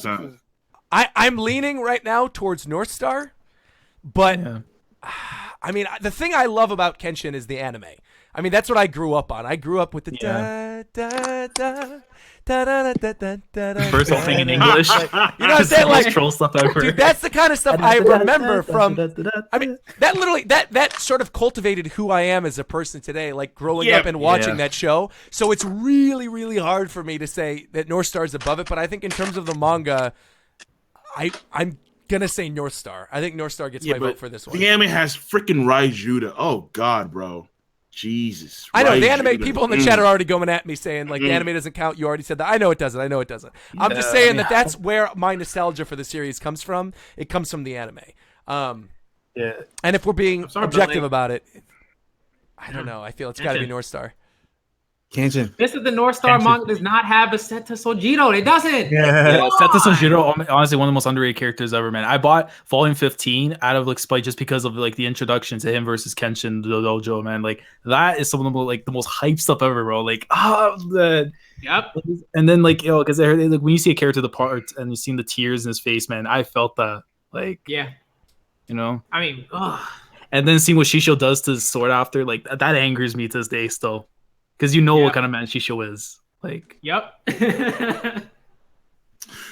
I'm leaning right now towards North Star, but I mean the thing I love about Kenshin is the anime. I mean that's what I grew up on. I grew up with the da da da. First whole thing in English. You know what I'm saying? Like troll stuff ever. Dude, that's the kind of stuff I remember from. I mean, that literally that sort of cultivated who I am as a person today. Like growing up and watching that show. So it's really, really hard for me to say that North Star is above it. But I think in terms of the manga, I'm gonna say North Star. I think North Star gets my vote for this one. The anime has freaking Raijuda. Oh God, bro. Jesus. I know the anime people in the chat are already going at me saying like the anime doesn't count. You already said that. I know it doesn't. I'm just saying that's where my nostalgia for the series comes from. It comes from the anime. And if we're being objective about it, I don't know. I feel it's got to be North Star. Kenshin. This is the North Star manga does not have a Seta Sojiro. It doesn't. Yeah, Seta Sojiro, honestly, one of the most underrated characters ever, man. I bought Volume 15 out of like spite just because of like the introduction to him versus Kenshin the Dojo, man. Like that is some of the like the most hype stuff ever, bro. Like Yep. And then like because like when you see a character depart and you've seen the tears in his face, man, I felt that like you know. I mean, and then seeing what Shisho does to his sword after, like that angers me to this day still. Because you know what kind of man Shisho is. Like,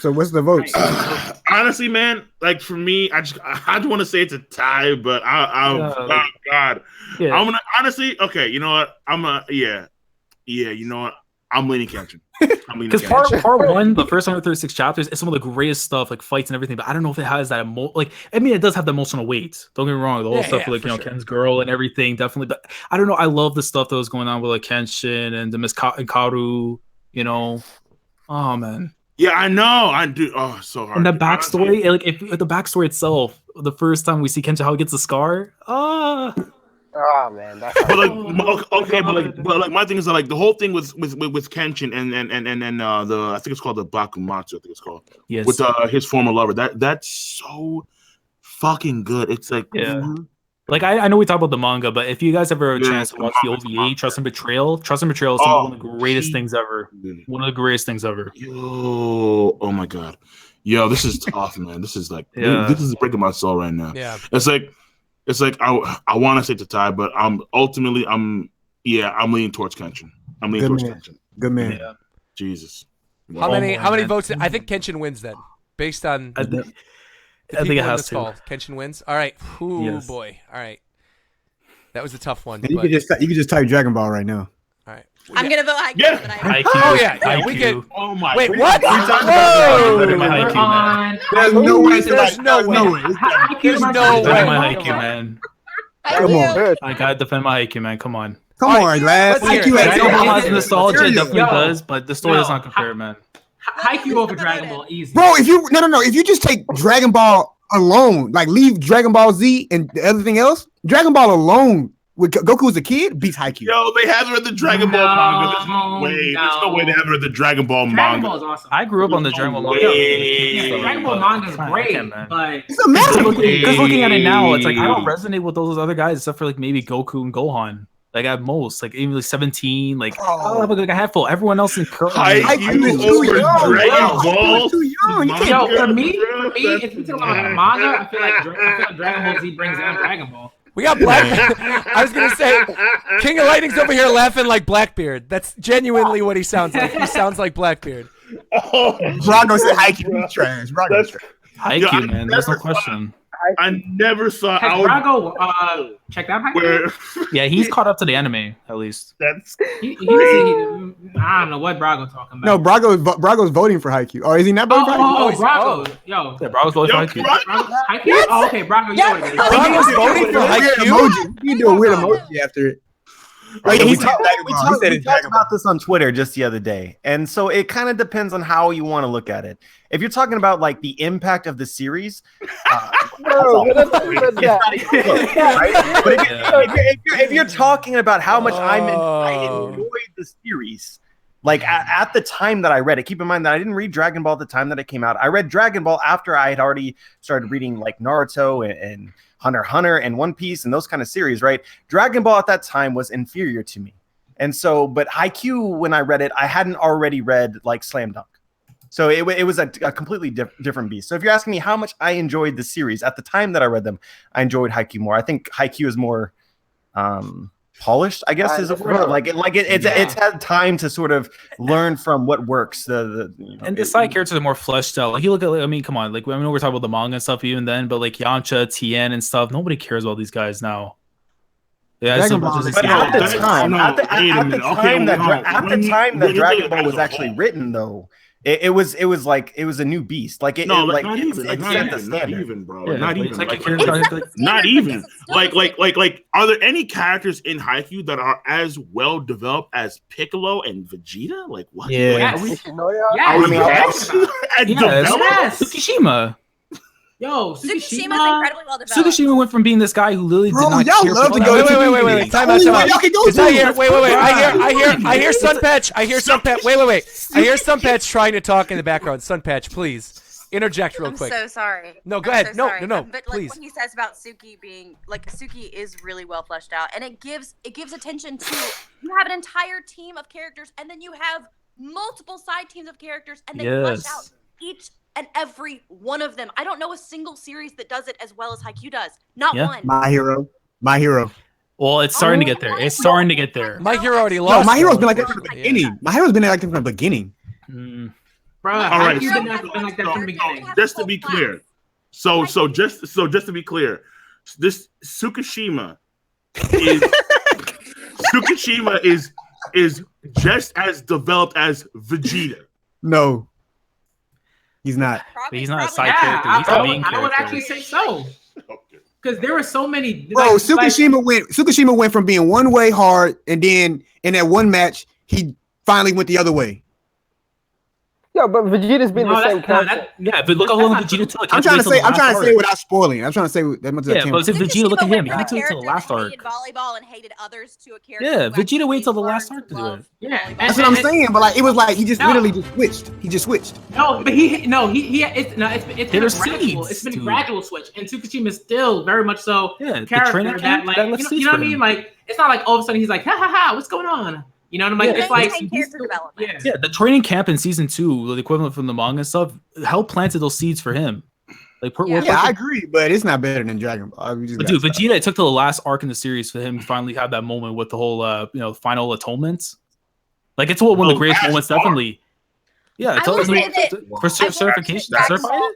So what's the votes? Honestly, man, like for me, I just want to say it's a tie, but oh God, I'm gonna honestly. Okay, you know what? You know what? I'm leaning Kenshin. Because part one, the first 136 chapters, is some of the greatest stuff, like fights and everything. But I don't know if it has that I mean, it does have the emotional weight. Don't get me wrong, the whole stuff with like Ken's girl and everything, definitely. But I don't know. I love the stuff that was going on with like Kenshin and the Miss Hikaru. You know, oh man. Yeah, I know. I do. Oh, so hard. And the backstory, like if the backstory itself, the first time we see Kenshin how he gets the scar. Oh man, that's but like my thing is that, like the whole thing with Kenshin and the I think it's called the Bakumatsu. I think it's called with his former lover. That's so fucking good. It's like Like I know we talk about the manga, but if you guys ever have a chance to watch the OVA, Trust and Betrayal is one of the greatest things ever. One of the greatest things ever. Yo, oh my God, yo, this is tough, man. This is like this is breaking my soul right now. Yeah, It's like I want to say to tie, but I'm leaning towards Kenshin. I'm leaning towards Kenshin. Good man. Yeah. Jesus. How many votes? I think Kenshin wins then, based on. I think it has to. Kenshin wins. All right. Boy. All right. That was a tough one. You could just type Dragon Ball right now. All right. I'm gonna vote Haikyu. Yeah. But We could. Oh my. Wait, what? There's no way. There's no way. There's no way. My Haikyu, man. Come on. I gotta defend my Haikyu, man. Come on. Come on, lad. let's hear it. Dragon Ball has nostalgia, it definitely does, but the story does not compare, man. Haikyu over Dragon Ball, easy. Bro, if you just take Dragon Ball alone, like leave Dragon Ball Z and everything else, Dragon Ball alone with Goku as a kid beats Haikyu. Yo, they haven't read the Dragon Ball manga. There's no way. There's no way they haven't read the Dragon Ball manga. Dragon Ball is awesome. I grew up on the Dragon Ball manga. Yeah, Dragon Ball manga is great, but it's a masterpiece. Because looking at it now, it's like I don't resonate with those other guys except for like maybe Goku and Gohan. Like at most, like even like 17, like I'll have like a handful. Everyone else in Haikyu over Dragon Ball. Yo, for me, if you talk about manga, I feel like Dragon Ball Z brings down Dragon Ball. We got Black. I was gonna say, King of Lightning's over here laughing like Blackbeard. That's genuinely what he sounds like. He sounds like Blackbeard. Oh, Brago said Haikyu trash. Haikyu, man. There's no question. I never saw Brago checked out Haikyu? Yeah, he's caught up to the anime at least. That's I don't know what Brago talking about. No, Brago's voting for Haikyu. Or is he not voting for Haikyu? Brago. Yo. Yeah, Brago's voting for Haikyu. Haikyu? Oh, okay, Brago. Brago's voting for Haikyu? You do a weird emoji after it. Like, we talked about this on Twitter just the other day, and so it kind of depends on how you want to look at it. If you're talking about like the impact of the series, if you're talking about how much I enjoyed the series, like at the time that I read it, keep in mind that I didn't read Dragon Ball at the time that it came out. I read Dragon Ball after I had already started reading like Naruto and Hunter x Hunter and One Piece and those kind of series, right? Dragon Ball at that time was inferior to me. And so, but Haikyu, when I read it, I hadn't already read like Slam Dunk. So it was a completely different beast. So if you're asking me how much I enjoyed the series at the time that I read them, I enjoyed Haikyu more. I think Haikyu is more polished, I guess is a word. It's had time to sort of learn from what works. And the side characters are more fleshed out. Like you look at, I mean, come on, like I know we're talking about the manga and stuff even then, but like Yamcha, Tien, and stuff, nobody cares about these guys now. Yeah, at the time that Dragon Ball was actually written, though. It was a new beast. Like it, not even, bro. Not even. Like, are there any characters in Haikyu that are as well developed as Piccolo and Vegeta? Like what? Yeah. Tsukishima. Yo, Tsukishima's incredibly well developed. Tsukishima went from being this guy who literally did not care. Love to go. Wait. Time out. I hear Sunpatch. I hear Sunpatch. Wait. I hear Sunpatch trying to talk in the background. Sunpatch, please interject real quick. I'm so sorry. No, go ahead. No. But please. Like what he says about Suki being like Suki is really well fleshed out, and it gives attention to you have an entire team of characters, and then you have multiple side teams of characters, and they flesh out each and every one of them. I don't know a single series that does it as well as Haikyu does. Not one. My Hero. Well, it's starting to get there. My Hero already lost. No, My Hero's been like that from the beginning. My Hero's been like that from the beginning. Bro, all right. Been like that from the beginning. Just to be clear. So just to be clear, this Tsukishima is just as developed as Vegeta. No. He's not. He's not a side character. He's the main character. I would actually say so. Because there were so many. Bro, Tsukishima went from being one way hard, and then in that one match, he finally went the other way. Yeah, but Vegeta's been the same character. But look how long Vegeta took. I'm trying to say without spoiling. I'm trying to say that much. Yeah, but Vegeta, look at him. He took it to the last arc. Hated volleyball and hated others to a character. Yeah, Vegeta waited till the last arc to do it. Yeah, that's what I'm saying. But like, it was like he just literally just switched. He just switched. No, but it's been a gradual switch, and Tsukishima is still very much so character that like you know what I mean. Like it's not like all of a sudden he's like ha, what's going on? You know what I mean? It's like character development. Yeah, the training camp in season 2, the equivalent from the manga and stuff, helped planted those seeds for him. Like, I agree, but it's not better than Dragon Ball. But dude, Vegeta, it took to the last arc in the series for him to finally have that moment with the whole, final atonements. Like, it's one of the greatest moments, definitely. Yeah, for certification.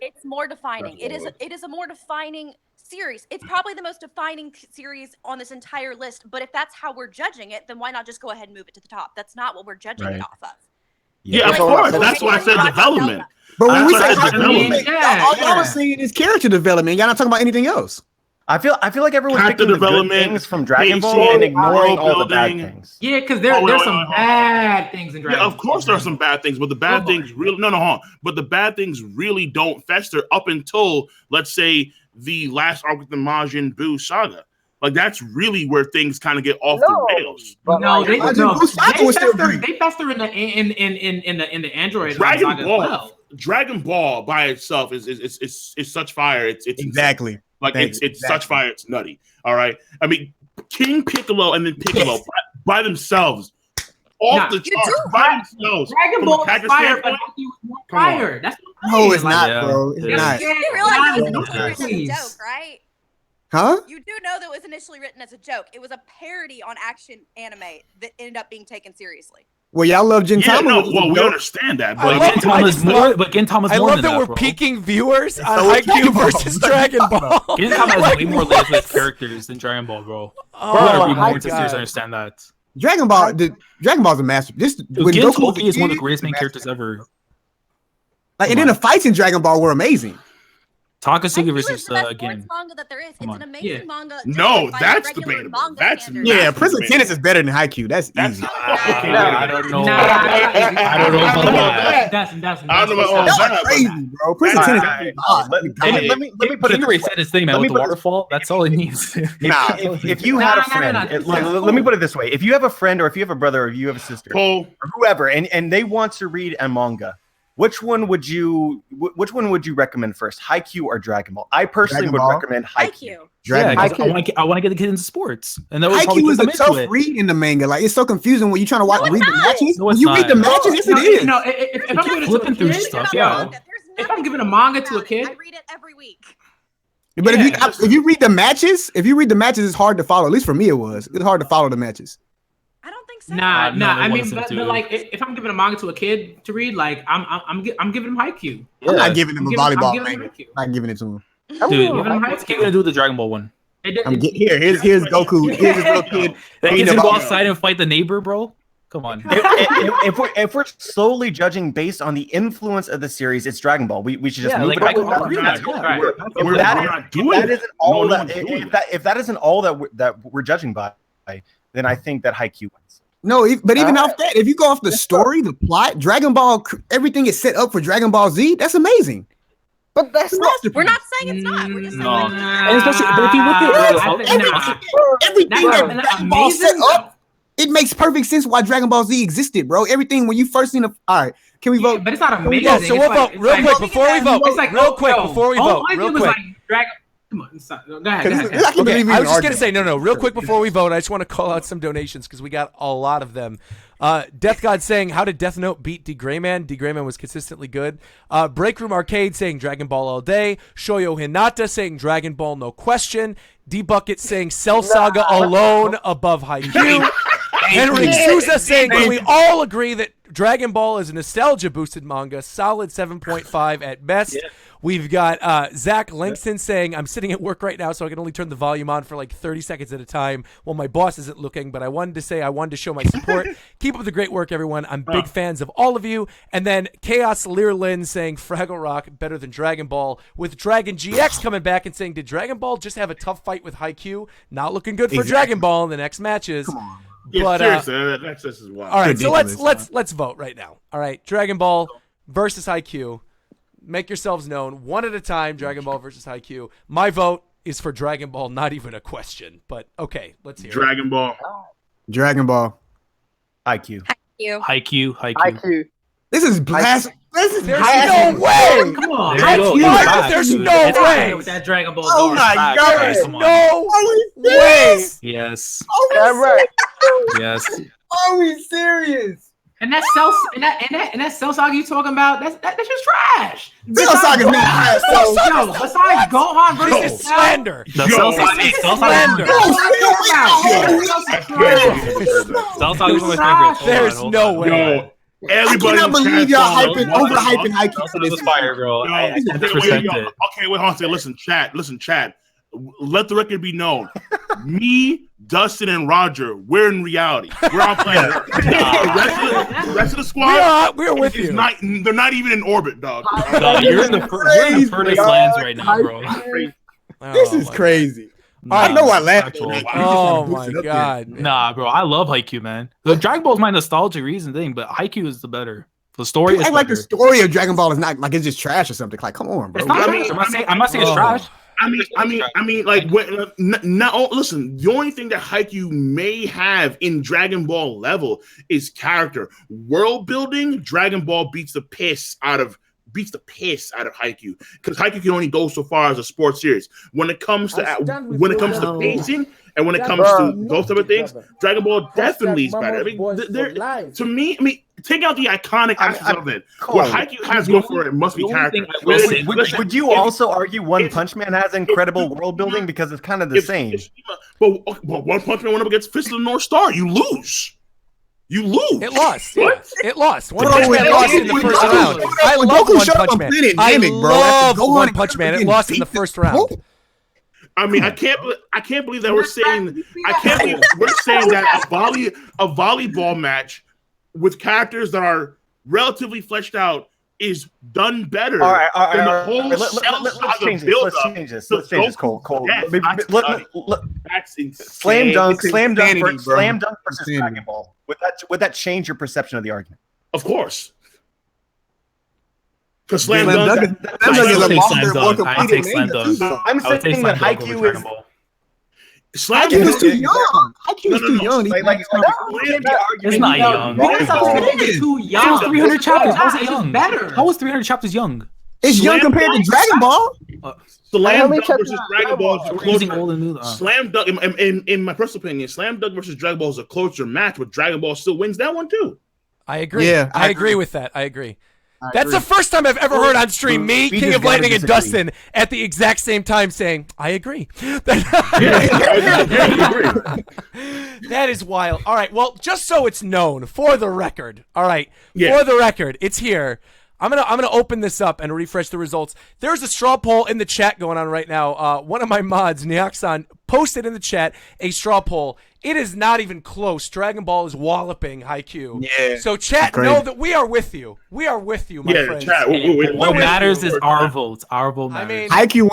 It's more defining. It is a more defining series. It's probably the most defining series on this entire list, but if that's how we're judging it, then why not just go ahead and move it to the top? That's not what we're judging it off of. Yeah, of course. That's why I said development. But when we say development, all y'all are saying is character development. Y'all not talking about anything else. I feel like everyone's Character picking the good development, things from Dragon Ball pacing, and ignoring all the bad building. things. Yeah, because there's some bad things in Dragon Ball. Of course, there are some bad things, but the bad things really but the bad things really don't fester up until, let's say, the last arc with the Majin Buu saga. Like that's really where things kind of get off the rails. No, they fester in the Android Dragon Ball. well. Dragon Ball by itself is such fire. It's exactly like it's such fire. It's nutty. All right. I mean, King Piccolo and then Piccolo by themselves, off the charts by themselves. Dragon Ball is fire, but Haikyu was more fire. That's what no, it's not, bro. It's not. You realize it was initially written as a joke, right? Huh? You do know that it was initially written as a joke. It was a parody on action anime that ended up being taken seriously. Well, y'all love Gintama. Yeah, no, well, we understand that, but Gintama's more. But Gintama's I more love than that we're bro. peaking viewers on Haikyu versus Dragon Ball. Gintama has way more layers with characters than Dragon Ball, bro. Oh, we gotta read more my into God. series to understand that. Dragon Ball's a masterpiece. Gintoki is one of the greatest main characters ever. Like, and then the fights in Dragon Ball were amazing. Takasugi versus It's again. manga that there is. It's an amazing manga. No, by that's regular debatable. manga That's standards. Yeah, Prince of Tennis is better than Haikyu. That's easy. I don't know. I don't know about that. That's I don't know about all That's crazy, bro. Prince of Tennis. Let me put it King Ray said his thing, man. With the waterfall, that's all he needs. If you had a friend, let me put it this way: if you have a friend, or if you have a brother, or if you have a sister, or whoever, and they want to read a manga, which one would you recommend first, Haikyu or Dragon Ball? I personally would recommend Haikyu. I want to get the kid into sports, and that would probably Haikyu is get a them tough into it. read in the manga. Like, it's so confusing when you're trying to read the matches. No, When it's you read the not. matches, yes, it is. No, if I'm giving it to a flipping through kid, stuff, yeah. If I'm giving a manga to a kid, I read it every week. But if you read the matches, it's hard to follow. At least for me, it was. It's hard to follow the matches. I don't think so. Nah. no, I they mean, want but some too. like, if I'm giving a manga to a kid to read, like, I'm giving him Haikyu. I'm not giving him a volleyball I'm giving him manga. Haikyu. I'm not giving it to him. Dude, what's he gonna do with the Dragon Ball one? Here's Goku. Here's his little kid. That kid's gonna go outside and fight the neighbor, bro. Come on. if we're solely judging based on the influence of the series, it's Dragon Ball. We should just move it on. If that isn't all that we're judging by, then I think that Haikyu wins. No, but even off that, if you go off the story, the plot, Dragon Ball, everything is set up for Dragon Ball Z. That's amazing. But that's not. We're not saying it's not. We're just saying No. it's And especially, but if you look at Everything that Dragon Ball set up, it makes perfect sense why Dragon Ball Z existed, bro. Everything when you first seen all right, can we vote? But it's not amazing. Yeah, so we'll vote real quick before we vote. Real quick before we vote. Real quick. Come on, go ahead. Okay, I was just gonna say no. Real quick before we vote, I just want to call out some donations because we got a lot of them. Death God saying, "How did Death Note beat D.Gray-man? D.Gray-man was consistently good." Break Room Arcade saying, "Dragon Ball all day." Shoyo Hinata saying, "Dragon Ball no question." D Bucket saying, "Cell Saga alone above Haikyu." Henrik Souza saying, "Can we all agree that Dragon Ball is a nostalgia boosted manga? Solid 7.5 at best." Yeah. We've got Zach Langston saying, "I'm sitting at work right now, so I can only turn the volume on for like 30 seconds at a time while my boss isn't looking, but I wanted to show my support. Keep up the great work, everyone. I'm big fans of all of you." And then Chaos Lear Lin saying, "Fraggle Rock better than Dragon Ball," with Dragon GX coming back and saying, "Did Dragon Ball just have a tough fight with Haikyu? Not looking good for Dragon Ball in the next matches." Come on. Yeah, But seriously, that's just wild. all right, so let's vote right now. All right, Dragon Ball versus Haikyu. Make yourselves known one at a time. Dragon Ball versus Haikyu. My vote is for Dragon Ball, not even a question. But okay, let's hear Dragon Ball. Dragon Ball. Haikyu. Haikyu. This is blasphemy. There's no way. Come on. There's no way. With that Dragon Ball. Oh my God. There's no way. Yes. Right. Yes. Are we serious? And that Cell Saga you talking about, that's just trash. Cell Saga's not trash. Yo, besides Gohan versus slander. Cell Saga is my favorite. There's no way. Everybody I cannot believe y'all overhyping Haikyu for this fire, bro. I 100% it. Okay, wait, hold on a second. Listen, chat. Let the record be known. Me, Dustin, and Roger, we're in reality. We're on planet. The rest of the squad, we're with you. They're not even in orbit, dog. No, you're in the furthest lands right now, bro. This is crazy. I know I laughed. Oh my god. Nah, bro, I love Haikyu, man. The Dragon Ball is my nostalgic reason thing, but Haikyu is the better. The story is like the story of Dragon Ball is not like it's just trash or something. Like, come on, bro. It's not I'm not saying it's trash. Listen, the only thing that Haikyu may have in Dragon Ball level is character. World building, Dragon Ball beats the piss out of Haikyu, because Haikyu can only go so far as a sports series. When it comes to pacing and when it comes to those type of things, Dragon Ball definitely is better. To me, take out the iconic aspects of it. What Haikyu has go for it must be character. Would you also argue One Punch Man has incredible world building because it's kind of the same? But One Punch Man went up against Fist of the North Star. You lose. It lost. Yeah. It lost. One Punch Man lost in the first round. I love One Punch Man. I love One Punch Man. It lost in the first round. I mean, I can't believe that we're saying that a volleyball match with characters that are relatively fleshed out is done better. All right. Than the whole let's change this. Cole. Slam dunk versus Dragon Ball. Would that change your perception of the argument? Of course. Because Slam Dunk is more complete. I'm saying that Haikyu is. Slam Dunk is too young. Haikyu is too young. It's not young. It's too young. It was 300 chapters. How was it young? Better. How was 300 chapters young? It's young compared to Dragon Ball. Slam Dunk versus Dragon Ball is a closer. Slam Dunk, in my personal opinion, Slam Dunk versus Dragon Ball is a closer match, but Dragon Ball still wins that one too. I agree. Yeah, I agree with that. I agree. That's the first time I've ever heard on stream me, King of Lightning, and Dustin at the exact same time saying, I agree. That is wild. All right, well, just so it's known, for the record, for the record, it's here. I'm gonna open this up and refresh the results. There's a straw poll in the chat going on right now. One of my mods, Nyaxon, posted in the chat a straw poll. It is not even close. Dragon Ball is walloping Haikyu. Yeah. So chat, know that we are with you. We are with you, my friends. Chat, what matters is our votes. Our vote matters. I mean, Haikyu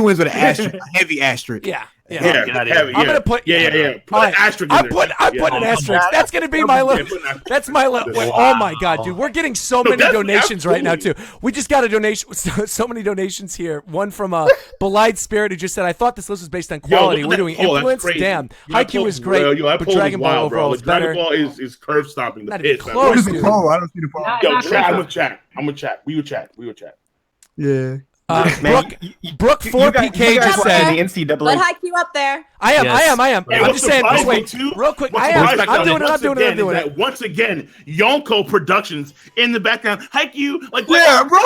wins with an asterisk, a heavy asterisk. Yeah. I'm gonna put Put an asterisk. I'm putting an asterisk. That's gonna be my little. That's my little. Oh my god, dude, we're getting so many donations right now too. We just got a donation. So many donations here. One from Belied Spirit who just said, "I thought this list was based on quality. We're doing influence. Damn, Haikyu is great, but Dragon Ball overall is better. Dragon Ball is curve stopping. Not even close, dude. I don't see the poll. Yo, chat. I'm gonna chat. We would chat. Yeah. Brooke 4PK just said the NCAA. Let Haikyu up there. I am. I'm just saying. Just wait, real quick. I'm doing it. Once again, Yonko Productions in the background. Haikyu, like yeah, bro.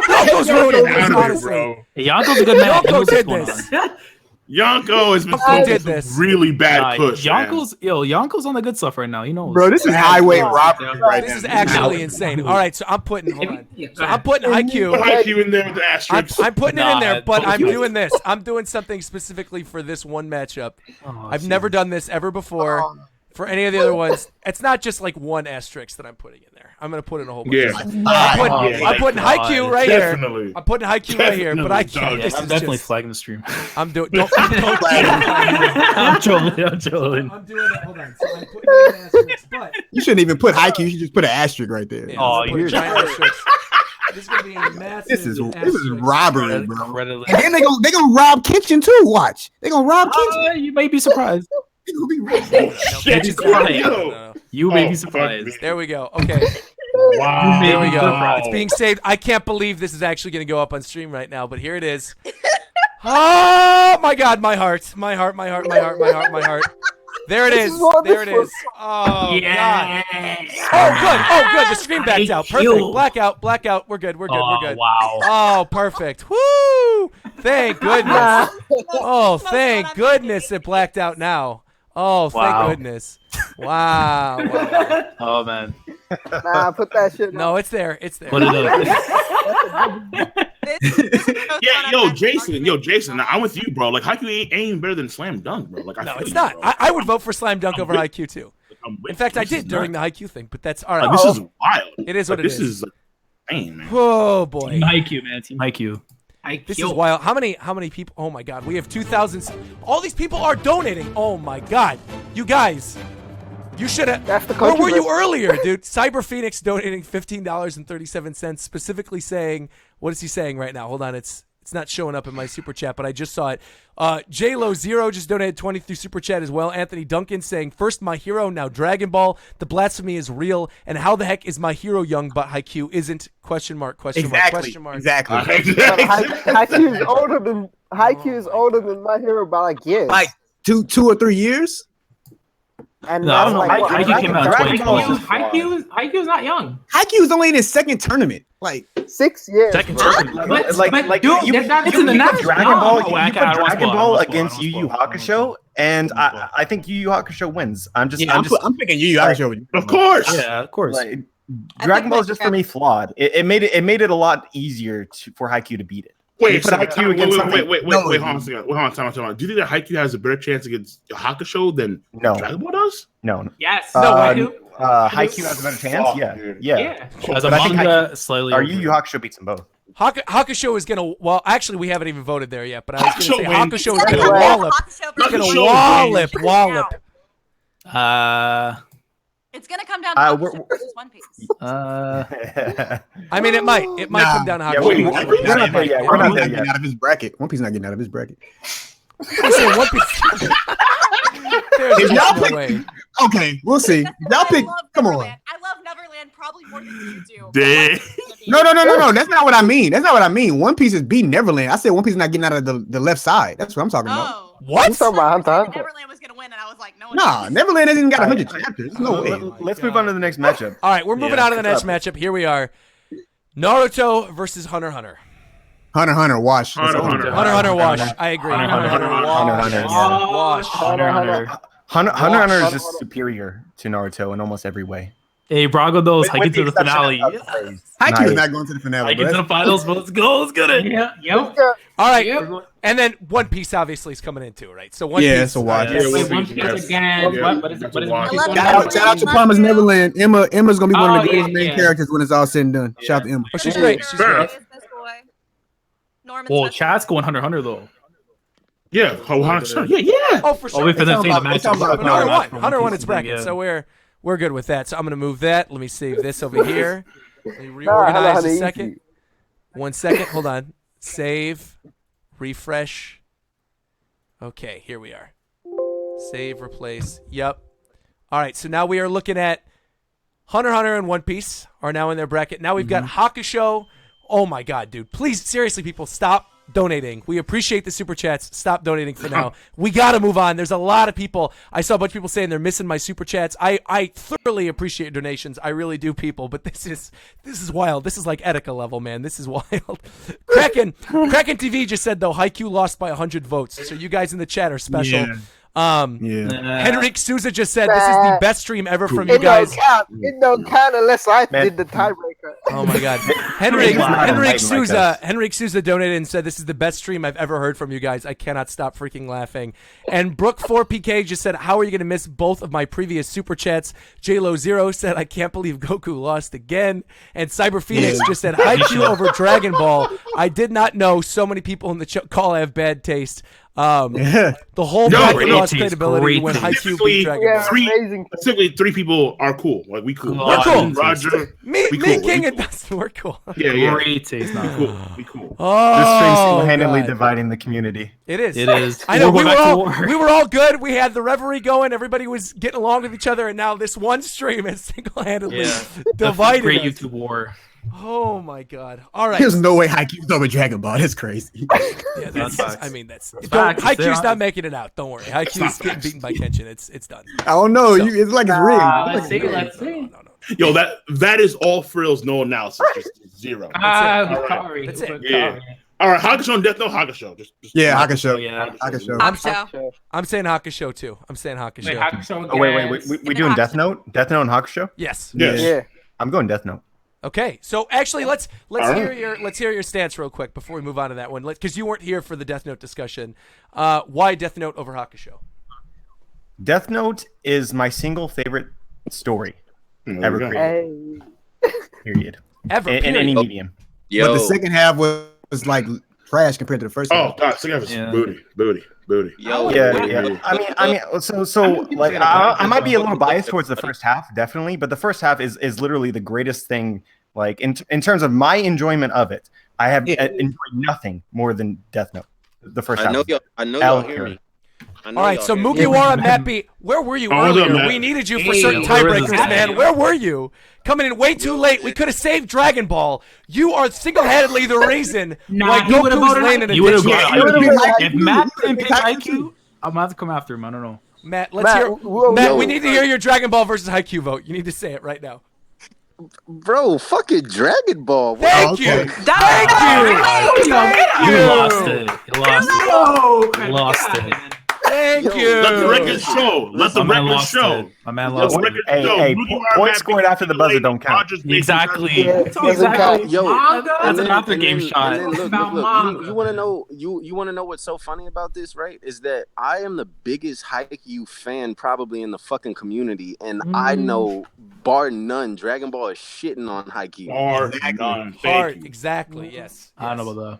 Yonko's ruining this, honestly. Yonko's a good man. Yonko did this. Yonko has been some really bad push. Yonko's on the good stuff right now. You know, bro, this is highway robbery right now. This is actually insane. All right, so I'm putting Haikyu. Put Haikyu in there with the asterisks. I'm putting it in there, but I'm doing this. I'm doing something specifically for this one matchup. I've never done this ever before. For any of the other ones, it's not just like one asterisk that I'm putting in there. I'm gonna put in a whole bunch. I'm putting Haikyu right here. I'm putting Haikyu right here, but I can't. I'm definitely flagging the stream. I'm doing. Don't flag. I'm trolling. I'm doing it. Hold on. So I'm putting in an asterisk, but you shouldn't even put Haikyu. You should just put an asterisk right there. Yeah, you're giant asterisk. This is gonna be a massive. This is robbery, bro. Incredible. And then they gonna rob Kenshin too. Watch, they gonna rob Kenshin. You may be surprised. They're gonna be rich. You may be surprised. There we go. Okay. Wow. There we go. It's being saved. I can't believe this is actually going to go up on stream right now, but here it is. Oh my God, my heart. There it is. There it is. Oh yeah. God. Oh good. The stream backed out. Perfect. Blackout. We're good. We're good. Wow. Oh, perfect. Woo! Thank goodness. Oh, thank goodness it blacked out now. Oh, thank goodness. Wow. Oh man. Nah, put that shit. No, it's there. It's there. Put it up. Jason. I'm with you, bro. Like Haikyu ain't even better than Slam Dunk, bro. Like no, it's not. I would vote for Slam Dunk over Haikyu too. In fact, I did during the Haikyu thing, but that's all right. This is wild. It is what it is. This is man. Oh boy. Team Haikyu, man. Team Haikyu. This is wild. How many people? Oh my God, we have 2,000. All these people are donating. Oh my God, you guys, you should have. Where were you earlier, dude? Cyber Phoenix donating $15.37, specifically saying, what is he saying right now? Hold on, it's not showing up in my super chat, but I just saw it. JLo0 just donated 20 through super chat as well. Anthony Duncan saying, first My Hero, now Dragon Ball. The blasphemy is real. And how the heck is My Hero young, but Haikyu isn't? Question mark. Exactly. Haikyu is older than My Hero by like years. Like two or 3 years. And no, I don't know. Haikyu came out in 2012. Haikyu is not young. Haikyu is only in his second tournament. Like 6 years. Like dude, you put Dragon Ball against Yu Yu Hakusho, and I think Yu Yu Hakusho wins. I'm picking Yu Yu Hakusho. Of course. Yeah, of course. Like, Dragon Ball is just for me flawed. It made it a lot easier for Haikyu to beat it. Wait, hold on, time. Do you think that Haikyu has a better chance against Hakusho than Dragon Ball does? No. Yes. Haikyu has a better chance. Yeah. As a manga, slightly. Or Yu Yu Hakusho beats them both. Hakusho is gonna. Well, actually, we haven't even voted there yet. But I was gonna say Hakusho is gonna wallop. He's gonna wallop. It's gonna come down to Hakusho versus One Piece. I mean, it might come down to Hakusho. We're not there yet. We're not getting out of his bracket. One Piece not getting out of his bracket. I'm saying One Piece. There's no way. Okay, we'll see. Y'all pick. Come on. I love Neverland probably more than you do. No. That's not what I mean. One Piece is beating Neverland. I said One Piece is not getting out of the left side. That's what I'm talking about. What? I'm talking about Hunter. Neverland was gonna win, and I was like, no. Nah, Neverland hasn't even got 100 chapters. No way. Let's move on to the next matchup. All right, we're moving on to the next matchup. Here we are. Naruto versus Hunter x Hunter. Hunter, wash. Hunter, wash. I agree. Hunter, wash. Hunter is just superior to Naruto in almost every way. Hey, Brago knows Haikyu to the finale. Haikyu is not going to the finale. Haikyu to the finals, but let's go. Let's get it. Yep. All right. And then One Piece obviously is coming in too, right? So One Piece. Yeah, it's a watch. One Piece again. What is it? Shout out to Promise Neverland. Emma's going to be one of the greatest main characters when it's all said and done. Shout out to Emma. Oh, she's great. She's great. Well, chat's going Hunter x Hunter though. Yeah. Yeah. Oh, for sure. Oh, we've been saying the match. Hunter won its bracket, so we're good with that. So I'm gonna move that. Let me save this over here. Let me reorganize a second. 1 second. Hold on. Save. Refresh. Okay, here we are. Save. Replace. Yep. All right. So now we are looking at Hunter x Hunter and One Piece are now in their bracket. Now we've got Hakusho. Oh my God, dude! Please, seriously, people, stop donating. We appreciate the super chats. Stop donating for now. We got to move on. There's a lot of people. I saw a bunch of people saying they're missing my super chats. I thoroughly appreciate donations. I really do, people. But this is wild. This is like Etika level, man. This is wild. Kraken TV just said though Haikyu lost by 100 votes. So you guys in the chat are special. Henrik Souza just said this is the best stream ever from you guys. It don't count unless I did the tiebreaker. Oh my God, Henrik Souza donated and said this is the best stream I've ever heard from you guys. I cannot stop freaking laughing. And Brook4PK just said, how are you going to miss both of my previous super chats? JLo0 said, I can't believe Goku lost again. And Cyber Phoenix just said, Haikyu over Dragon Ball. I did not know so many people in the call have bad taste. The whole bracket lost credibility when Haikyu beat Dragon Ball. Specifically, 3 people are cool. Like we cool. We're cool. Roger, me, King, and Dustin, we're cool. Yeah. Great taste. We cool. Oh, this stream's single-handedly dividing the community. It is. I know. We were all good. We had the reverie going. Everybody was getting along with each other, and now this one stream is single-handedly divided. Great YouTube war. Oh my God! All right. There's no way Haikyu's over Dragon Ball. That's crazy. Yeah, Haikyu's not making it out. Don't worry. Haikyu's getting beaten by Kenshin. It's done. I don't know. It's like it's rigged. Let's see. No. Yo, that is all frills, no analysis, just 0. That's it. Yeah. All right, Hakusho and Death Note, Hakusho. Hakusho. I'm saying Hakusho too. I'm saying Hakusho. Wait, Hakusho wait. We doing Death Note? Death Note and Hakusho? Yes. Yeah. I'm going Death Note. Okay, so actually, let's hear your stance real quick before we move on to that one, because you weren't here for the Death Note discussion. Why Death Note over Hakusho? Death Note is my single favorite story ever created. Period. Ever. In any medium. But the second half was like trash compared to the first half. Oh god, second half is booty. Yeah. I mean, so like I might be a little biased towards the first half, definitely, but the first half is literally the greatest thing. Like in terms of my enjoyment of it, I have enjoyed nothing more than Death Note. The first half. I know y'all hear me. All right, so Mugiwara Mappy, where were you earlier? We needed you for certain tiebreakers, man. Where were you? Coming in way too late. We could have saved Dragon Ball. You are single-handedly the reason why Goku's laying in a ditch. If Matt didn't pick Haikyu, I'm about to come after him. I don't know. Matt, let's hear. Matt, we need to hear your Dragon Ball versus Haikyu vote. You need to say it right now. Bro, fucking Dragon Ball. Thank you. Thank You lost it. You lost it. Thank you. Let the record show. Let the record show. My man lost it. Hey, points scored after the buzzer don't count. Exactly. Exactly. Yo, that's an after game shot. Look, you want to know? You want to know what's so funny about this, right? Is that I am the biggest Haikyu fan probably in the fucking community, and I know, bar none, Dragon Ball is shitting on Haikyu. Exactly. Yes. I don't know about that.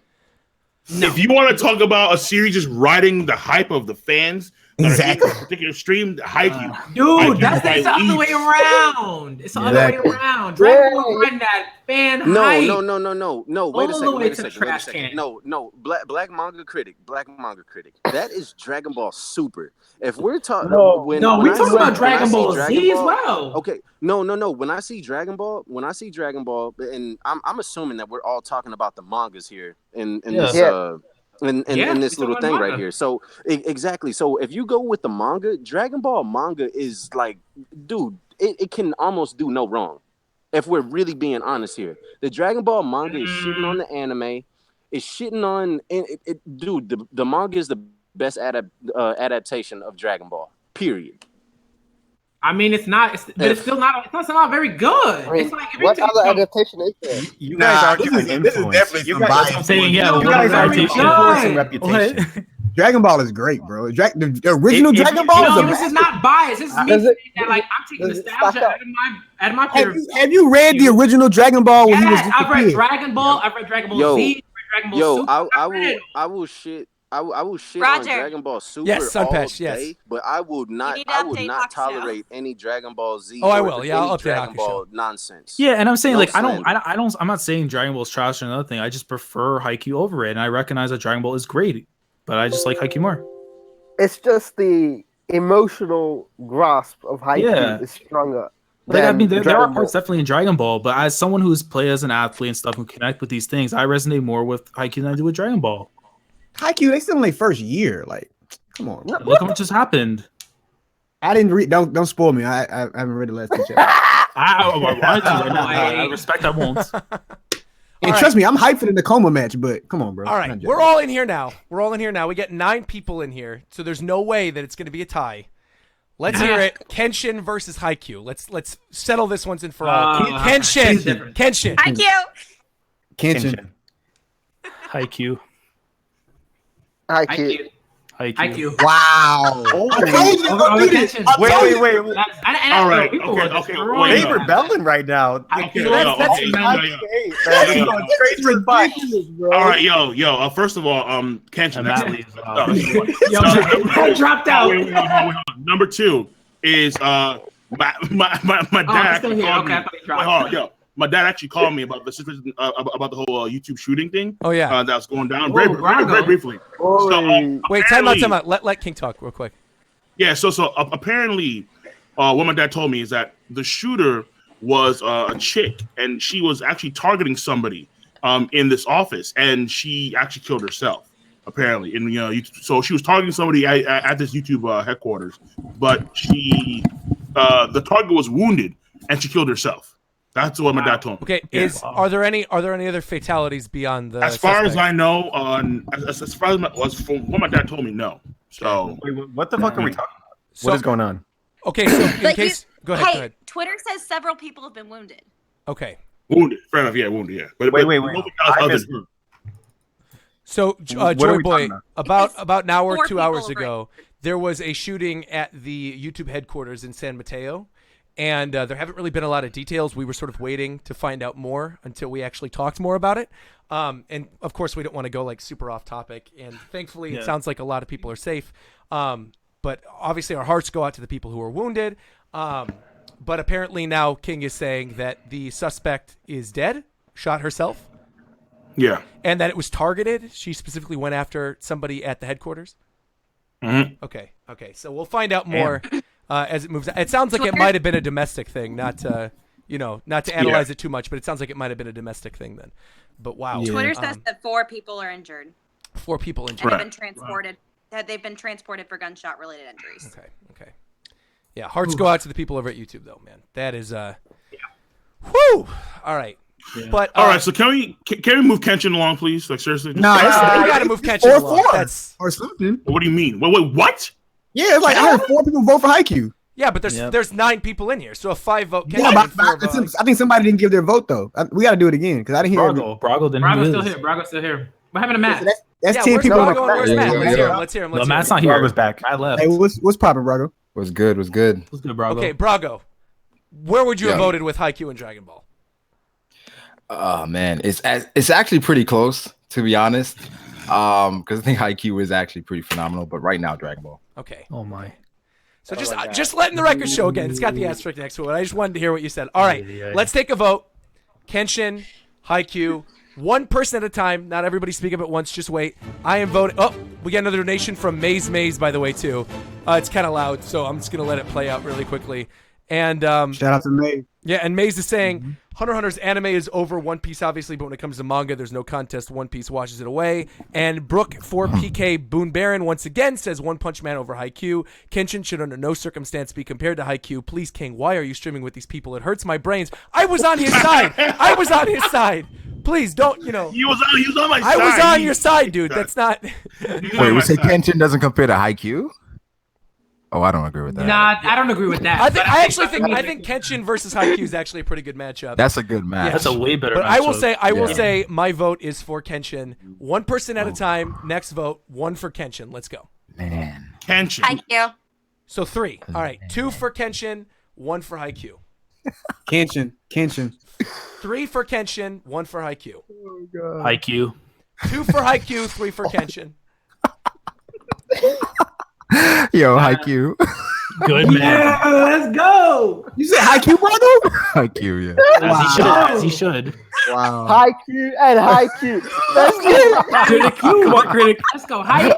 No. If you want to talk about a series just riding the hype of the fans, exactly, a particular stream, Haikyu. Dude, that's the other way around. It's the other way around. Dragon Ball riding that fan hype. No. Wait a second. No. Black manga critic. That is Dragon Ball Super. If we're talking, we're talking about Dragon Ball Z as well. Okay, no. When I see Dragon Ball, and I'm assuming that we're all talking about the mangas here in this little thing right here. So exactly. So if you go with the manga, Dragon Ball manga is like, dude, it can almost do no wrong. If we're really being honest here, the Dragon Ball manga is shitting on the anime. It's shitting on dude. The manga is the best adaptation of Dragon Ball. Period. I mean, it's not. It's still not. It's not very good. It's like what other adaptation is there? You guys are doing influence. This is definitely some bias. You guys are influencing reputation. Dragon Ball is great, bro. The original Dragon Ball is this is not biased. This is me saying that, like, I'm taking nostalgia out of my period. Have you read the original Dragon Ball when he was I've read Dragon Ball. I've read Dragon Ball Z. Dragon Ball Super. I will shit on Dragon Ball Super all day, but I would not tolerate any Dragon Ball Z. Oh, I will. Yeah, I'll update Dragon Ball nonsense. Yeah, and I'm saying I'm not saying Dragon Ball's trash or another thing. I just prefer Haikyu over it, and I recognize that Dragon Ball is great, but I just like Haikyu more. It's just the emotional grasp of Haikyu is stronger. Like, I mean, there are parts definitely in Dragon Ball, but as someone who's played as an athlete and stuff who connect with these things, I resonate more with Haikyu than I do with DragonAll. Haikyu, they still in their first year. Like, come on. Look what just happened. I didn't read. Don't spoil me. I haven't read the last two chapters. I respect. I won't. And trust me, I'm hyped for the Nakoma match. But come on, bro. All right, we're all in here now. We get 9 people in here, so there's no way that it's going to be a tie. Let's hear it. Kenshin versus Haikyu. Let's settle this once and for all. Kenshin. Kenshin. Haikyu. Haikyu. Wow. Wait. All right. Okay. They rebelling right now. All right, yo. First of all, Kenshin. Dropped out. Number 2 is my dad. My dad actually called me about the situation, about the whole YouTube shooting thing. Oh yeah, that was going down very briefly. So, wait, time out. Let King talk real quick. Yeah, so apparently, what my dad told me is that the shooter was a chick, and she was actually targeting somebody in this office, and she actually killed herself. Apparently, and so she was targeting somebody at this YouTube headquarters, but the target was wounded, and she killed herself. That's what my dad told me. Okay, are there any other fatalities beyond the? As far as I know, as far as from what my dad told me, no. So wait, what the fuck are we talking about? What is going on? Okay, so in case, go ahead. Twitter says several people have been wounded. Okay. Wounded, fair enough. Yeah, wounded. Yeah, but wait. So, Joy Boy, about an hour, 2 hours ago, there was a shooting at the YouTube headquarters in San Mateo. And there haven't really been a lot of details. We were sort of waiting to find out more until we actually talked more about it. And of course, we don't want to go like super off topic. And thankfully, it sounds like a lot of people are safe. But obviously, our hearts go out to the people who are wounded. But apparently now King is saying that the suspect is dead, shot herself. Yeah. And that it was targeted. She specifically went after somebody at the headquarters. Mm-hmm. Okay. So we'll find out more. As it moves, it sounds like it might have been a domestic thing, not to analyze it too much, but it sounds like it might have been a domestic thing then. But wow, Twitter says that 4 people are injured. 4 people injured. And have been transported. That they've been transported for gunshot-related injuries. Okay. Yeah, hearts go out to the people over at YouTube though, man. That is whoo. All right. Yeah. But all right, so can we move Kenshin along, please? Like seriously? No, we gotta move Kenshin along. That's or something. What do you mean? Wait, what? Yeah, it's like I heard 4 people vote for Haikyu. Yeah, but there's 9 people in here, so a 5 vote. Yeah, I think somebody didn't give their vote though. We got to do it again because I didn't hear. Brago's still here. What happened to Matt? That's 10 people. Where's Matt? Let's hear him. No, Matt's not here. Brago's back. I left. Hey, what's poppin', Brago? Was good, Brago. Okay, Brago. Where would you have voted with Haikyu and Dragon Ball? Oh man, it's actually pretty close, to be honest. Because I think Haikyu is actually pretty phenomenal, but right now Dragon Ball. Okay. Oh my. So just letting the record show again. It's got the asterisk next to it. I just wanted to hear what you said. All right, let's take a vote. Kenshin, Haikyu, one person at a time. Not everybody speak up at once. Just wait. I am voting. Oh, we got another donation from Maze, by the way, too. It's kind of loud, so I'm just gonna let it play out really quickly. And shout out to Maze. Yeah, and Maze is saying Hunter x Hunter's anime is over One Piece, obviously, but when it comes to manga, there's no contest. One Piece washes it away. And Brooke 4PK Boone Baron once again says One Punch Man over Haikyu. Kenshin should under no circumstance be compared to Haikyu. Please, King, why are you streaming with these people? It hurts my brains. I was on his side. Please don't, He was on my side. I was on your side, dude. That's not. Wait, we say Kenshin doesn't compare to Haikyu? Oh, I don't agree with that. Nah, I don't agree with that. I think Kenshin versus Haikyu is actually a pretty good matchup. That's a good match. Yeah. That's a way better But matchup. I will say my vote is for Kenshin. One person at a time. Next vote, 1 for Kenshin. Let's go. Man. Kenshin. Haikyu. So 3. All right. 2 for Kenshin, 1 for Haikyu. Kenshin. 3 for Kenshin, 1 for Haikyu. Oh, God. Haikyu. 2 for Haikyu, 3 for Kenshin. Yo, Haikyu. Good man. Yeah, let's go. You said Haikyu, brother? Haikyu, yeah. As he should. Wow. Haikyu and Haikyu. That's it. Critic, come on, critic. Let's go. Haikyu.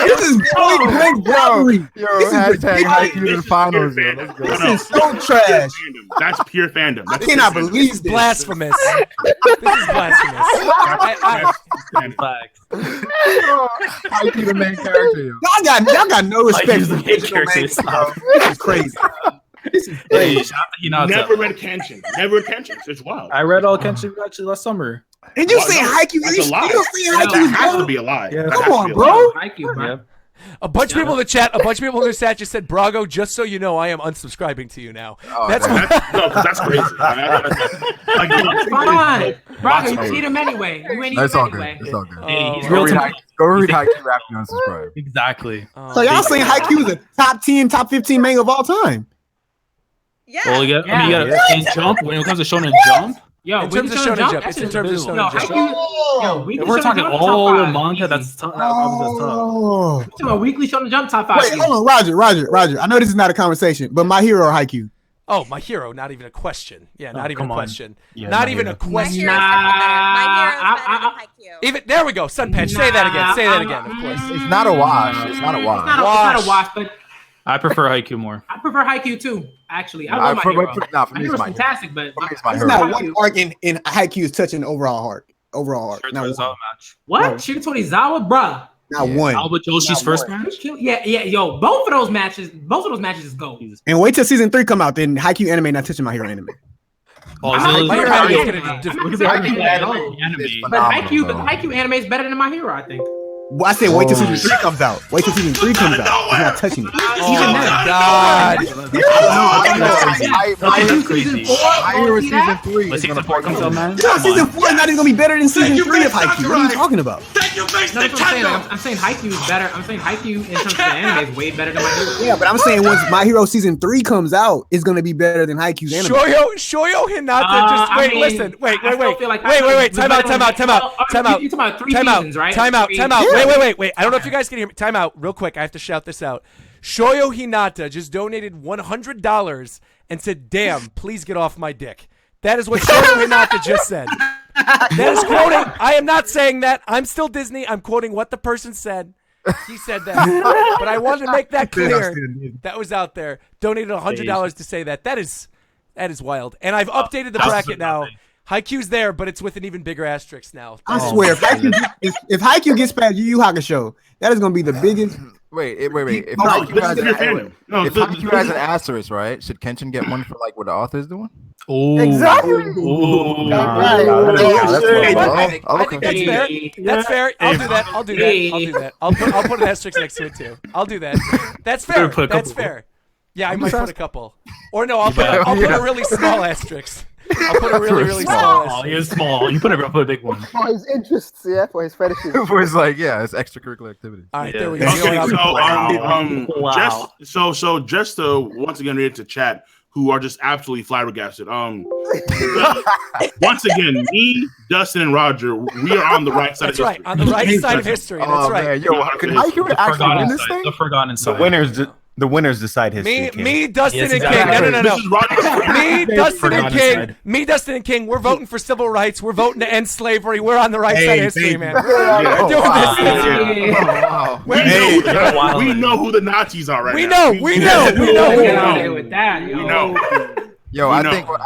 This is point blank robbery. Yo, This is hashtag ridiculous. Haikyu in the finals. Yo. Let's go. This is so trash. That's pure fandom. I cannot believe this. Blasphemous. This is blasphemous. Facts. Haikyu the main character. Yo. Y'all got no respect Haikyu's for the main original character. man, bro. This is crazy. This is Hey, crazy. shout out to Hinata. Never read Kenshin. It's wild. I read all Kenshin actually last summer. Did you Well, say no, Haikyu? that's You a lie. still say That Haikyu? has to bro? be a lie. Yeah. That Come has to on, be a bro. lie. Haikyu, bro. Yep. A bunch of people in the chat just said, Brago, just so you know, I am unsubscribing to you now. Oh, That's man. That's crazy. Fine. Brago, you need him anyway. You ain't need That's him all good. anyway. It's all good. Hey, he's Oh. real Go read Haikyu after you unsubscribe. Exactly. So y'all saying Haikyu is a top 10, top 15 manga of all time? Yeah. Well, you got in Jump. When it comes to Shonen Jump, Yo, in terms of Shonen Jump. It's in terms of Shonen Jump. if we're talking all the manga, that's tough. Oh. To a weekly Shonen Jump top 5. Wait, hold on, Roger. I know this is not a conversation, but My Hero or Haikyu? Oh, My Hero, not even a question. Yeah, not even a come on. question. Yeah, not My even a Hero. My question. Hero's better than Haikyu. Even there we go. Sunpatch, say that again. Of course. It's not a wash. It's not a wash. It's not a wash, but I prefer Haikyu more. I prefer Haikyu too. Actually, I I love My prefer- Hero. nah, for My me, it's Hero's My Hero. fantastic, but For me, it's My There's Hero. not one arc in Haikyu is touching the overall arc. Not one. match. what? No. Shiratorizawa, bruh. Not one. Alba Joshi's Not first one. match. Yeah, yo, both of those matches is gold. And wait till season 3 come out, then Haikyu anime not touching My Hero anime. Oh, My Hero Hero is anime. gonna I'm do- not Look gonna at say the Haikyu anime. It's But phenomenal, the Haikyu anime is better than My Hero, I think. Well, I said wait till season 3 comes out. Wait till season 3 comes out. It's not touching it. Oh my God. That's crazy. My Hero season 3 When is season gonna 4 comes out, man. No, season 4 is not even gonna be better than season 3 of Haikyu. What are you talking about? Thank You makes No, that's what I'm saying. Nintendo. I'm saying Haikyu is better. I'm saying Haikyu in terms of the anime is way better than My Hero. Yeah, but I'm saying once My Hero season 3 comes out, it's gonna be better than Haikyuu's anime. Shoyo Hinata just wait. Listen, wait. Time out. You talking about 3 seasons, right? Time out. Yeah. Wait. I don't know if you guys can hear me. Time out, real quick. I have to shout this out. Shoyo Hinata just donated $100 and said, "Damn, please get off my dick." That is what Shoyo Hinata just said. That is quoting. I am not saying that. I'm still Disney. I'm quoting what the person said. He said that. But I wanted to make that clear. That was out there. Donated $100 to say that. That is wild. And I've updated the bracket now. Haikyuu's there, but it's with an even bigger asterisk now. I swear, if Haikyu gets past Yu Yu Hakusho, that is gonna be the biggest. Wait. If Haikyu has an asterisk, right? Should Kenshin get one for like what the author is doing? Oh, exactly. I think that's fair. That's fair. I'll do that. I'll put an asterisk next to it too. I'll do that. That's fair. That's fair. Yeah, I might put a couple. Or no, I'll put a really small asterisk. I'll put a really small asterisk. You're small. You put a big one. For his interests, yeah, for his fetishes. For his it's extracurricular activities. All right, there we go. Okay, so just to once again read to chat, who are just absolutely flabbergasted. Once again, me, Dustin, and Roger, we are on the right side. That's right, on the right side of history. That's right. Man, yo, can Haikyu actually win this thing? The forgotten side. The winners decide history. Me, Dustin, and King. No. Me, Dustin, and King. We're voting for civil rights. We're voting to end slavery. We're on the right side of history, man. We're doing this. We know who the Nazis are right now. We know. With that, we know. Yo, I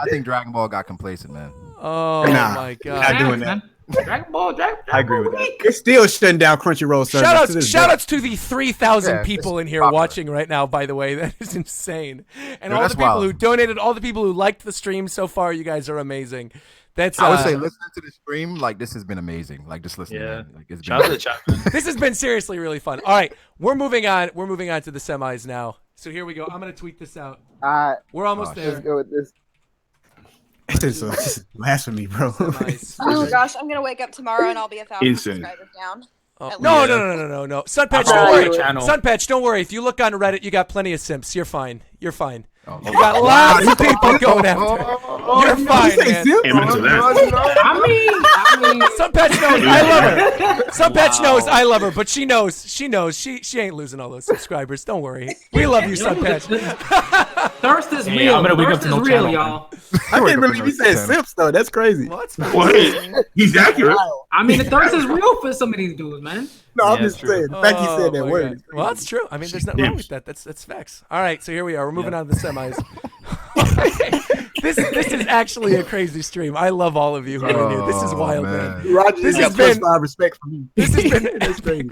think Dragon Ball got complacent, man. Oh my god. Not doing that. Dragon Ball. I agree with that. It's still shutting down Crunchyroll service. Shout outs to the 3,000 people in here watching right now, by the way. That is insane. And all the people who donated, all the people who liked the stream so far, you guys are amazing. I would say listening to the stream, this has been amazing. Just listening. Yeah. It's Shout out to the chat. This has been seriously really fun. All right, we're moving on. We're moving on to the semis now. So here we go. I'm gonna tweet this out. We're almost there. Let's go with this. This is blasphemy, bro. Oh gosh, I'm gonna wake up tomorrow and I'll be 1,000 subscribers down. No. Sunpatch, don't worry. Sunpatch, don't worry. If you look on Reddit, you got plenty of simps. You're fine. You got lots of people going after. You're fine, man. I mean, Sunpatch knows I love her. Sunpatch knows I love her, but she knows she ain't losing all those subscribers. Don't worry. We love you, Sunpatch. Thirst is real. I'm gonna wake up to no channel, y'all. I can't believe you said simps though. That's crazy. He's accurate. I mean, the thirst is real for some of these dudes, man. No, I'm just saying. The fact he said that word. Well, that's true. I mean, there's nothing wrong with that. That's facts. All right, so here we are. We're moving on to the semis. This is actually a crazy stream. I love all of you who are new. This is wild, man. Roger, this has been +5 respect for me. This has been it's crazy.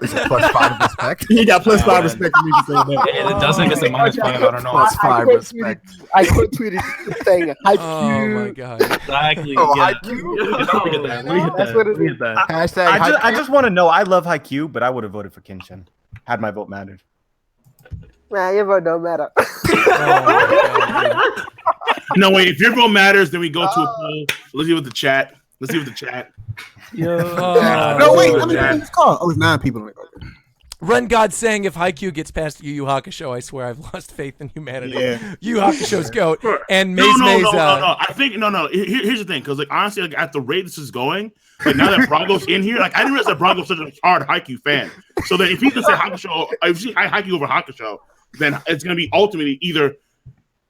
It's +5 respect. He got +5 respect for me to say that. It doesn't get the -5. I don't know. +5 respect. I quote tweeted saying Haikyu. Oh my god. Exactly. Haikyu. That's what it is. Hashtag I just want to know. I love Haikyu, but I would have voted for Kenshin had my vote mattered. Man, your vote don't matter. No, wait. If your vote matters, then we go to a poll. Let's see what the chat. No, wait. How many people call? Oh, it's 9 people. Run God saying if Haikyu gets past Yu Yu Hakusho, I swear I've lost faith in humanity. Yeah. Yu Yu Hakusho's goat. And No. I think here's the thing, because honestly, at the rate this is going, now that Brago's in here, I didn't realize that Brago's such a hard Haikyu fan. So that if he can say Hakusho, if you see Haikyu over Hakusho, then it's gonna be ultimately either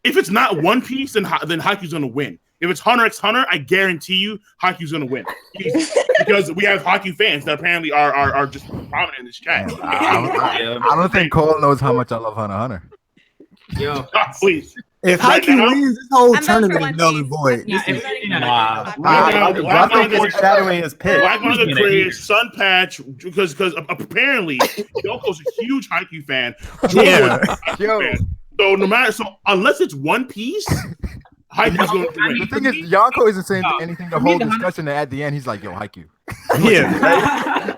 if it's not One Piece, then Haikyuu's gonna win. If it's Hunter x Hunter, I guarantee you Haikyuu's gonna win because we have Haikyu fans that apparently are just prominent in this chat. I don't think Cole knows how much I love Hunter x Hunter. Yo, please. If Haikyu wins, this whole tournament is null and void. Foreshadowing his pick. Black Manga created Sunpatch because apparently Yoko's a huge Haikyu fan. So no matter unless it's One Piece, Haiku's going to win. The thing is, Yonko isn't saying anything the whole discussion, and at the end, he's like, yo, Haikyu. Yeah.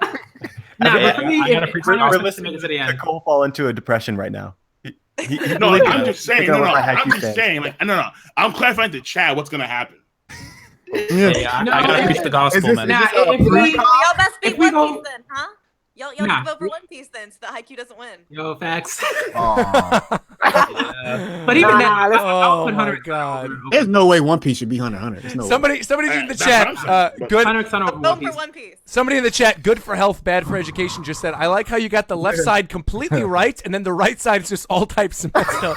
We're listening to Cole fall into a depression right now. I'm just saying. I'm clarifying to Chad what's going to happen. I gotta preach the gospel, man. Y'all best beat One Piece then, huh? Y'all need to vote for One Piece then, so that Haikyu doesn't win. Yo, facts. Yeah. But even then, oh my god, there's no way One Piece should be Hunter x Hunter. There's no somebody in the chat, good. Vote for One Piece. Somebody in the chat, good for health, bad for education, just said, I like how you got the left side completely right, and then the right side is just all types of messed up.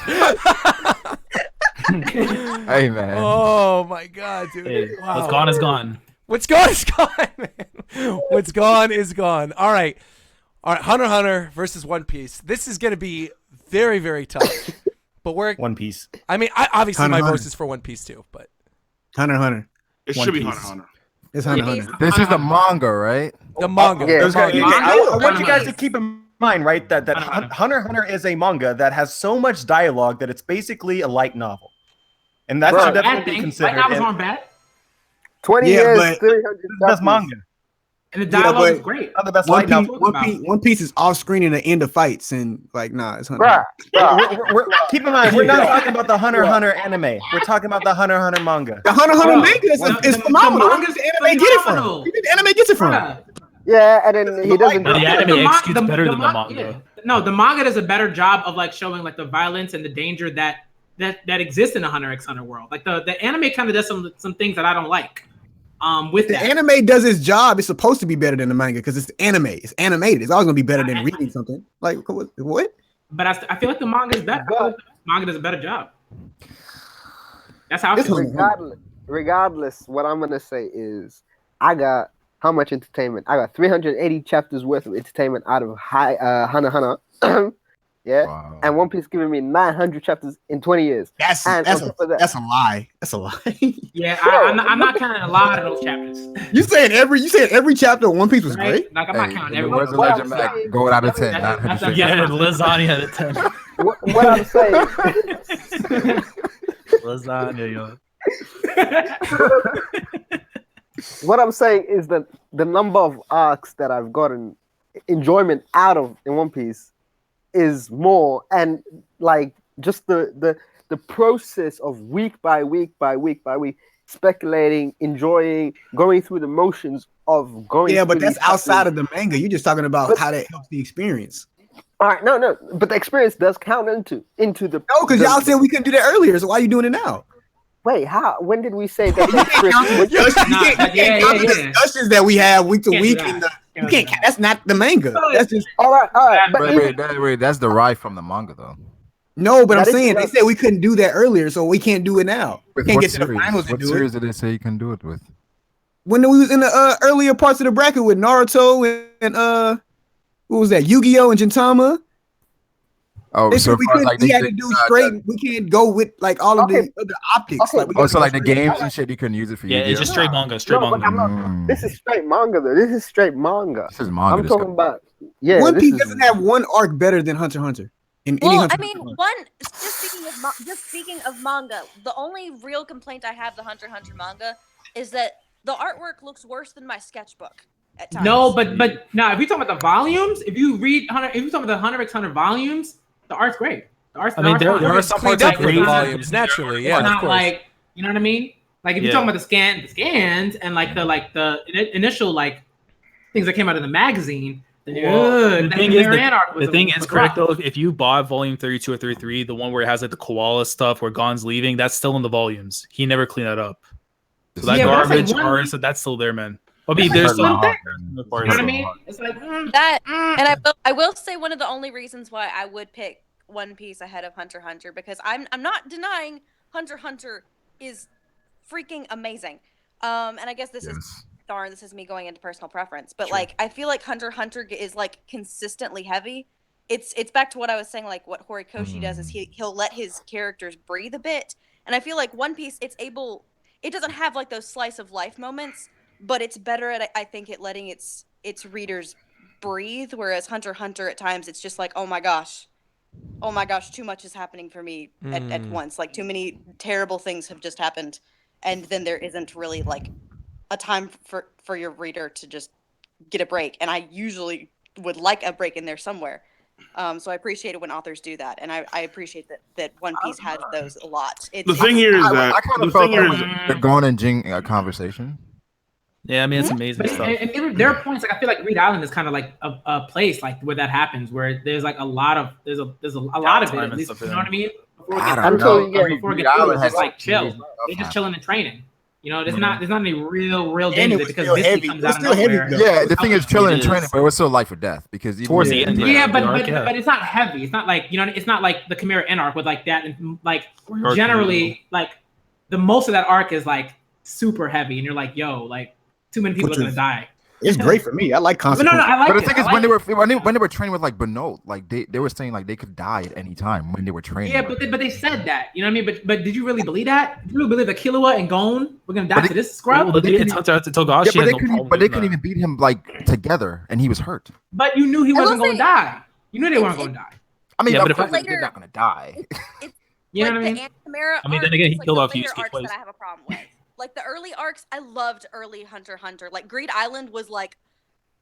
Hey, man. Oh my god, dude. Hey, wow. What's gone is gone. What's gone is gone, man. What's gone is gone. All right, Hunter x Hunter versus One Piece. This is gonna be very, very tough. But we're One Piece. I mean, obviously Hunter my x Hunter. vote is for One Piece too, but Hunter x Hunter. It One should be Piece. Hunter x Hunter. It's Hunter x Hunter. This is the manga, right? the manga. Yeah. the manga. I want you guys to keep in mind, right, that Hunter x Hunter is a manga that has so much dialogue that it's basically a light novel. And that should definitely be considered. Light novels aren't bad. 20 Yeah, years, but 300 That's chapters. manga. And the dialogue is but- great. Not the best One light Piece, novel. One Piece is off screen in the end of fights, and like, nah, it's Hunter. Bruh, We're, keep in mind, we're not talking about the Hunter x Hunter anime. We're talking about the Hunter x Hunter manga. The Hunter x Hunter Bro, manga is phenomenal. Where did the anime get it from? Where did the anime gets it from? yeah, and then he doesn't. The anime executes better than the manga. Yeah. No, the manga does a better job of like showing like the violence and the danger that exists in the Hunter x Hunter world. Like the anime kind of does some things that I don't like. With The that. anime does its job. It's supposed to be better than the manga because it's anime. It's animated. It's always gonna be better than reading something. Like what? But I feel like the manga is better. The manga does a better job. That's how I feel. Regardless, what I'm gonna say is, I got how much entertainment? I got 380 chapters worth of entertainment out of Hunter x Hunter. Yeah, Wow. and One Piece giving me 900 chapters in 20 years. That's And that's on a, top of that- that's a lie. That's a lie. Yeah, I'm not counting a lot of those chapters. You saying every chapter of One Piece was Right? great? Like I'm not counting every Where's the What legend I'm back? saying- Going out of 10. That's- 900 that's- Yeah, lasagna out of 10. What I'm saying, Lasagna, yo. what I'm saying is that the number of arcs that I've gotten enjoyment out of in One Piece is more, and like just the process of week by week speculating, enjoying, going through the motions of going. Yeah, but through that's these outside chapters. of the manga. You're just talking about how that helps the experience. All right, no, but the experience does count into the. No, because y'all said we couldn't do that earlier. So why are you doing it now? Wait, how? When did we say that? You can't count the discussions that we have week to week. You can't. That's not the manga. That's just all right. But Wait, that's derived from the manga, though. no. But I'm That is saying they correct. said we couldn't do that earlier, so we can't do it now. We With can't what get to the series? finals and What do series it. did they say you can do it with? When we was in the earlier parts of the bracket with Naruto and what was that? Yu-Gi-Oh and Gintama. Oh, They so said we far as, couldn't. like We they had to did, do straight. We can't go with like all of the other optics. Okay. we Oh, gotta so go like the straight. games and shit, you couldn't use it for Yeah, Yu-Gi-Oh? it's just straight manga. Straight No, but manga. I'm not. This is straight manga, though. This is straight manga. This is manga. I'm this talking guy. about. Yeah, One this Piece is- doesn't have one arc better than Hunter x Hunter. In any Well, Hunter I x mean, Hunter. just speaking of manga, the only real complaint I have the Hunter x Hunter manga is that the artwork looks worse than my sketchbook at times. No, but now if you talking about the volumes, if you talking about the Hunter x Hunter volumes, the art's great. The art's, I mean, there are some cleaned parts up that with the great. volumes naturally. Yeah, it's of not course. like, you know what I mean? Like if you're Yeah. talking about the scans and like the initial like things that came out of the magazine. The thing is, the thing is, was correct rough. though. If you bought volume 32 or 33, the one where it has like the koala stuff where Gon's leaving, that's still in the volumes. He never cleaned that up. So that Yeah, but that's like garbage one- art, so that's still there, man. I mean, It's there's like some. one thing. You know what I mean? It's like that, and I will say one of the only reasons why I would pick One Piece ahead of Hunter x Hunter, because I'm not denying Hunter x Hunter is freaking amazing. And I guess this is this is me going into personal preference, but like I feel like Hunter x Hunter is like consistently heavy. It's back to what I was saying, like what Horikoshi does is he'll let his characters breathe a bit, and I feel like One Piece it doesn't have like those slice of life moments, but it's better at I think at letting its readers breathe, whereas Hunter x Hunter at times it's just like oh my gosh, too much is happening for me at once, like too many terrible things have just happened, and then there isn't really like a time for your reader to just get a break, and I usually would like a break in there somewhere. So I appreciate it when authors do that, and I appreciate that One Piece has those a lot. The thing here is that I kind of felt the Gon and Jing conversation. Yeah, I mean, it's amazing stuff. And there are points like I feel like Reed Island is kind of like a place like where that happens, where there's like a lot of there's a lot of it. At least, you know what I mean? Before it gets through, it's just like chill. They're just chilling and training. You know, there's not any real danger because Misty comes out of nowhere. Yeah, the thing is chilling and training, but it was still life or death because towards the end. Yeah, but it's not heavy. It's not like it's not like the Chimera Ant arc with like that. And like generally, like the most of that arc is like super heavy, and you're like, yo, like too many people are gonna die. It's great for me. I like consequences. No, I like but the thing is, when they were training with like Benoit, like they were saying like they could die at any time when they were training. Yeah, but they said that. You know what I mean? But did you really believe that? Did you really believe that Killua and Gon were gonna die to this scrub? Well, they couldn't even beat him like together, and he was hurt. But you knew he wasn't gonna die. You knew they weren't gonna die. I mean, but of course they're not gonna die. You know what I mean? I mean, then again, he killed off Yusuke twice. That I have a problem with. Like the early arcs, I loved early Hunter x Hunter. Like Greed Island was like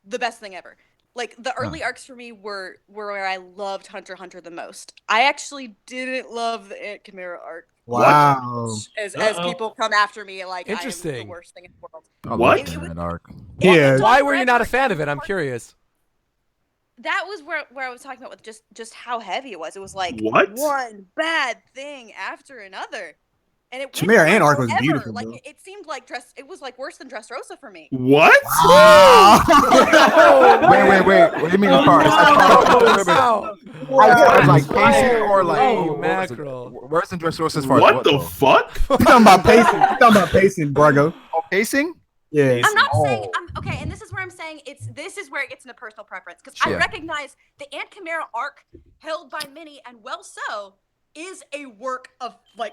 the best thing ever. Like the early arcs for me were where I loved Hunter x Hunter the most. I actually didn't love the Ant Chimera arc. Wow. As people come after me, like interesting. I am the worst thing in the world. What? Arc. Yeah. Why were you not a fan of it? I'm curious. That was where I was talking about with just how heavy it was. It was like What? one bad thing after another. And it Chimera Ant arc was beautiful. Like it seemed like it was like worse than Dressrosa for me. What? Wait. What do you mean the part? Like pacing or like mackerel. Worse than Dressrosa as far as What the fuck? You're talking about pacing. You're talking about pacing, Brago. Oh, pacing? Yeah. I'm not saying okay, and this is where I'm saying this is where it gets into personal preference because I recognize the Ant Chimera arc held by many and well so is a work of like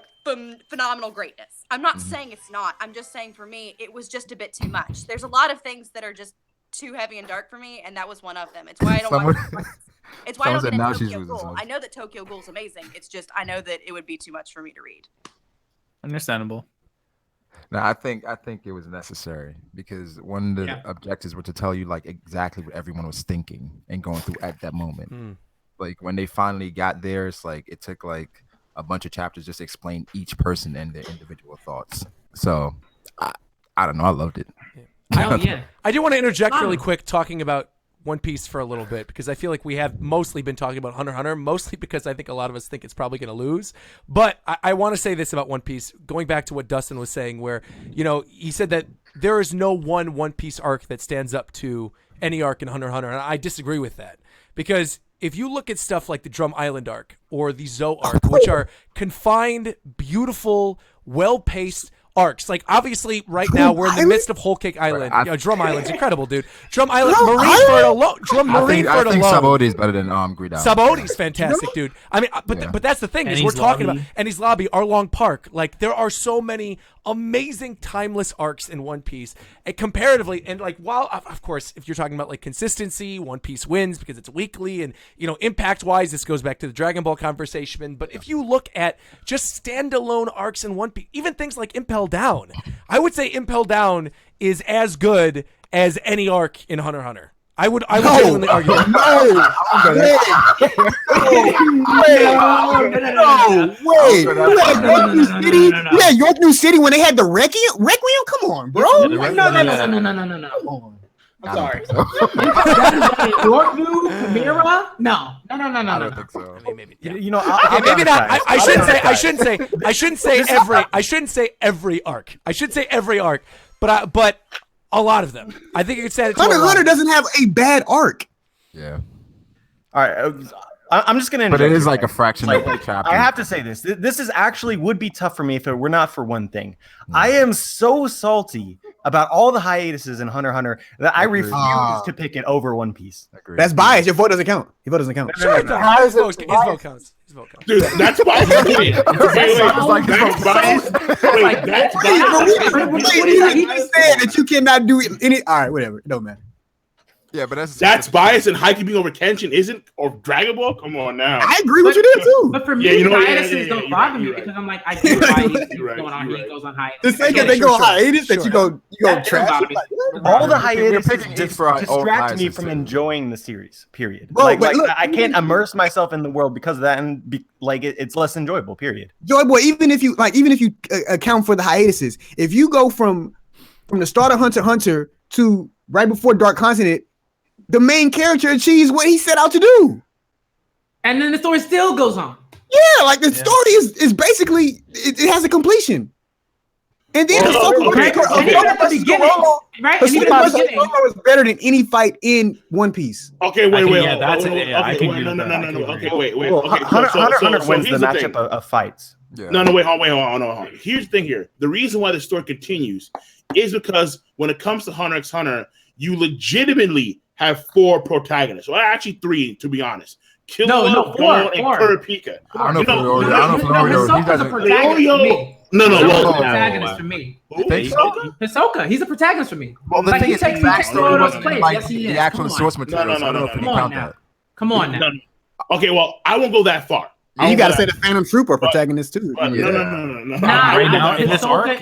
phenomenal greatness. I'm not saying it's not. I'm just saying for me it was just a bit too much. There's a lot of things that are just too heavy and dark for me, and that was one of them. It's why I don't watch. It's why I don't get into Tokyo Ghoul. I know that Tokyo Ghoul is amazing. It's just I know that it would be too much for me to read. Understandable. No, I think it was necessary because one of the objectives were to tell you like exactly what everyone was thinking and going through at that moment. Like when they finally got there, it's like it took like a bunch of chapters just to explain each person and their individual thoughts. So I don't know, I loved it. I do want to interject really quick talking about One Piece for a little bit because I feel like we have mostly been talking about Hunter x Hunter, mostly because I think a lot of us think it's probably going to lose. But I want to say this about One Piece, going back to what Dustin was saying, where he said that there is no One Piece arc that stands up to any arc in Hunter x Hunter, and I disagree with that because if you look at stuff like the Drum Island arc or the Zoe arc, which are confined, beautiful, well-paced arcs, like obviously right now we're in the midst of Whole Cake Island. Drum Island's incredible, dude. Drum Island, Marineford alone. I think Sabaody is better than Greed Island. Sabodie's fantastic, dude. I mean, but that's the thing is we're talking about Enies Lobby, Arlong Park. Like there are so many amazing timeless arcs in One Piece, and comparatively, and like while of course if you're talking about like consistency, One Piece wins because it's weekly, and impact wise, this goes back to the Dragon Ball conversation. But if you look at just standalone arcs in One Piece, even things like Impel Down, I would say Impel Down is as good as any arc in Hunter x Hunter. I would genuinely argue. Yeah, York New City when they had the Requiem. Come on, bro. No. I'm sorry. York New Chimera? No. I don't think so. I mean, maybe. Yeah. Maybe not. I shouldn't say every arc. I should say every arc, but a lot of them. I think you could say it. Hunter x Hunter doesn't have a bad arc. Yeah. All right. I'm just gonna. But it is like a fraction of the chapter. I have to say this. This is actually would be tough for me if it were not for one thing. I am so salty about all the hiatuses in Hunter x Hunter that I refuse to pick it over One Piece. That's biased. Your vote doesn't count. Your vote doesn't count. Sure, his vote counts. Dude, that's biased. Wait, that's biased. Wait, that's biased. You said that you cannot do any. All right, whatever. It don't matter. Yeah, but that's biased, and Haikyu being over Kenshin isn't, or Dragon Ball. Come on now. I agree with you there too. But for me, hiatuses don't bother me because I'm like, I get why he's going on. He goes on hiatus. The same they go on hiatus that you go trash. All the hiatuses distract me from enjoying the series. Period. Bro, like look, I can't immerse myself in the world because of that, and it's less enjoyable. Period. Joy boy, even if you account for the hiatuses, if you go from the start of Hunter x Hunter to right before Dark Continent, the main character achieves what he set out to do. And then the story still goes on. Yeah, like the story is basically, it has a completion. And then Hisoka is better than any fight in One Piece. Okay, wait. No. Hunter wins the matchup of fights. Yeah. No, wait, hold on. Here's the thing here. The reason why the story continues is because when it comes to Hunter x Hunter, you legitimately have 4 protagonists. Well, actually 3, to be honest. Killua, Gon, and Kurapika. I don't know if Hisoka's a protagonist for me. No. Protagonist for me. Hisoka, he's a protagonist for me. Well, the thing is, his backstory wasn't like the actual source material. I don't know if you can count that. Come on now. Okay, well, I won't go that far. You got to say the Phantom Trooper protagonist too. No. Right now in this arc,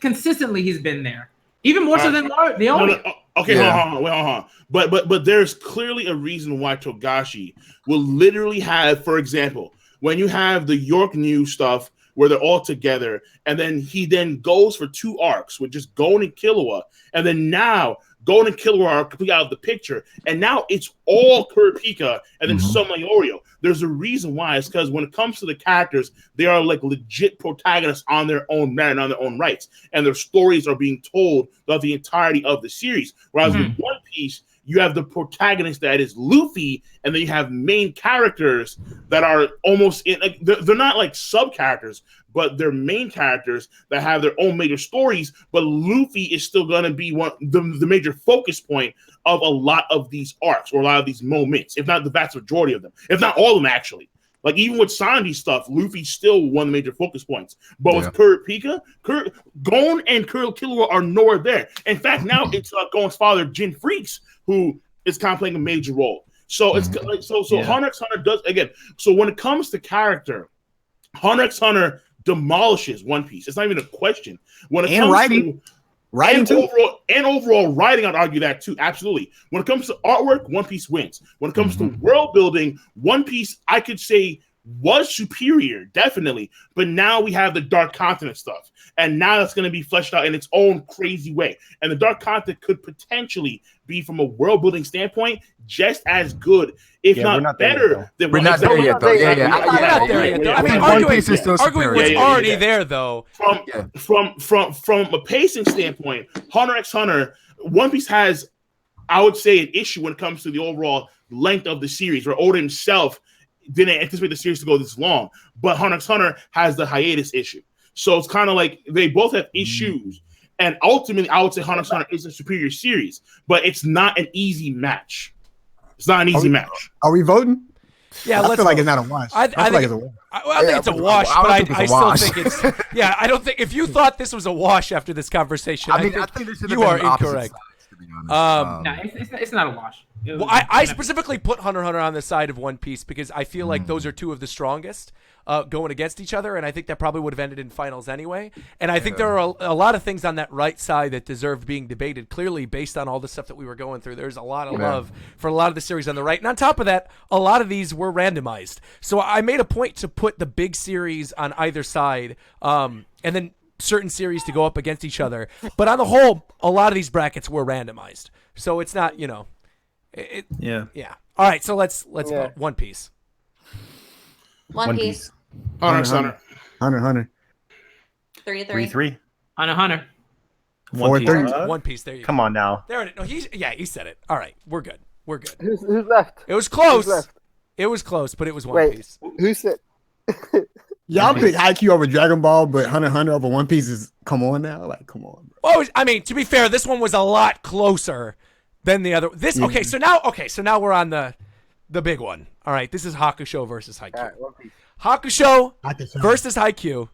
consistently he's been there. Even more so than the only. Okay, hold on. But there's clearly a reason why Togashi will literally have, for example, when you have the York New stuff where they're all together, and then he goes for 2 arcs with just Gon and Killua, and then now Gon and Killua are completely out of the picture, and now it's all Kurapika and then Soma Oreo. There's a reason why. It's because when it comes to the characters, they are like legit protagonists on their own merit and on their own rights, and their stories are being told throughout the entirety of the series. Whereas with One Piece, you have the protagonist that is Luffy, and then you have main characters that are almost they're not like sub characters, but they're main characters that have their own major stories. But Luffy is still going to be the major focus point of a lot of these arcs or a lot of these moments, if not the vast majority of them, if not all of them actually. Like even with Sanji's stuff, Luffy's still one of the major focus points. But with Kurapika, Gon and Killua are nowhere there. In fact, now it's Gon's father, Jin Freaks, who is kind of playing a major role. So it's like Hunter x Hunter does again. So when it comes to character, Hunter x Hunter demolishes One Piece. It's not even a question. When it comes to overall writing, I'd argue that too. Absolutely. When it comes to artwork, One Piece wins. When it comes to world building, One Piece, I could say, was superior, definitely. But now we have the Dark Continent stuff. And now it's going to be fleshed out in its own crazy way. And the Dark Continent could potentially be, from a world building standpoint, just as good, if not better. We're not there yet, though. We're not there yet, though. I mean, arguing what's already there, though. From a pacing standpoint, Hunter x Hunter, One Piece has, I would say, an issue when it comes to the overall length of the series, where Oda himself didn't anticipate the series to go this long. But Hunter x Hunter has the hiatus issue. So it's kind of like they both have issues. And ultimately, I would say Hunter x Hunter is a superior series, but it's not an easy match. It's not an easy match. Are we voting? Yeah, I feel like it's not a wash. I feel like it's a wash. I think it's a wash, but I still think it's. Yeah, I don't think if you thought this was a wash after this conversation, I think you are incorrect. No, it's not a wash. Well, I specifically put Hunter x Hunter on the side of One Piece because I feel like those are two of the strongest going against each other, and I think that probably would have ended in finals anyway. And I think there are a lot of things on that right side that deserved being debated. Clearly, based on all the stuff that we were going through, there's a lot of love for a lot of the series on the right. And on top of that, a lot of these were randomized. So I made a point to put the big series on either side, and then certain series to go up against each other. But on the whole, a lot of these brackets were randomized. So it's not, Yeah. All right, so let's vote. One Piece. One Piece. Hunter x Hunter. Hunter. 3-3. 3-3. Hunter. 4-3. One Piece. There you go. Come on now. There it is. No, he said it. All right, we're good. Who's left? It was close. It was close, but it was One Piece. Who said? Y'all pick Haikyu over Dragon Ball, but Hunter x Hunter over One Piece is come on now. Like, come on, bro. Well, I mean, to be fair, this one was a lot closer than the other. So now we're on the big one. All right, this is Hakusho versus Haikyu. Right, Hakusho versus Haikyu.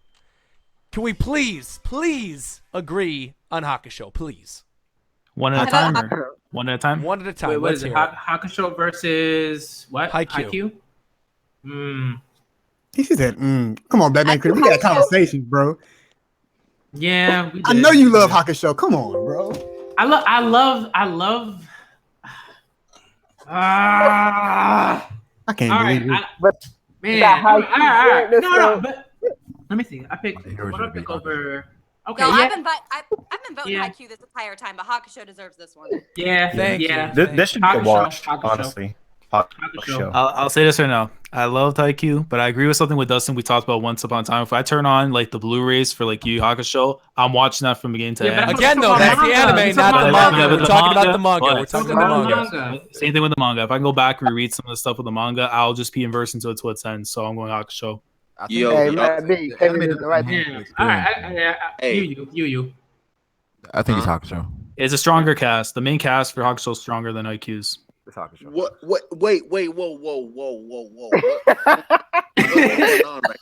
Can we please agree on Hakusho, please? One at a time. Or one at a time. One at a time. Wait, what Let's is it? hear it. Hakusho versus what? Haikyu. He said, come on, Batman. We got conversations, bro. Yeah, I know you love Hakusho. Come on, bro. I love. I can't believe it. But man, all right. No, but let me see. I picked over. Okay, no, yeah. I've been voting Haikyu this entire time, but Hakusho deserves this one. Yeah, thank you. This should be a watch, honestly. Hakusho. I'll say this right now. I love Haikyu, but I agree with something with Dustin we talked about once upon a time. If I turn on like the Blu-rays for like Yu Yu Hakusho, I'm watching that from beginning to end. Again, though, that's the anime, not the manga. We're talking about the manga. We're talking about the manga. Same thing with the manga. If I can go back and reread some of the stuff with the manga, I'll just be immersed into it to its end. So I'm going Hakusho. You. I think it's Hakusho. It's a stronger cast. The main cast for Hakusho is stronger than Haikyuu's. It's Hakusho. What? Wait! Whoa! What's going on right?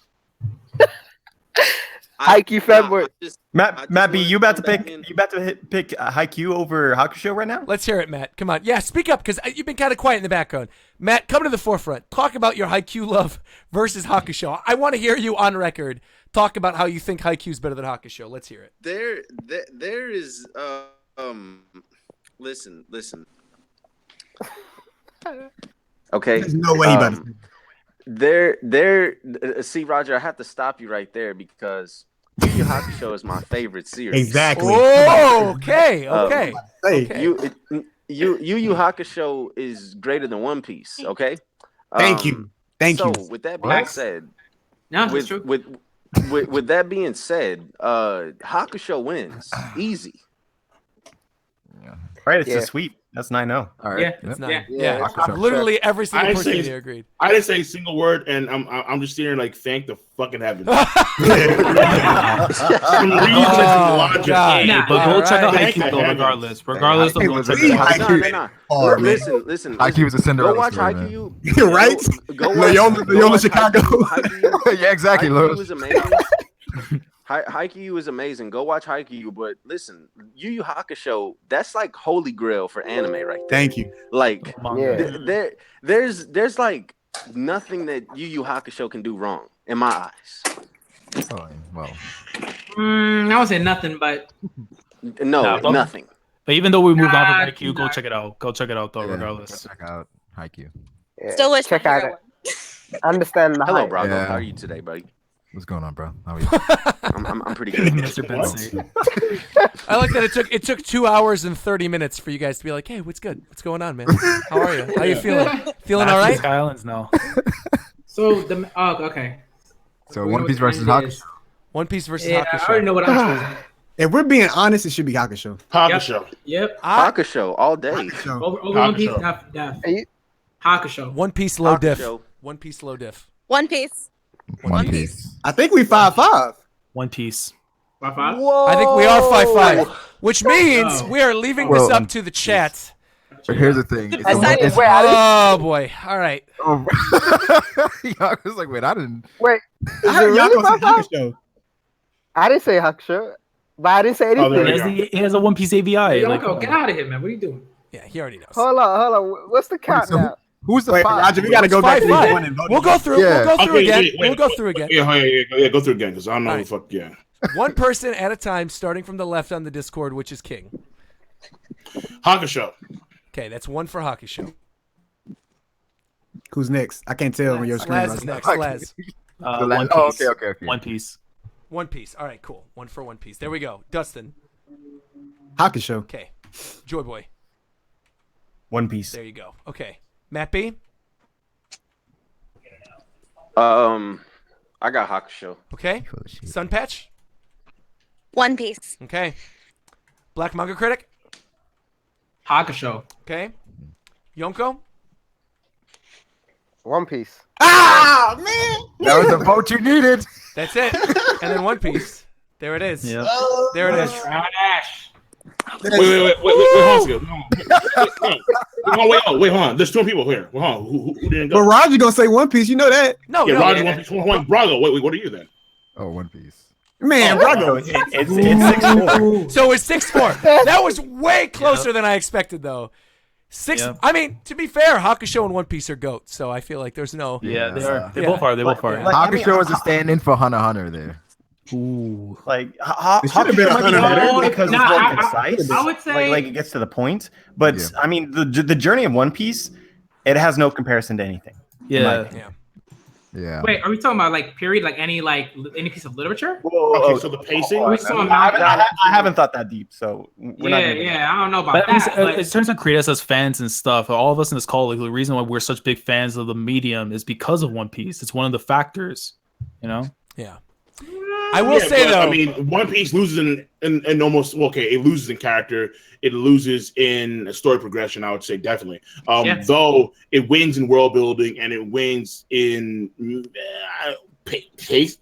Haikyu fanboy. Matt B, you about to pick Haikyu over Hakusho right now? Let's hear it, Matt. Come on. Yeah, speak up because you've been kind of quiet in the background. Matt, come to the forefront. Talk about your Haikyu love versus Hakusho. I want to hear you on record talk about how you think Haikyu is better than Hakusho. Let's hear it. There is listen. Okay. There's no way he better. See, Roger, I have to stop you right there because Yu Yu Hakusho is my favorite series. Exactly. Oh, okay. Yu Yu Hakusho is greater than One Piece. Okay. Thank you. So with that being said, with that being said, Hakusho wins easy. Right, it's a sweep. That's 9-0. All right. Yeah. Literally every single person here agreed. I didn't say a single word, and I'm just sitting here like, thank the fucking heavens. But go check out Haikyu though, regardless. Regardless of Listen. Haikyu was a Cinderella. Go watch story, Haikyu. Right? Go watch Loyola Chicago. Yeah, exactly. Haikyu was amazing. Haikyu is amazing. Go watch Haikyu, but listen, Yu Yu Hakusho, that's like holy grail for anime right there. Thank you. Like there's like nothing that Yu Yu Hakusho can do wrong in my eyes. Oh, well. I would say nothing, but nothing. But even though we moved on from Haikyu, go check it out. Go check it out though, regardless. Check out Haikyu. Still wish check out it. Understand the Hello, hype. Bravo. How are you today, buddy? What's going on, bro? How are you? I'm pretty good. Mr. Benson. I like that it took 2 hours and 30 minutes for you guys to be like, hey, what's good? What's going on, man? How are you? How you feeling? Feeling all right? Islands now. So okay. So One Piece versus Hakusho. One Piece versus Yeah, Hakusho. I already know what I'm choosing. If we're being honest, it should be Hakusho. Yep. Hakusho all day. Over One Piece, def. Hakusho. One Piece low diff. One Piece low diff. One Piece. One Piece. I think we 5-5. One Piece. 5-5? Whoa. I think we are 5-5, which means we are leaving this up to the chat. But here's the thing. Oh boy! All right. I was like, wait, I didn't. Wait. I heard y'all gonna say Hakusho. I didn't say Hakusho, but I didn't say anything. He has a One Piece AVI. Yoko, get out of here, man. What are you doing? Yeah, he already knows. Hold on. What's the count now? Who's the Wait, five? Roger, we gotta go back to the one and vote. We'll go through. Yeah. We'll go through again. Wait, We'll go through again. Yeah, go through again because I don't know. Fuck yeah. One person at a time, starting from the left on the Discord, which is king. Hakusho. Okay, that's one for Hakusho. Who's next? I can't tell when your screen. Slaz is next. Slaz. One Piece. Oh, okay. One Piece. One Piece. All right, cool. One for One Piece. There we go. Dustin. Hakusho. Okay. Joy Boy. One Piece. There you go. Okay. Matt B. I got Hakusho. Okay. Sun Patch. One Piece. Okay. Black Manga Critic. Hakusho. Okay. Yonko. One Piece. Ah, man! That was the vote you needed. That's it. And then One Piece. There it is. Yep. There it is. Ash. Wait, hold on. Wait, hold on. There's two people here. Hold on. Who didn't go? But Roger gonna say One Piece. You know that? No, Yeah, no. Roger, One Piece. Brago. Wait, what are you then? Oh, One Piece. Man, brother, it's 6-4. So it's 6-4. That was way closer than I expected, though. I mean, to be fair, Hakusho and One Piece are goats, so I feel like there's no. Yeah, they are. They both are. They both are. Hakusho is a stand-in for Hunter x Hunter there. Ooh, like Hakusho might be better because it's more concise. I would say like it gets to the point. But I mean, the journey of One Piece, it has no comparison to anything. Yeah. Wait, are we talking about like period, like any piece of literature? Okay, so the pacing. I haven't thought that deep, so we're not gonna I don't know about that. In terms of create us as fans and stuff, all of us in this call, like, the reason why we're such big fans of the medium is because of One Piece. It's one of the factors, you know. Yeah. I will say though, I mean, One Piece loses in almost it loses in character, it loses in story progression. I would say definitely. Though it wins in world building and it wins in pace.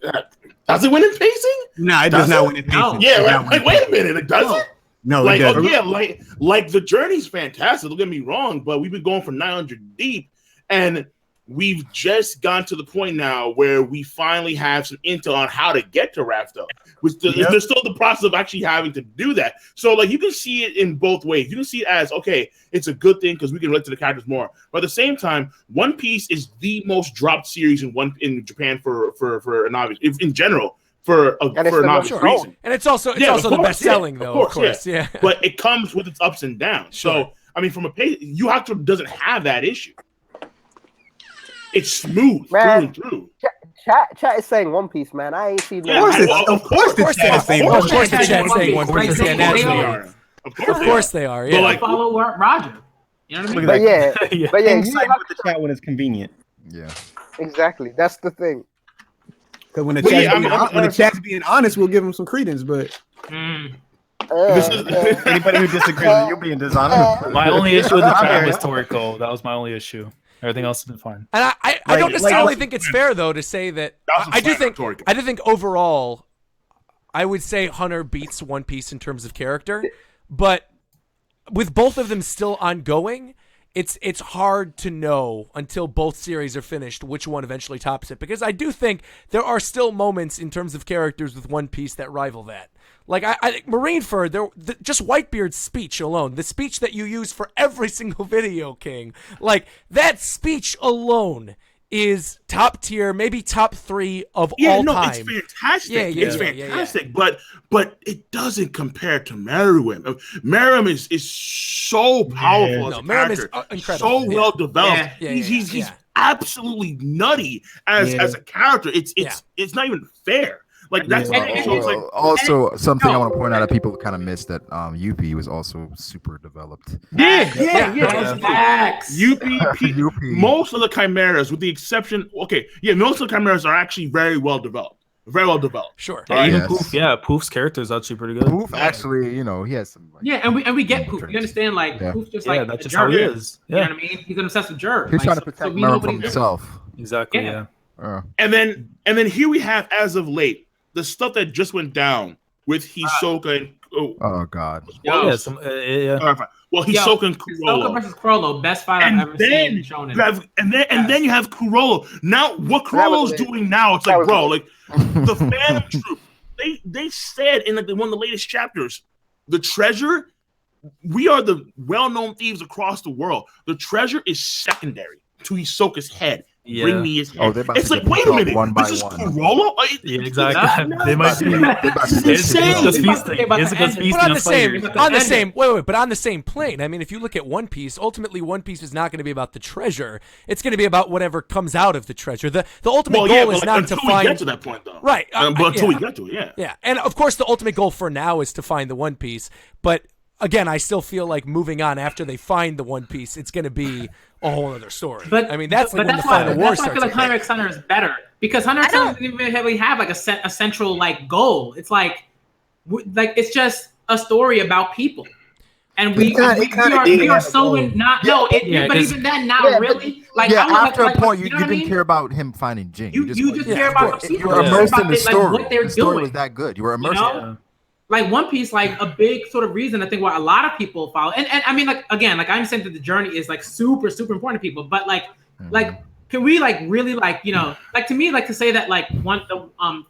Does it win in pacing? No, it does not win in pacing. No. Yeah, wait a minute, it doesn't. No, like it doesn't. Like the journey's fantastic. Don't get me wrong, but we've been going for 900 deep, and we've just gotten to the point now where we finally have some intel on how to get to Rafto. There's still the process of actually having to do that. So, like, you can see it in both ways. You can see it as, okay, it's a good thing because we can relate to the characters more. But at the same time, One Piece is the most dropped series in Japan for a novice, in general. For a novice reason. And it's also the best selling though, of course. Yeah. But it comes with its ups and downs. Sure. So, I mean, from a pace, Hakusho doesn't have that issue. It's smooth through and through. Chat is saying One Piece, man. I ain't seen Of course the chat is saying One Piece. Of course the chat is saying One Piece. Of course they are. Yeah. But follow Roger. You know what I mean? But yeah, you have with the chat when it's convenient. Yeah. Exactly. That's the thing. Because when the chat's being honest, we'll give them some credence. But anybody who disagrees with you being dishonest. My only issue with the chat was Toriko. That was my only issue. Everything else has been fine. And I don't necessarily think it's fair though to say that. I do think overall, I would say Hunter beats One Piece in terms of character, but with both of them still ongoing, it's hard to know until both series are finished which one eventually tops it, because I do think there are still moments in terms of characters with One Piece that rival that. Like I think Marineford, just Whitebeard's speech alone, the speech that you use for every single video, King, like that speech alone is top tier, maybe top 3 of all time. It's fantastic. It's fantastic, but it doesn't compare to Meruem. Meruem is so powerful as a character, so well developed. He's absolutely nutty as a character. It's not even fair. Like that's also something I want to point out that people kind of missed, that UP was also super developed. UP. Most of the chimeras, with the exception, most of the chimeras are actually very well developed. Very well developed. Sure. Even Poof. Poof's character is actually pretty good. Poof actually, he has some. And we get Poof. You understand? Like Poof's just like that's just how he is. You know what I mean? He's an obsessive jerk. He's trying to protect Meruem from himself. Exactly. And then here we have, as of late, the stuff that just went down with Hisoka and oh god. Well, Hisoka and Kuroko. Hisoka versus Kuroko, best fight I've ever seen in Shonen. And then you have Kuroko. Now what Kurolo's doing now, it's like, bro, like the Phantom Troop. They said in one of the latest chapters, the treasure, we are the well-known thieves across the world. The treasure is secondary to Hisoka's head. Bring me his head. It's like, wait a minute, this is Kuroko? Yeah, exactly. They might be. It's just feasting. But on the same plane. I mean, if you look at One Piece, ultimately One Piece is not going to be about the treasure. It's going to be about whatever comes out of the treasure. The ultimate goal is not to find. We get to that point, though. Right. But until we get to it, yeah. And of course, the ultimate goal for now is to find the One Piece. But again, I still feel like moving on after they find the One Piece, it's going to be a whole other story. But I mean, that's why I feel like Hunter x Hunter is better, because Hunter x Hunter doesn't even really have like a central like goal. It's like it's just a story about people, and we are so not but even then not really. Like after a point, you didn't care about him finding Jing. You just care about you were immersed in the story. What they're the story doing was that good. You were immersed. Like One Piece, like a big sort of reason I think why a lot of people follow, and I mean, like again, like I understand that the journey is like super important to people, but like can we like really like, you know, like to me, like to say that like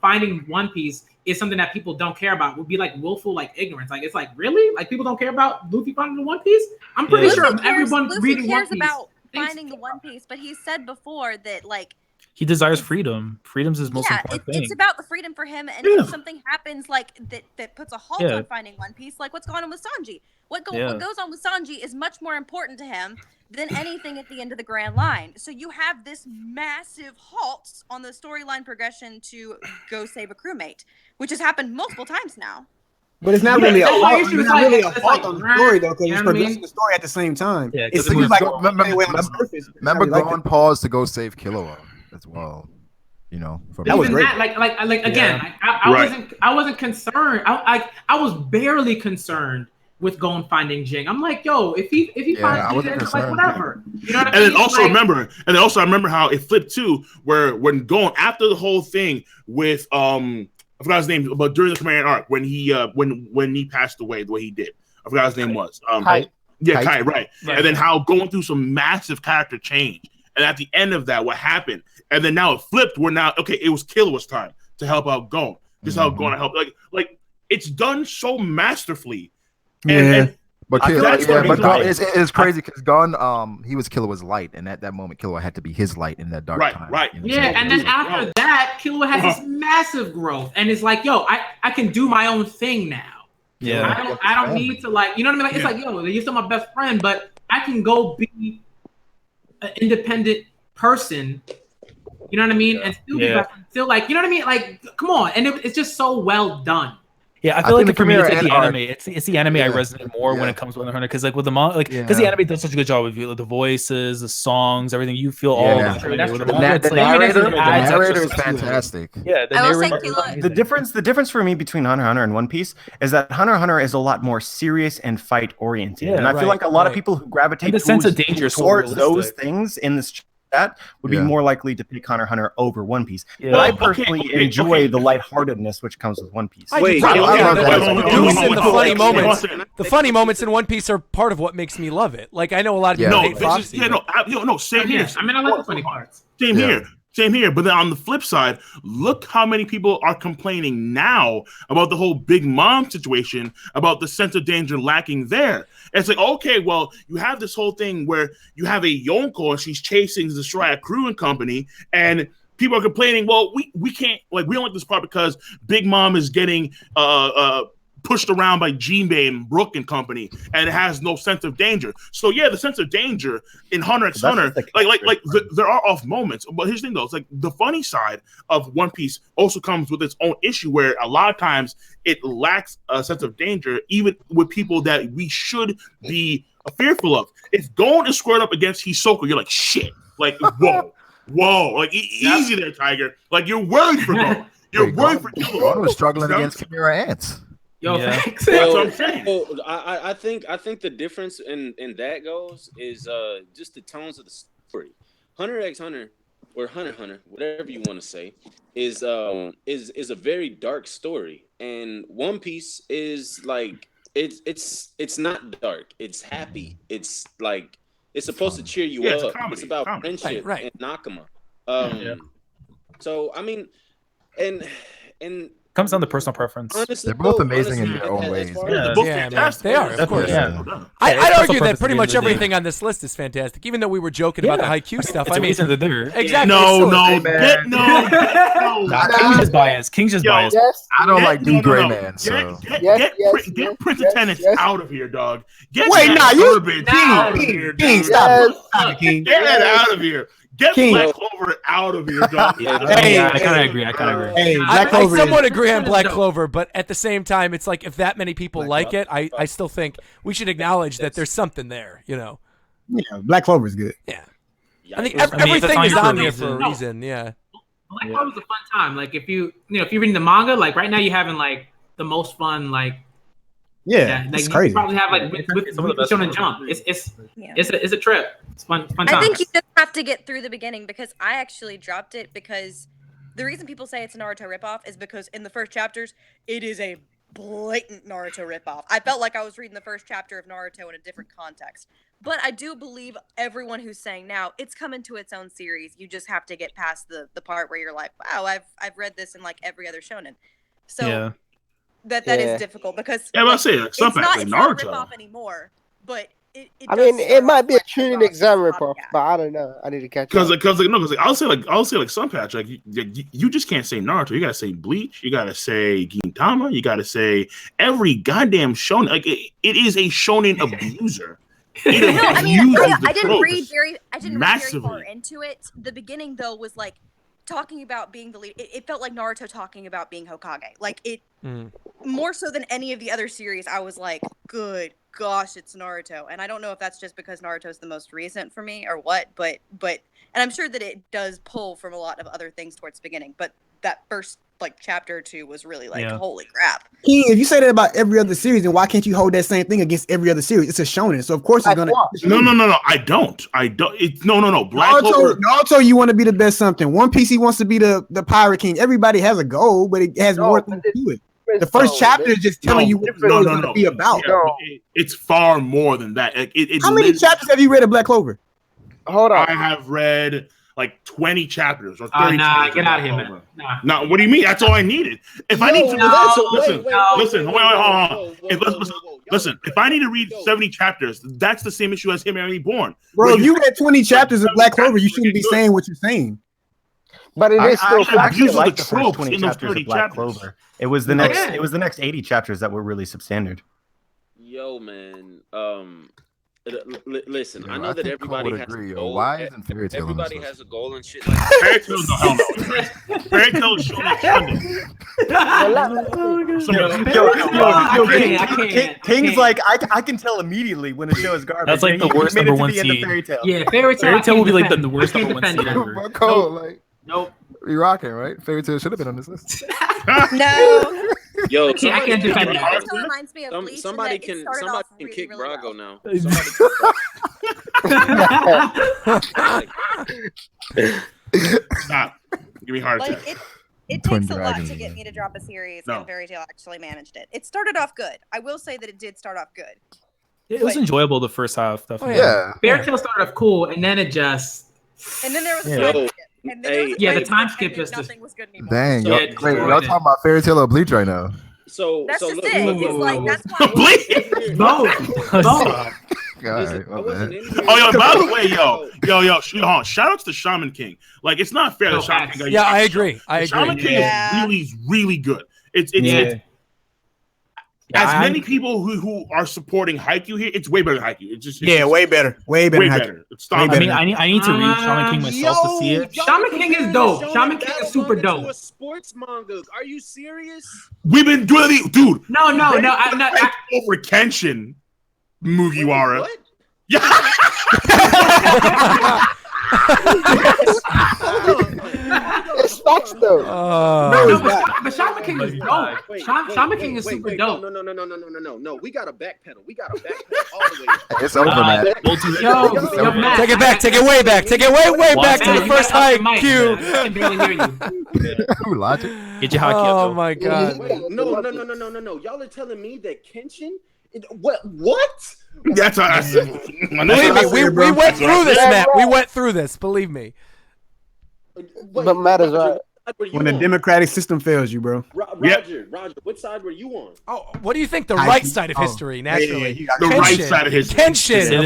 finding One Piece is something that people don't care about would be like willful like ignorance. Like it's like really like people don't care about Luffy finding the One Piece. I'm pretty sure everyone reading One Piece about finding the One Piece, but he said before that like he desires freedom. Freedom's his most important thing. It's about the freedom for him, and if something happens like that puts a halt on finding One Piece, like what's going on with Sanji. What goes on with Sanji is much more important to him than anything at the end of the Grand Line. So you have this massive halt on the storyline progression to go save a crewmate, which has happened multiple times now. But it's not really a halt. It's not really a halt on the story though, because it's progressing the story at the same time. Yeah, it's like remember going pause to go save Killua as well. You know, that was great. Like again, I wasn't concerned. I was barely concerned with going finding Jing. I'm like, yo, if he finds Jing, it's like whatever. You know what I mean? And then also remember how it flipped too, where when going after the whole thing with I forgot his name, but during the command arc when he passed away the way he did. I forgot his name was. Kai, right. And then how going through some massive character change. And at the end of that, what happened? And then now it flipped where now, okay, it was Killua's time to help out Gon. Just how Gon to help. Like it's done so masterfully. But it's crazy because Gon, he was Killua's light, and at that moment, Killua had to be his light in that dark time. Right. You know? Yeah, and then after that, Killua has this massive growth, and it's like, yo, I can do my own thing now. Yeah, I don't need to like, you know what I mean? Like it's like, yo, you're still my best friend, but I can go be an independent person. You know what I mean? And still be best friend, still like, you know what I mean? Like, come on, and it's just so well done. Yeah, I feel like for me, it's like the anime. It's the anime I resonate more when it comes to Hunter, because like with the manga, like because the anime does such a good job with you, like, the voices, the songs, everything. You feel all the narrator is fantastic. Yeah, the difference for me between Hunter x Hunter and One Piece is that Hunter x Hunter is a lot more serious and fight oriented, and I feel like a lot of people who gravitate the sense of danger towards those things in this that would be more likely to pick Hunter x Hunter over One Piece. But I personally enjoy the lightheartedness which comes with One Piece. The funny moments in One Piece are part of what makes me love it. Like I know a lot of people hate Foxy. Same here. I mean, I like the funny parts. Same here. But then on the flip side, look how many people are complaining now about the whole Big Mom situation, about the sense of danger lacking there. And it's like, okay, well, you have this whole thing where you have a Yonko and she's chasing the Destroyer Crew and company, and people are complaining, well, we can't, like, we don't like this part because Big Mom is getting pushed around by Jinbei and Brook and company, and it has no sense of danger. So yeah, the sense of danger in Hunter x Hunter, there are off moments. But here's the thing though, it's like the funny side of One Piece also comes with its own issue where a lot of times it lacks a sense of danger, even with people that we should be fearful of. If Gon is squared up against Hisoka, you're like, shit, like whoa, like easy there, Tiger. Like you're worried for Gon. You're worried for Gon. Gon was struggling against Chimera Ants. Yo, that's what I'm saying. I think the difference in that goes is just the tones of the story. Hunter x Hunter or Hunter x Hunter, whatever you want to say, is a very dark story, and One Piece is like it's not dark. It's happy. It's like it's supposed to cheer you up. It's about friendship and Nakama. So I mean, and comes down to personal preference. Honestly, they're both amazing in their own ways. They're both fantastic. They are, of course. I'd argue that pretty much everything on this list is fantastic, even though we were joking about the Haikyu stuff. It's exactly. King's just biased. Yes. I don't like D.Gray-man. So get Prince of Tennis out of here, dog. King, stop it, King. Get that out of here. Get Black Clover out of here, dog. I kind of agree. I somewhat agree on Black Clover, but at the same time, it's like if that many people like it, I still think we should acknowledge that there's something there, you know. Yeah, Black Clover is good. Yeah. I think everything is on there for a reason, yeah. Black Clover's a fun time. Like if you're reading the manga, like right now you're having like the most fun, like like it's crazy. You probably have like with Shonen Jump. It's a trip. It's fun time. I think you just have to get through the beginning because I actually dropped it because the reason people say it's a Naruto ripoff is because in the first chapters it is a blatant Naruto ripoff. I felt like I was reading the first chapter of Naruto in a different context. But I do believe everyone who's saying now it's coming to its own series. You just have to get past the part where you're like, wow, I've read this in like every other shonen. So that is difficult because I say like, it's not like a Naruto ripoff anymore. But it might be a tuning exam ripoff, but I don't know. I need to catch up. Because I'll say like Sunpatch, like you just can't say Naruto. You gotta say Bleach. You gotta say Gintama. You gotta say every goddamn shonen. Like it is a shonen abuser. No, I mean, I didn't read very far into it. The beginning though was like talking about being the lead. It felt like Naruto talking about being Hokage. Like it more so than any of the other series. I was like, good gosh, it's Naruto. And I don't know if that's just because Naruto's the most recent for me or what, but and I'm sure that it does pull from a lot of other things towards the beginning. But that first like chapter or two was really like, holy crap. If you say that about every other series, then why can't you hold that same thing against every other series? It's a shonen, so of course it's gonna. No. I don't. No. Naruto, you want to be the best something. One Piece, he wants to be the pirate king. Everybody has a goal, but it has more things to do it. The first chapter is just telling you what it's going to be about. It's far more than that. How many chapters have you read of Black Clover? Hold on. I have read like 20 chapters or 30 chapters. Get out of here, man. Nah, what do you mean? That's all I needed. If I need to listen, if I need to read 70 chapters, that's the same issue as him and Reborn. Bro, if you read 20 chapters of Black Clover, you shouldn't be saying what you're saying. But it is still I actually like the first 20 chapters of Black Clover. It was the next 80 chapters that were really substandard. Yo, man. Listen, I know that everybody has a goal. Why isn't Fairy Tail everybody has a goal and shit like Fairy Tail's no hell no. Fairy Tail is Shonen. King's like, I can tell immediately when a show is garbage. That's like the worst number one seed. Yeah, Fairy Tail will be like the worst number one seed ever. Nope. We rocking, right? Fairy Tail should have been on this list. No. Yo, I can't defend that. It reminds me of Bleach. Somebody can kick Brago now. Stop. Give me a heart attack. It takes a lot to get me to drop a series, and Fairy Tail actually managed it. It started off good. I will say that it did start off good. It was enjoyable the first half. Definitely. Fairy Tail started off cool, and then it just. And then there was a time skip. And then the time skip just nothing was good anymore. Dang, y'all talking about Fairy Tail or Bleach right now? So that's just look, it. It's like that's why. By the way, yo, shout out to Shaman King. Like, it's not fair that Shaman King. Yeah, I agree. Shaman King is really good. It's as many people who are supporting Haikyu here, it's way better than Haikyu. It's just way better. Way better. I need to read Shaman King myself to see it. Shaman King is dope. Shaman King is super dope. A sports manga. Are you serious? We've been doing it, dude. No. I'm not. Over Kenshin, Mugiwara. What? Yeah. It's facts though. But Shaman King is dope. Shaman King is super dope. No. We got to backpedal. All the way. It's over, man. Take it back. Take it way back. Take it way back to the first Haikyu. I can barely hear you. Logic. Get your Haikyu. Oh my god. No. Y'all are telling me that Kenshin? What? That's what I said. Believe me, we went through this, Matt. We went through this. Believe me. But Matt is right. When the democratic system fails you, bro. Roger, what side were you on? Oh, what do you think? The right side of history, naturally. The right side of history. Kenshin,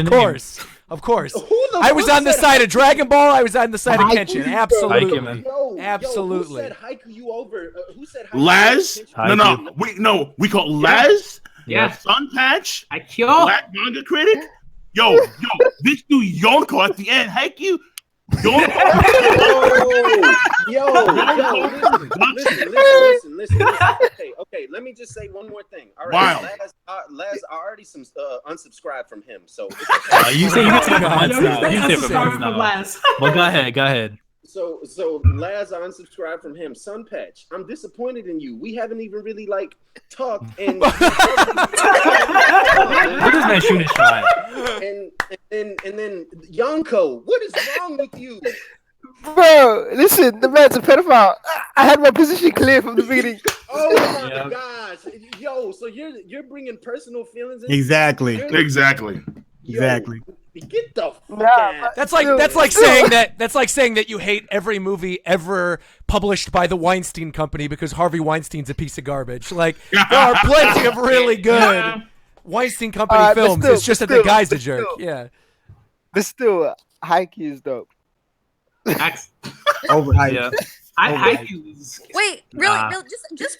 of course. I was on the side of Dragon Ball. I was on the side of Kenshin. Absolutely. Absolutely. Who said Haikyu over? Who said Haikyu? Laz? No. We call Laz. Yeah. Sunpatch. Haikyu. Black manga critic. Yo, this dude Yonko at the end. Haikyu. Listen. Okay. Let me just say one more thing. All right, Laz, I already unsubscribed from him. So you say you can from Laz. Well, go ahead. So Laz, I unsubscribed from him. Sunpatch, I'm disappointed in you. We haven't even really talked. And what is my shooting shot? And then Yonko, what is wrong with you? Bro, listen, the man's a pedophile. I had my position clear from the beginning. Oh my gosh, yo! So you're bringing personal feelings in? Exactly. Yo, Get the fuck out. That's like saying that you hate every movie ever published by the Weinstein Company because Harvey Weinstein's a piece of garbage. Like there are plenty of really good Weinstein Company films. It's just that the guy's a jerk. Yeah. But still, Haikyu is dope. Overhyped. Yeah. Wait, really? Just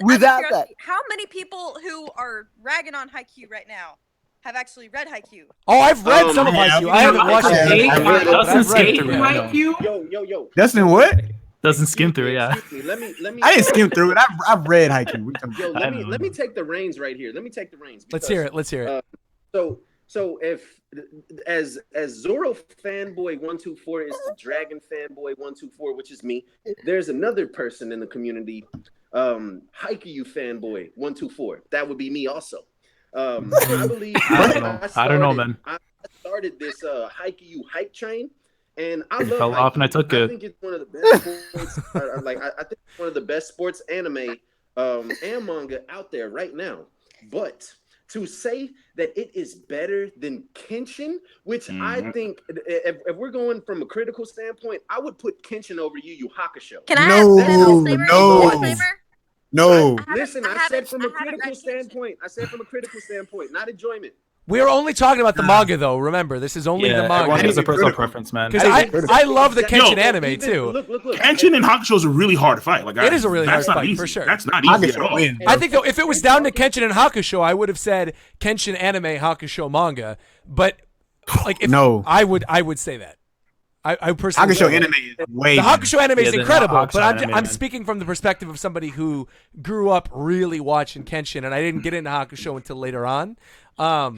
without that, how many people who are ragging on Haikyu right now have actually read Haikyu? Oh, I've read some of Haikyu. I haven't watched it. Doesn't skim through it. Yo. Dustin, what? Doesn't skim through it. Yeah. Let me. I didn't skim through it. I've read Haikyu. Yo, let me take the reins right here. Let's hear it. Let's hear it. So if as Zoro fanboy 124 is the Dragon fanboy 124, which is me, there's another person in the community, Haikyu fanboy 124. That would be me also. I believe I don't know, man. I started this Haikyu hype train, and I It love fell off, and I took it. I think it's one of the best sports. I think it's one of the best sports anime and manga out there right now. But to say that it is better than Kenshin, which I think, if we're going from a critical standpoint, I would put Kenshin over YuYu Hakusho. Can I have a disclaimer? No. Listen, I said from a critical standpoint, not enjoyment. We're only talking about the manga, though. Remember, this is only the manga. Everyone has a personal preference, man. Because I love the Kenshin anime too. Look. Kenshin and Hakusho is a really hard fight. Like it is a really hard fight for sure. That's not easy at all. I think though, if it was down to Kenshin and Hakusho, I would have said Kenshin anime, Hakusho manga. But like, I would say that. I personally Hakusho anime is way. The Hakusho anime is incredible, Hakusho but anime, I'm speaking from the perspective of somebody who grew up really watching Kenshin, and I didn't get into Hakusho until later on. I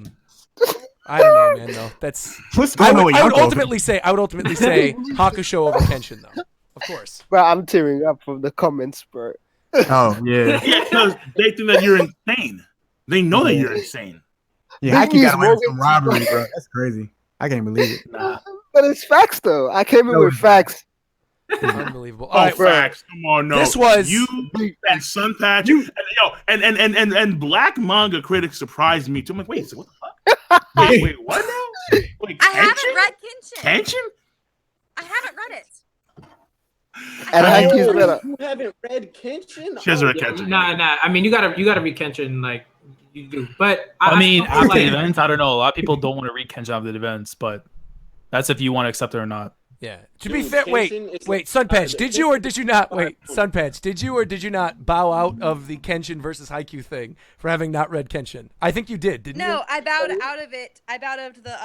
don't know, man. Though that's I would ultimately say Hakusho over Kenshin, though. Of course. Bro, I'm tearing up from the comments, bro. Oh yeah, because they think that you're insane. They know that you're insane. Yeah, Haikyu got away with some robbery, bro. That's crazy. I can't believe it. Nah. But it's facts, though. I came in with facts. Unbelievable. All right, facts. Come on, no. This was you and Sunpatch, and black manga critics surprised me too. I'm like, wait, so what the fuck? Wait, what now? Wait, I haven't read Kenshin. Kenshin? I haven't read it. And Haikyu's better. You haven't read Kenshin? She hasn't read Kenshin. Nah. I mean, you gotta read Kenshin, like you do. But I mean, after the events, I don't know. A lot of people don't want to read Kenshin after the events, but that's if you want to accept it or not. Yeah. To be fair, wait, Sunpatch, did you or did you not? Wait, Sunpatch, did you or did you not bow out of the Kenshin versus Haikyu thing for having not read Kenshin? I think you did, didn't you? No, I bowed out of it. I bowed out of the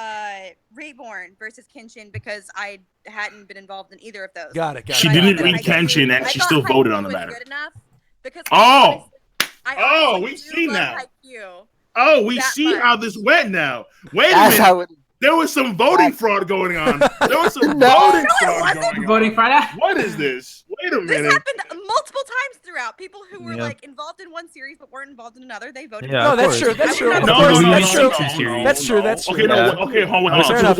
Reborn versus Kenshin because I hadn't been involved in either of those. Got it. She didn't read Kenshin, and she still voted on the matter. Good enough because we've seen that. Oh, we see how this went now. Wait a minute. There was some voting fraud going on. There was some voting fraud going on. Voting fraud? What is this? Wait a minute. This happened multiple times throughout. People who were like involved in one series but weren't involved in another, they voted. Yeah, no, that's true. That's true. That's true. Okay, hold on. Fair enough.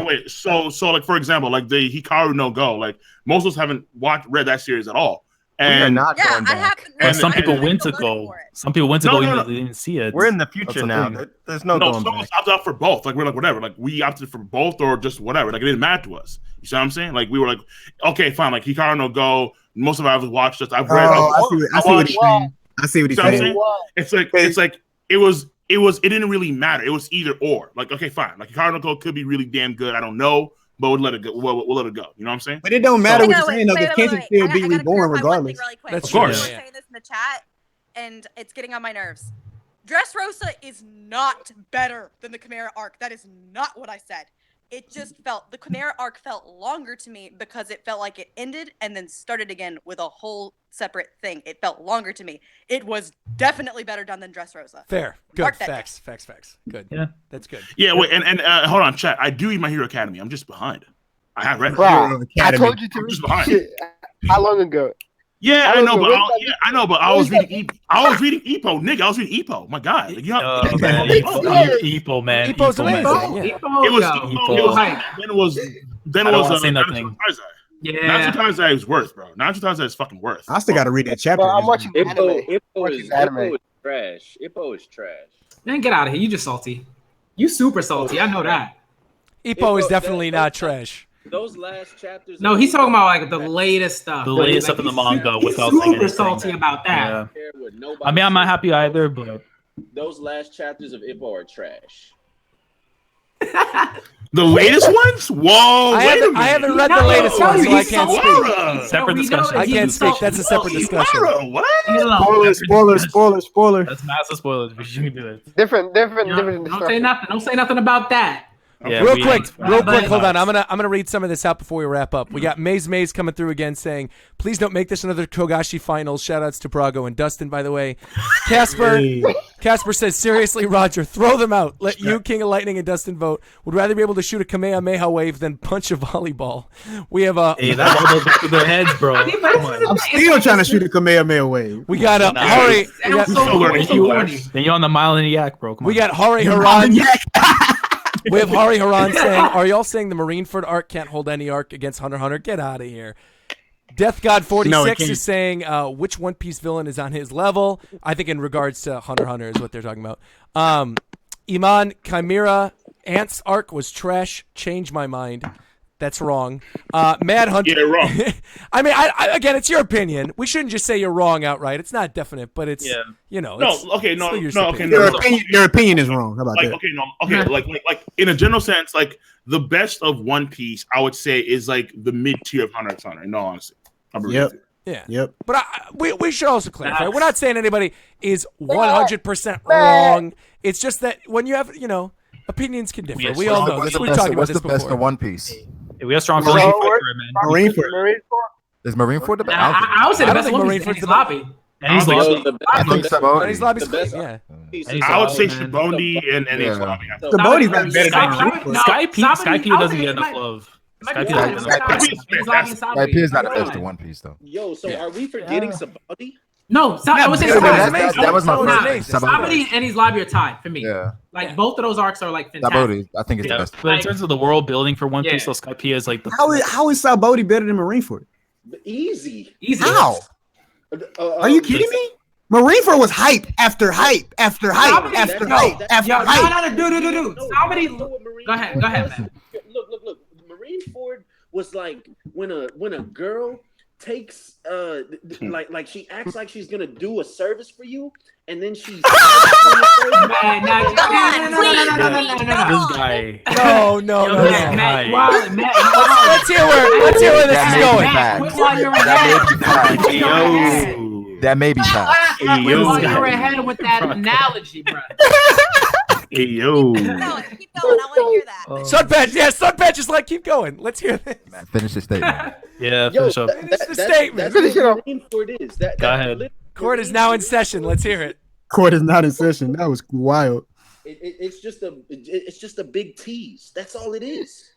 Wait. So like for example, like the Hikaru no Go, like most of us haven't read that series at all. And not going back. And some people went to go. Some people went to go even though they didn't see it. We're in the future now. There's no going back. Some opted out for both. Like we're like whatever. Like we opted for both or just whatever. Like it didn't matter to us. You see what I'm saying? Like we were like, okay, fine. Like Hikaru no Go. Most of it I've watched. I've read. I see what he's saying. It's like it didn't really matter. It was either or. Like okay, fine. Like Hikaru no Go could be really damn good. I don't know. But we'll let it go. We'll let it go. You know what I'm saying? But it don't matter what you're saying, though, because Kenshin still be reborn regardless. That's of course. I'm saying this in the chat, and it's getting on my nerves. Dressrosa is not better than the Chimera arc. That is not what I said. It just felt, the Chimera arc felt longer to me because it felt like it ended and then started again with a whole separate thing. It felt longer to me. It was definitely better done than Dressrosa. Fair. Good. Facts. Good. Yeah. That's good. Yeah, wait, and hold on, chat. I do read My Hero Academy. I'm just behind. I have read Bro, I told you to read shit. How long ago? Yeah, I know, but I was reading Ippo, nigga. I was reading Ippo. My God, like, Ippo, man. Ippo's amazing. It was hype. Then it was say nothing. Yeah, Naruto Taizai is worth, bro. Naruto Taizai is fucking worth. I still got to read that chapter. Bro, I'm watching anime. Ippo is trash. Ippo is trash. Man, get out of here. You just salty. You super salty. I know that. Ippo is definitely not trash. Those last chapters. No, he's talking about like the latest stuff. The latest stuff in the manga without super saying anything. salty about that. Yeah. I mean, I'm not happy either, but those last chapters of Ippo are trash. The latest ones? Whoa! I haven't read the latest ones, so I can't speak. Separate discussion. I can't speak. That's a separate discussion. What? Spoiler. That's massive spoilers. We shouldn't do that. Different. Don't say nothing. Don't say nothing about that. Yeah, real quick, hold on. I'm gonna read some of this out before we wrap up. We got Maze coming through again saying, "Please don't make this another Togashi finals." Shoutouts to Brago and Dustin, by the way. Casper says, "Seriously, Roger, throw them out. Let you, King of Lightning, and Dustin vote. Would rather be able to shoot a Kamehameha wave than punch a volleyball." We have a. Hey, that all goes back to their heads, bro. I'm still trying to shoot a Kamehameha wave. We got a Hari. Then you're on the mile in the yak, bro. We got Hari Haran. We have Hari Haran saying, "Are y'all saying the Marineford arc can't hold any arc against Hunter x Hunter? Get out of here." Death God 46 is saying, "Which One Piece villain is on his level?" I think in regards to Hunter x Hunter is what they're talking about. Iman Chimera Ant's arc was trash. Change my mind. That's wrong. Mad Hunter. Yeah, wrong. I mean, again, it's your opinion. We shouldn't just say you're wrong outright. It's not definite, but it's you know. Your opinion is wrong. How about that? Like in a general sense, like the best of One Piece, I would say is like the mid tier of Hunter x Hunter. No, honestly, Yep. But we should also clarify. We're not saying anybody is 100% wrong. It's just that when you have opinions can differ. We all know this. We've talked about this before. What's the best of One Piece? Yeah, we have strong feelings. Marineford. Is Marineford the best? I would say the best one is Enies Lobby. Enies Lobby. I think so. Enies Lobby's good. Yeah. I would say Shibondi and Enies Lobby. Shibondi's not better than Marineford. Sky P doesn't get enough love. Sky P is not the best of One Piece though. Yo, so are we forgetting Sabaody? No, I would say that was my first. Sabaody and Enies Lobby are tied for me. Yeah. Like both of those arcs are like fantastic. Sabaody, I think it's the best. But in terms of the world building for One Piece, so Sky P is like the. How is Sabaody better than Marineford? Easy. How? Are you kidding me? Marineford was hype after hype after hype after hype after hype. No. Sabaody. Go ahead, man. Look. Marineford was like when a girl takes like she acts like she's gonna do a service for you, and then she's This guy. No. Let's hear where this is going. That may be fast. You're ahead with that analogy, bro. Hey, yo. Keep going. I want to hear that. Sunpatch is like, keep going. Let's hear this. Man, finish the statement. Yeah, finish up. Finish the statement. Finish it up. Go ahead. Court is now in session. Let's hear it. Court is not in session. That was wild. It's just a big tease. That's all it is.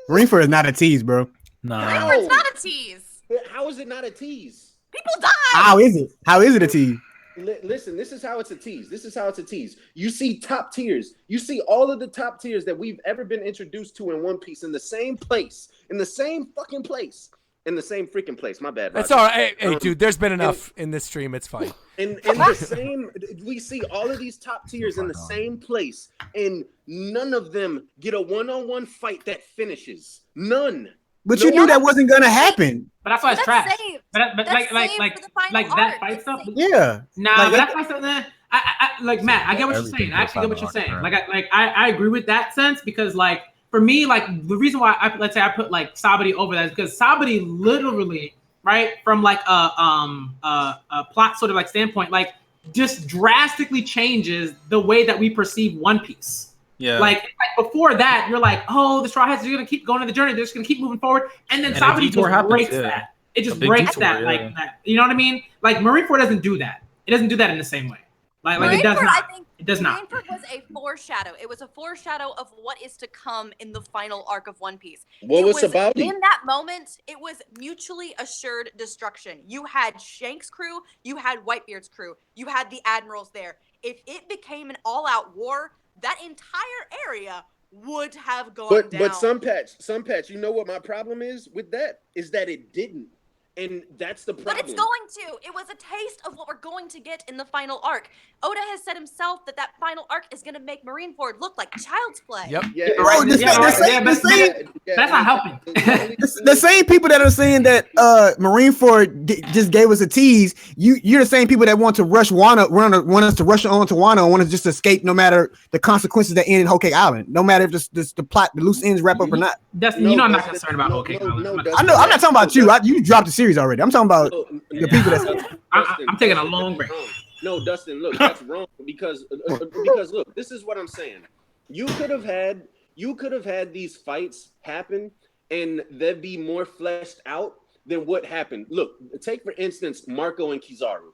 Marineford is not a tease, bro. No. It's not a tease. How is it not a tease? People die. How is it? How is it a tease? Listen, this is how it's a tease. You see top tiers. You see all of the top tiers that we've ever been introduced to in One Piece in the same place, in the same fucking place, in the same freaking place. My bad. That's all right. Hey, dude, there's been enough in this stream. It's fine. In the same, we see all of these top tiers in the same place, and none of them get a one-on-one fight that finishes. None. But you knew that wasn't gonna happen. But that's why it's trash. But like that fight stuff. Yeah. Nah, but that fight stuff. Like Matt, I get what you're saying. I actually get what you're saying. I agree with that sense because like for me, like the reason why I put like Sabaody over that is because Sabaody literally, right, from like a plot sort of like standpoint, like just drastically changes the way that we perceive One Piece. Yeah. Like before that, you're like, oh, the Straw Hats are gonna keep going on the journey. They're just gonna keep moving forward, and then Sabaody just breaks that. It just breaks that, like that. You know what I mean? Like Marineford doesn't do that. It doesn't do that in the same way. Like it does not. It does not. Marineford was a foreshadow. It was a foreshadow of what is to come in the final arc of One Piece. What was Sabaody? In that moment, it was mutually assured destruction. You had Shanks' crew, you had Whitebeard's crew, you had the admirals there. If it became an all-out war, that entire area would have gone down. But some patch, you know what my problem is with that? Is that it didn't. And that's the problem. But it's going to. It was a taste of what we're going to get in the final arc. Oda has said himself that final arc is going to make Marineford look like child's play. Yep. Yeah, bro, that's not helping. The same people that are saying that Marineford just gave us a tease. You're the same people that want to rush want us to rush on to Wano and want to just escape no matter the consequences that end in Whole Cake Island, no matter if the plot, the loose ends wrap up or not. I'm not concerned about Whole Cake Island. I know. I'm not talking about you. You dropped the series already. I'm talking about the people that. I'm taking a long break. No, Dustin, look, that's wrong because look, this is what I'm saying. You could have had these fights happen and they'd be more fleshed out than what happened. Look, take for instance Marco and Kizaru.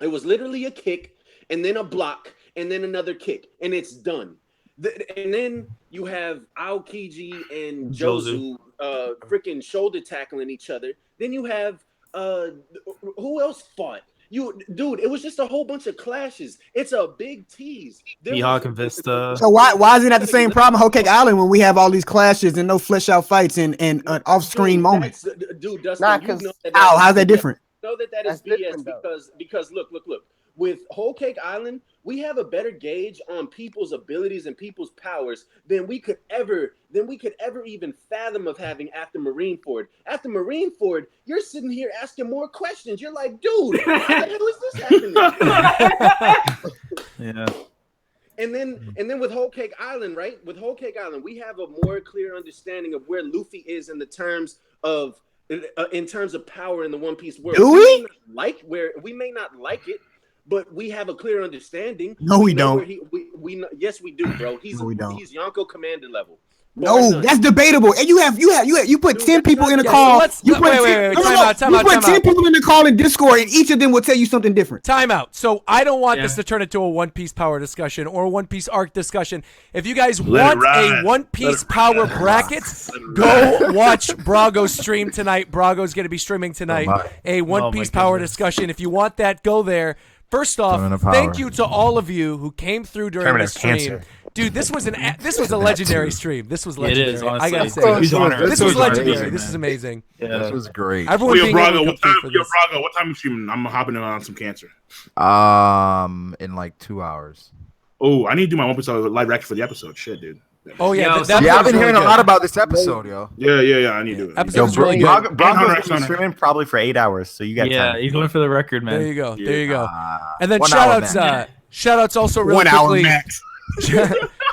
It was literally a kick and then a block and then another kick and it's done. And then you have Aokiji and Jozu freaking shoulder tackling each other. Then you have who else fought? Dude, it was just a whole bunch of clashes. It's a big tease. Mihawk and Vista. So why is it not the same problem Whole Cake Island when we have all these clashes and no flesh out fights and off-screen moments? Dude, Dustin, how's that different? Know that is BS because look. With Whole Cake Island, we have a better gauge on people's abilities and people's powers than we could ever even fathom of having after Marineford. After Marineford, you're sitting here asking more questions. You're like, dude, how the hell is this happening? Yeah. And then with Whole Cake Island, right? With Whole Cake Island, we have a more clear understanding of where Luffy is in terms of power in the One Piece world. Do we? We may not like it, but we have a clear understanding. No, we don't. Yes, we do, bro. He's Yonko commander level. No, that's debatable. And you put 10 people in a call. You put 10 people in the call in Discord, and each of them will tell you something different. Time out. So I don't want this to turn into a One Piece power discussion or a One Piece arc discussion. If you guys want a One Piece power bracket, go watch Brago's stream tonight. Brago's going to be streaming tonight a One Piece power discussion. If you want that, go there. First off, thank you to all of you who came through during the stream. Dude, this was a legendary stream. This was legendary. It is, honestly. I gotta say, this was legendary. This is amazing. Yeah, this was great. Everyone being able to come through for this. Brago, what time are you streaming? I'm hopping in on some cancer. In like 2 hours. Oh, I need to do my One Piece live reaction for the episode. Shit, dude. Oh yeah, I've been hearing a lot about this episode, yo. Yeah. I need to do it. Episode's really good. Brago's streaming probably for 8 hours, so you got time. Yeah, he's going for the record, man. There you go. And then shout-outs also really 1 hour quickly. max.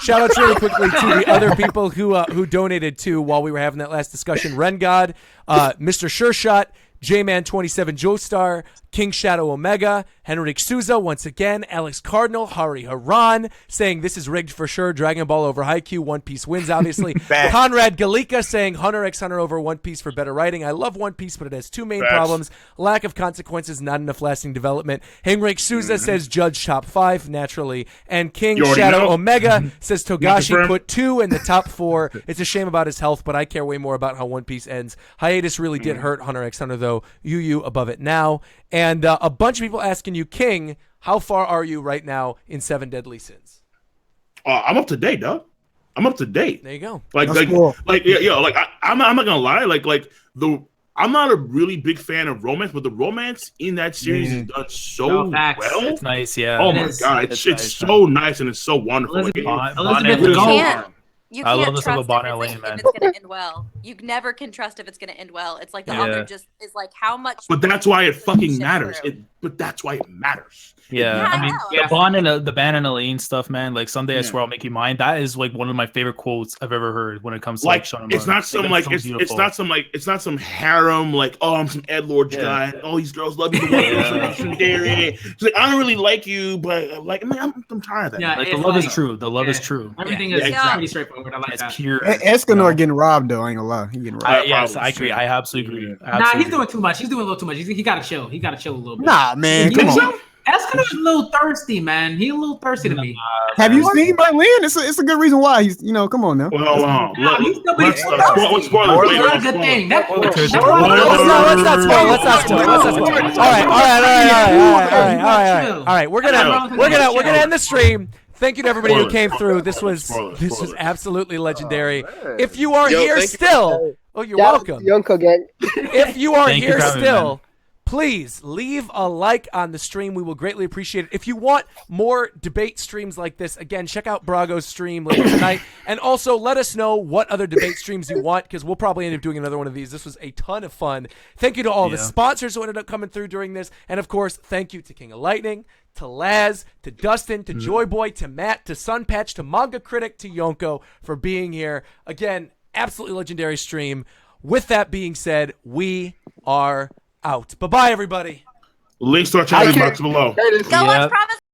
Shout outs really quickly to the other people who donated too while we were having that last discussion. Rengod, Mr. Sureshot, J-Man27 Joestar, King Shadow Omega, Henrik Souza, once again, Alex Cardinal, Hari Haran, saying this is rigged for sure, Dragon Ball over Haikyu, One Piece wins, obviously. Conrad Galika saying Hunter x Hunter over One Piece for better writing. I love One Piece, but it has two main problems. Lack of consequences, not enough lasting development. Henrik Souza says Judge top 5, naturally. And King Shadow Omega says Togashi put 2 in the top 4. It's a shame about his health, but I care way more about how One Piece ends. Hiatus really did hurt Hunter x Hunter, though. YuYu above it now. And a bunch of people asking you, King, how far are you right now in 7 Deadly Sins? I'm up to date, dog. I'm up to date. There you go. I'm not gonna lie. I'm not a really big fan of romance, but the romance in that series is done so well. It's nice, yeah. Oh my god, it's so nice and it's so wonderful. You can't trust if it's going to end well. You never can trust if it's going to end well. It's like the author just is like, how much... But that's why it fucking matters. But that's why it matters. Yeah, I mean, the Ban and Elaine stuff, man. Like, someday I swear I'll make you mine. That is like one of my favorite quotes I've ever heard when it comes to like Shonen. It's not some it's not some harem like, oh, I'm some edgelord guy. And all these girls love you. It's like, I don't really like you, but like, I mean, I'm tired of that. Yeah, like, the love is true. The love is true. Everything is pretty straightforward. I like that. Pure. Escanor getting robbed though. I ain't gonna lie, he getting robbed. Yes, I agree. I absolutely agree. Nah, he's doing too much. He's doing a little too much. He got to chill. He got to chill a little bit. Nah, man, come on. Escanor's a little thirsty, man. He's a little thirsty to me. Have you seen Berlin? It's a good reason why he's, come on now. What's spoiler? Not a good thing. Let's not spoil. All right. We're gonna end the stream. Thank you to everybody who came through. This was absolutely legendary. If you are here still, Oh, you're welcome. Yonko gang. If you are Thank you here for having me, still, man. please leave a like on the stream. We will greatly appreciate it. If you want more debate streams like this, again, check out Brago's stream later tonight. And also let us know what other debate streams you want, because we'll probably end up doing another one of these. This was a ton of fun. Thank you to all the sponsors who ended up coming through during this. And, of course, thank you to King of Lightning, to Laz, to Dustin, to Joy Boy, to Matt, to Sunpatch, to Manga Critic, to Yonko for being here. Again, absolutely legendary stream. With that being said, we are out. Bye-bye, everybody. Links to our channel box below. Go watch Promise